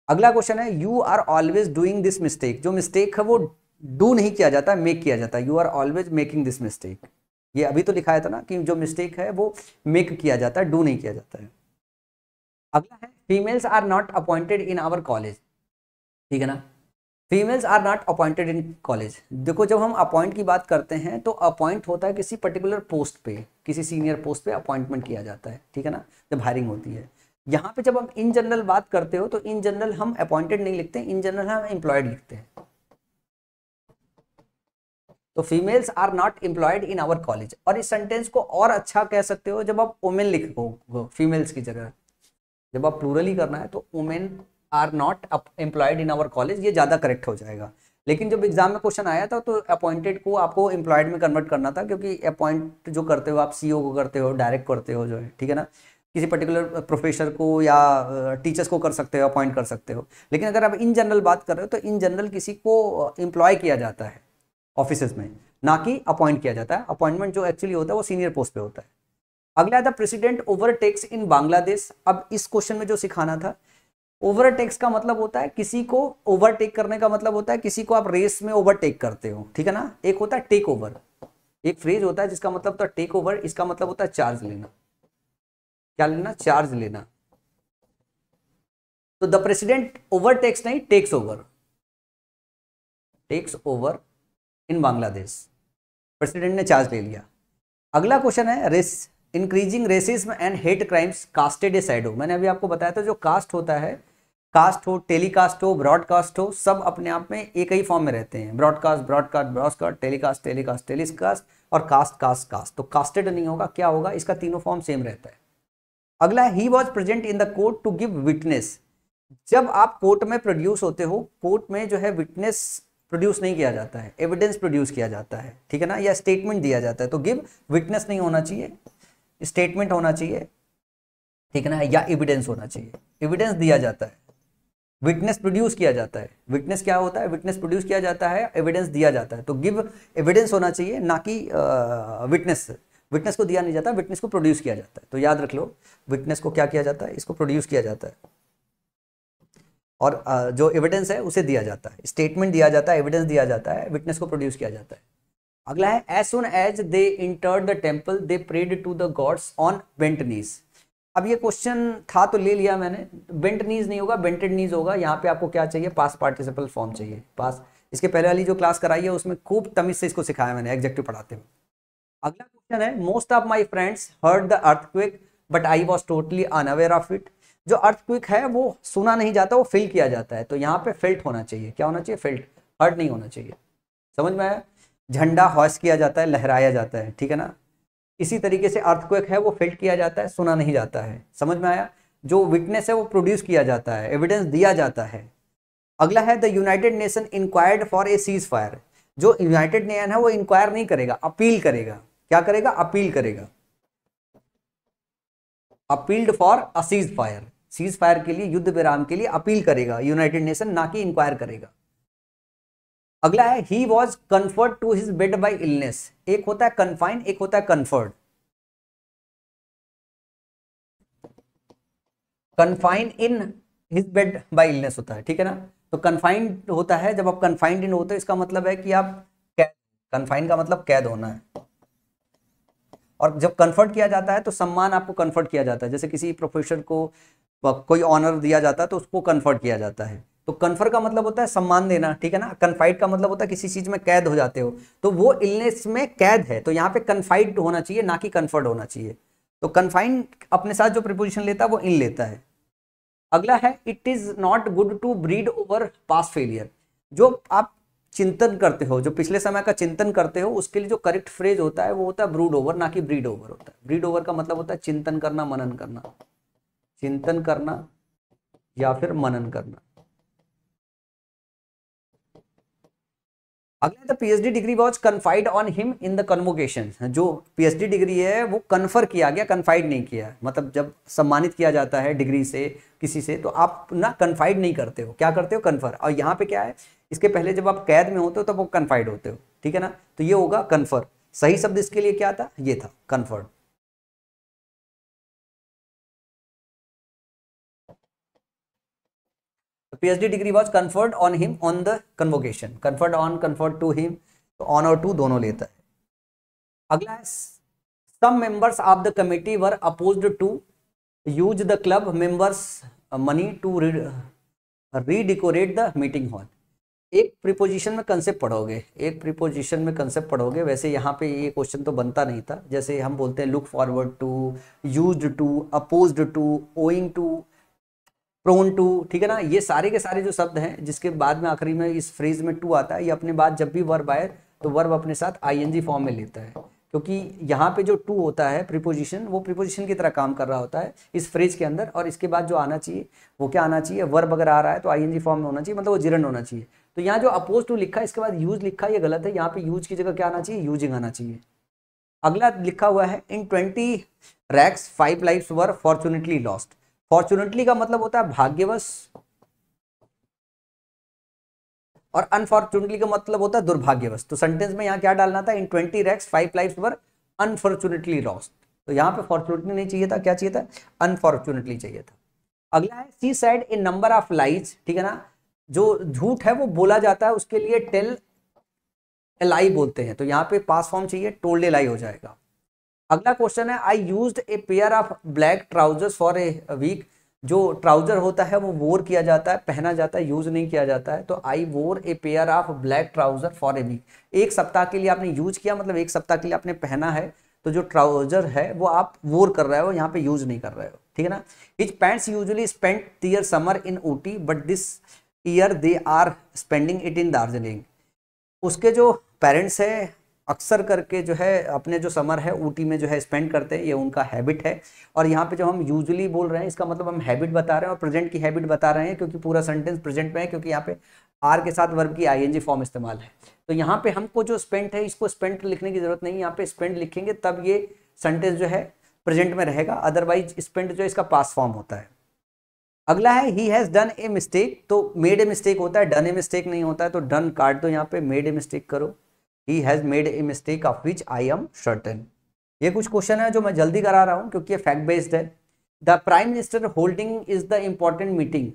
अगला क्वेश्चन है, you are always doing this mistake. जो मिस्टेक है वो डू नहीं किया जाता, मेक किया जाता है। You are always making this mistake, ये अभी तो लिखाया था ना कि जो मिस्टेक है वो मेक किया जाता है, डू नहीं किया जाता है। अगला है, females are not appointed in our college, ठीक है ना। Females are not appointed in college. देखो जब हम अपॉइंट की बात करते हैं तो अपॉइंट होता है किसी पर्टिकुलर पोस्ट पे, किसी सीनियर पोस्ट पे अपॉइंटमेंट किया जाता है, ठीक है ना, जब हायरिंग होती है। यहाँ पे जब हम इन जनरल बात करते हो तो इन जनरल हम अपॉइंटेड नहीं लिखते, इन जनरल हम एम्प्लॉयड लिखते हैं। तो females are not employed in our college. और इस सेंटेंस को और अच्छा कह सकते हो जब आप वुमेन लिखो फीमेल्स की जगह, जब आप प्लूरल ही करना है तो women are not employed in our college, ये ज़्यादा करेक्ट हो जाएगा। लेकिन जब एग्जाम में क्वेश्चन आया था तो अपॉइंटेड को आपको एम्प्लॉयड में कन्वर्ट करना था, क्योंकि अपॉइंट जो करते हो आप CEO को करते हो, डायरेक्ट करते हो जो है, ठीक है ना। किसी पर्टिकुलर प्रोफेसर को या टीचर्स को कर सकते हो, अपॉइंट कर सकते हो। लेकिन अगर आप इन जनरल बात कर रहे हो तो इन जनरल किसी को एम्प्लॉय किया जाता है ऑफिसेज में। ना कि अपॉइंट किया जाता है। अपॉइंटमेंट जो एक्चुअली होता है वो सीनियर पोस्ट पे होता है। अगला है द प्रेसिडेंट ओवरटेक्स इन बांग्लादेश। अब इस क्वेश्चन में जो सिखाना था, ओवरटेक्स का मतलब होता है किसी को ओवरटेक करने का मतलब होता है किसी को आप रेस में ओवरटेक करते हो, ठीक है ना। एक होता है टेक ओवर, एक फ्रेज होता है जिसका मतलब होता है टेक ओवर, इसका मतलब होता है चार्ज लेना। क्या लेना? चार्ज लेना। तो द प्रेसिडेंट ओवरटेक्स नहीं, takes over, takes over in Bangladesh. President ने चार्ज ले लिया। अगला क्वेश्चन है race increasing racism and hate crimes casted a shadow. मैंने अभी आपको बताया था जो कास्ट होता है, कास्ट हो, टेलीकास्ट हो, ब्रॉडकास्ट हो, सब अपने आप में एक ही फॉर्म में रहते हैं। Broadcast broadcast broadcast, telecast telecast telecast, और कास्ट कास्ट कास्ट। तो कास्टेड नहीं होगा, क्या होगा? इसका तीनों फॉर्म सेम रहता है। अगला है he was present in the court to give witness. जब आप कोर्ट में प्रोड्यूस होते हो, कोर्ट में जो है विटनेस प्रोड्यूस नहीं किया जाता है, एविडेंस प्रोड्यूस किया जाता है, ठीक है ना, या स्टेटमेंट दिया जाता है। तो गिव विटनेस नहीं होना चाहिए, स्टेटमेंट होना चाहिए, ठीक है ना, या एविडेंस होना चाहिए। एविडेंस दिया जाता है, विटनेस प्रोड्यूस किया जाता है। विटनेस क्या होता है? विटनेस प्रोड्यूस किया जाता है, एविडेंस दिया जाता है। तो गिव एविडेंस होना चाहिए, ना कि विटनेस। विटनेस को दिया नहीं जाता, विटनेस को प्रोड्यूस किया जाता है। तो याद रख लो, विटनेस को क्या किया जाता है? इसको प्रोड्यूस किया जाता है, और जो एविडेंस है उसे दिया जाता है। स्टेटमेंट दिया जाता है, एविडेंस दिया जाता है, विटनेस को प्रोड्यूस किया जाता है। अगला है as soon as they entered the temple they prayed to the gods on bent knees. अब ये क्वेश्चन था तो ले लिया मैंने, बेंट नीज नहीं होगा, बेंटेड नीज होगा। यहाँ पे आपको क्या चाहिए? पास्ट पार्टिसिपल फॉर्म चाहिए। पास, इसके पहले वाली जो क्लास कराई है उसमें खूब तमीज से इसको सिखाया मैंने एग्जेक्टिव पढ़ाते हुए। अगला क्वेश्चन है most of my friends heard the earthquake but I was totally unaware of it. जो अर्थक्वेक है वो सुना नहीं जाता, वो फील किया जाता है। तो यहाँ पे फेल्ट होना चाहिए। क्या होना चाहिए? फेल्ट, हर्ड नहीं होना चाहिए। समझ में आया? झंडा हॉइस्ट किया जाता है, लहराया जाता है, ठीक है ना। इसी तरीके से अर्थक्वेक है वो फेल्ट किया जाता है, सुना नहीं जाता है। समझ में आया? जो विटनेस है वो प्रोड्यूस किया जाता है, एविडेंस दिया जाता है। अगला है the United nation inquired for a cease fire. जो यूनाइटेड नेशन है वो इंक्वायर नहीं करेगा, अपील करेगा। क्या करेगा? अपील करेगा। Appealed for a cease fire, cease fire के लिए, युद्ध विराम के लिए अपील करेगा यूनाइटेड नेशन, ना कि इंक्वायर करेगा। अगला है he was conferred to his bed by illness. एक होता है कन्फाइन, एक होता है conferred. Confine in his bed by illness होता है, ठीक है ना। तो कन्फाइंड होता है, जब आप कन्फाइंड इन होते हो इसका मतलब है कि आप कैद, कन्फाइन का मतलब कैद होना है। और जब कन्फर्ट किया जाता है तो सम्मान आपको कन्फर्ट किया जाता है। जैसे किसी प्रोफेसर को कोई ऑनर दिया जाता है तो उसको कन्फर्ट किया जाता है। तो कन्फर का मतलब होता है सम्मान देना, ठीक है ना। कन्फाइड का मतलब होता है किसी चीज में कैद हो जाते हो, तो वो इलनेस में कैद है। तो यहाँ पे कन्फाइड होना चाहिए, ना कि कन्फर्ड होना चाहिए। तो कन्फाइंड अपने साथ जो प्रीपोजिशन लेता है वो इन लेता है। अगला है it is not good to breed over past failure. जो आप चिंतन करते हो, जो पिछले समय का चिंतन करते हो, उसके लिए जो करेक्ट फ्रेज होता है वो होता है ब्रूड ओवर, ना कि ब्रीड ओवर होता है। ब्रीड ओवर का मतलब होता है चिंतन करना, मनन करना, चिंतन करना या फिर मनन करना। अगला the PhD degree was confide on him in the convocation. जो पीएचडी डिग्री है वो कन्फर किया गया, कन्फाइड नहीं किया। मतलब जब सम्मानित किया जाता है डिग्री से किसी से, तो आप ना कन्फाइड नहीं करते हो, क्या करते हो? कन्फर। और यहाँ पे क्या है, इसके पहले जब आप कैद में होते हो तब वो कन्फाइड होते हो, ठीक है ना। तो ये होगा कन्फर। सही शब्द इसके लिए क्या था? ये था conferred. PhD degree was conferred on him on the convocation. Conferred on, conferred to him, तो ऑन और टू दोनों लेता है। अगला है some members of the committee were opposed to use the club members money to redecorate the meeting hall. एक preposition में concept पढ़ोगे, एक प्रीपोजिशन में कंसेप्ट पढ़ोगे। वैसे यहाँ पे ये क्वेश्चन तो बनता नहीं था। जैसे हम बोलते हैं look forward to, used to, opposed to, owing to, prone to, ठीक है ना। ये सारे के सारे जो शब्द हैं जिसके बाद में आखिरी में इस फ्रेज में टू आता है, ये अपने बाद जब भी वर्ब आए तो वर्ब अपने साथ आईएनजी फॉर्म में लेता है। क्योंकि यहाँ पे जो टू होता है प्रीपोजिशन, वो प्रीपोजिशन की तरह काम कर रहा होता है इस फ्रेज के अंदर। और इसके बाद जो आना चाहिए वो क्या आना चाहिए? वर्ब अगर आ रहा है तो आईएनजी फॉर्म में होना चाहिए, मतलब वो जिरंड होना चाहिए। तो यहाँ जो अपोज टू लिखा है इसके बाद यूज लिखा है, ये गलत है। यहाँ पे यूज की जगह क्या आना चाहिए? यूजिंग आना चाहिए। अगला लिखा हुआ है इन 20 रैक्स 5 लाइव्स वर फॉर्चुनेटली लॉस्ट। फॉर्चुनेटली का मतलब होता है भाग्यवश, और अनफॉर्चुनेटली का मतलब होता है दुर्भाग्यवश। तो सेंटेंस में यहाँ क्या डालना था, इन 20 wrecks 5 lives वर अनफॉर्चुनेटली लॉस्ट। तो यहाँ पे फॉर्चुनेटली नहीं चाहिए था, क्या चाहिए था, अनफॉर्चुनेटली चाहिए था। अगला है she said in number of lies, ठीक है ना, जो झूठ है वो बोला जाता है उसके लिए टेल ए लाई बोलते हैं, तो यहाँ पे पास फॉर्म चाहिए, टोल्ड ए लाई हो जाएगा। अगला क्वेश्चन है I used a pair of black trousers for a week, जो ट्राउजर होता है वो वोर किया जाता है, पहना जाता है, यूज नहीं किया जाता है। तो I wore a pair of black trouser for a week, एक सप्ताह के लिए आपने यूज किया, मतलब एक सप्ताह के लिए आपने पहना है, तो जो ट्राउजर है वो आप वोर कर रहे हो, यहाँ पे यूज नहीं कर रहे हो, ठीक है ना। His parents usually spend their summer in Ooty but this year they are spending it in Darjeeling, उसके जो पेरेंट्स है अक्सर करके जो है अपने जो समर है ऊटी में जो है स्पेंड करते हैं, ये उनका हैबिट है। और यहाँ पे जो हम यूजुअली बोल रहे हैं इसका मतलब हम हैबिट बता रहे हैं और प्रेजेंट की हैबिट बता रहे हैं, क्योंकि पूरा सेंटेंस प्रेजेंट में है, क्योंकि यहाँ पे आर के साथ वर्ब की आईएनजी फॉर्म इस्तेमाल है। तो यहाँ पे हमको जो स्पेंड है इसको स्पेंड लिखने की जरूरत नहीं है, यहाँ पे स्पेंड लिखेंगे तब ये सेंटेंस जो है प्रेजेंट में रहेगा, अदरवाइज स्पेंड जो है इसका पास्ट फॉर्म होता है। अगला है he has done a mistake, तो मेड ए मिस्टेक होता है, डन ए मिस्टेक नहीं होता है, तो डन काट दो, यहाँ पे मेड ए मिस्टेक करो। He has made a mistake of which I am certain। ये कुछ क्वेश्चन है जो मैं जल्दी करा रहा हूं क्योंकि ये फैक्ट बेस्ड है। The prime minister holding is the important meeting,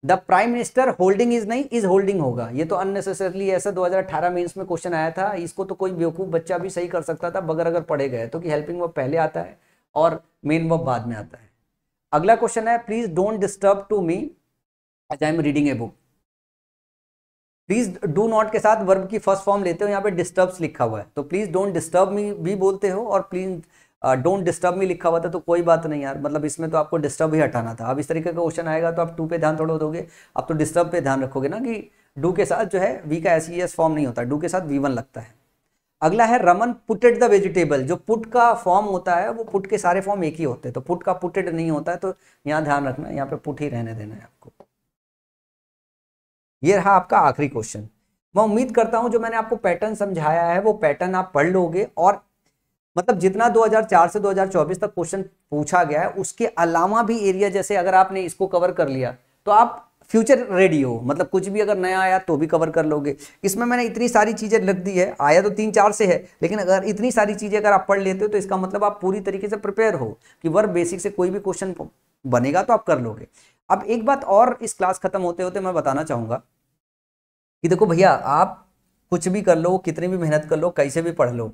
the prime minister holding is नहीं, इज होल्डिंग होगा, ये तो अननेसेसरली ऐसा 2018 मेंस में क्वेश्चन आया था, इसको तो कोई बेवकूफ बच्चा भी सही कर सकता था बगैर अगर पढ़े गए तो, कि हेल्पिंग वर्ब पहले आता है और मेन वर्ब बाद में आता है। अगला क्वेश्चन है please don't disturb to me as I am reading a book, please do not के साथ वर्ब की फर्स्ट फॉर्म लेते हो, यहाँ पे डिस्टर्ब्स लिखा हुआ है, तो प्लीज डोंट डिस्टर्ब मी भी बोलते हो और प्लीज डोंट डिस्टर्ब मी लिखा हुआ था, तो कोई बात नहीं यार, मतलब इसमें तो आपको डिस्टर्ब ही हटाना था। अब इस तरीके का क्वेश्चन आएगा तो आप टू पे ध्यान थोड़ा दोगे, आप तो डिस्टर्ब पे ध्यान रखोगे ना, कि डू के साथ जो है वी का एस फॉर्म नहीं होता, डू के साथ V1 लगता है। अगला है रमन पुटेड द वेजिटेबल, जो पुट का फॉर्म होता है वो पुट के सारे फॉर्म एक ही होते हैं, तो पुट का पुटेड नहीं होता है, तो यहाँ ध्यान रखना, यहाँ पे पुट ही रहने देना है आपको। ये रहा आपका आखिरी क्वेश्चन। मैं उम्मीद करता हूं जो मैंने आपको पैटर्न समझाया है वो पैटर्न आप पढ़ लोगे, और मतलब जितना 2004 से 2024 तक क्वेश्चन पूछा गया है उसके अलावा भी एरिया, जैसे अगर आपने इसको कवर कर लिया तो आप फ्यूचर रेडी हो, मतलब कुछ भी अगर नया आया तो भी कवर कर लोगे। इसमें मैंने इतनी सारी चीजें लिख दी है, आया तो 3-4 से है, लेकिन अगर इतनी सारी चीजें अगर आप पढ़ लेते हो तो इसका मतलब आप पूरी तरीके से प्रिपेयर हो कि वर्ब बेसिक से कोई भी क्वेश्चन बनेगा तो आप कर लोगे। अब एक बात और इस क्लास खत्म होते होते मैं बताना चाहूंगा कि देखो भैया, आप कुछ भी कर लो, कितनी भी मेहनत कर लो, कैसे भी पढ़ लो,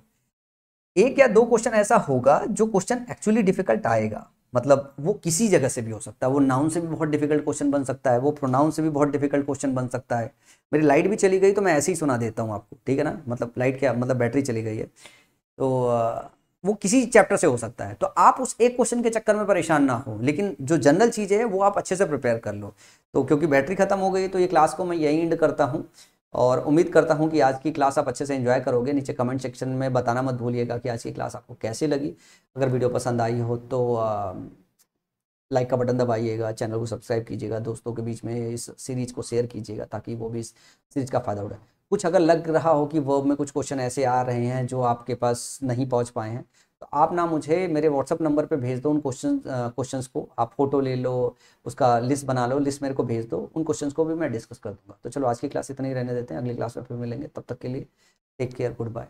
एक या दो क्वेश्चन ऐसा होगा जो क्वेश्चन एक्चुअली डिफिकल्ट आएगा, मतलब वो किसी जगह से भी हो सकता है, वो नाउन से भी बहुत डिफिकल्ट क्वेश्चन बन सकता है, वो प्रोनाउन से भी बहुत डिफिकल्ट क्वेश्चन बन सकता है। मेरी लाइट भी चली गई तो मैं ऐसे ही सुना देता हूँ आपको, ठीक है ना, मतलब लाइट क्या, मतलब बैटरी चली गई है, तो वो किसी चैप्टर से हो सकता है, तो आप उस एक क्वेश्चन के चक्कर में परेशान ना हो, लेकिन जो जनरल चीज़ें है वो आप अच्छे से प्रिपेयर कर लो। तो क्योंकि बैटरी खत्म हो गई तो ये क्लास को मैं यही एंड करता हूँ, और उम्मीद करता हूँ कि आज की क्लास आप अच्छे से एंजॉय करोगे। नीचे कमेंट सेक्शन में बताना मत भूलिएगा कि आज की क्लास आपको कैसी लगी। अगर वीडियो पसंद आई हो तो लाइक का बटन दबाइएगा, चैनल को सब्सक्राइब कीजिएगा, दोस्तों के बीच में इस सीरीज को शेयर कीजिएगा ताकि वो भी इस सीरीज का फायदा उठाए। कुछ अगर लग रहा हो कि वर्ब में कुछ क्वेश्चन ऐसे आ रहे हैं जो आपके पास नहीं पहुंच पाए हैं, तो आप ना मुझे मेरे व्हाट्सअप नंबर पे भेज दो उन क्वेश्चंस को, आप फोटो ले लो, उसका लिस्ट बना लो, लिस्ट मेरे को भेज दो, उन क्वेश्चंस को भी मैं डिस्कस कर दूंगा। तो चलो आज की क्लास इतनी ही रहने देते हैं, अगली क्लास में फिर मिलेंगे, तब तक के लिए टेक केयर, गुड बाय।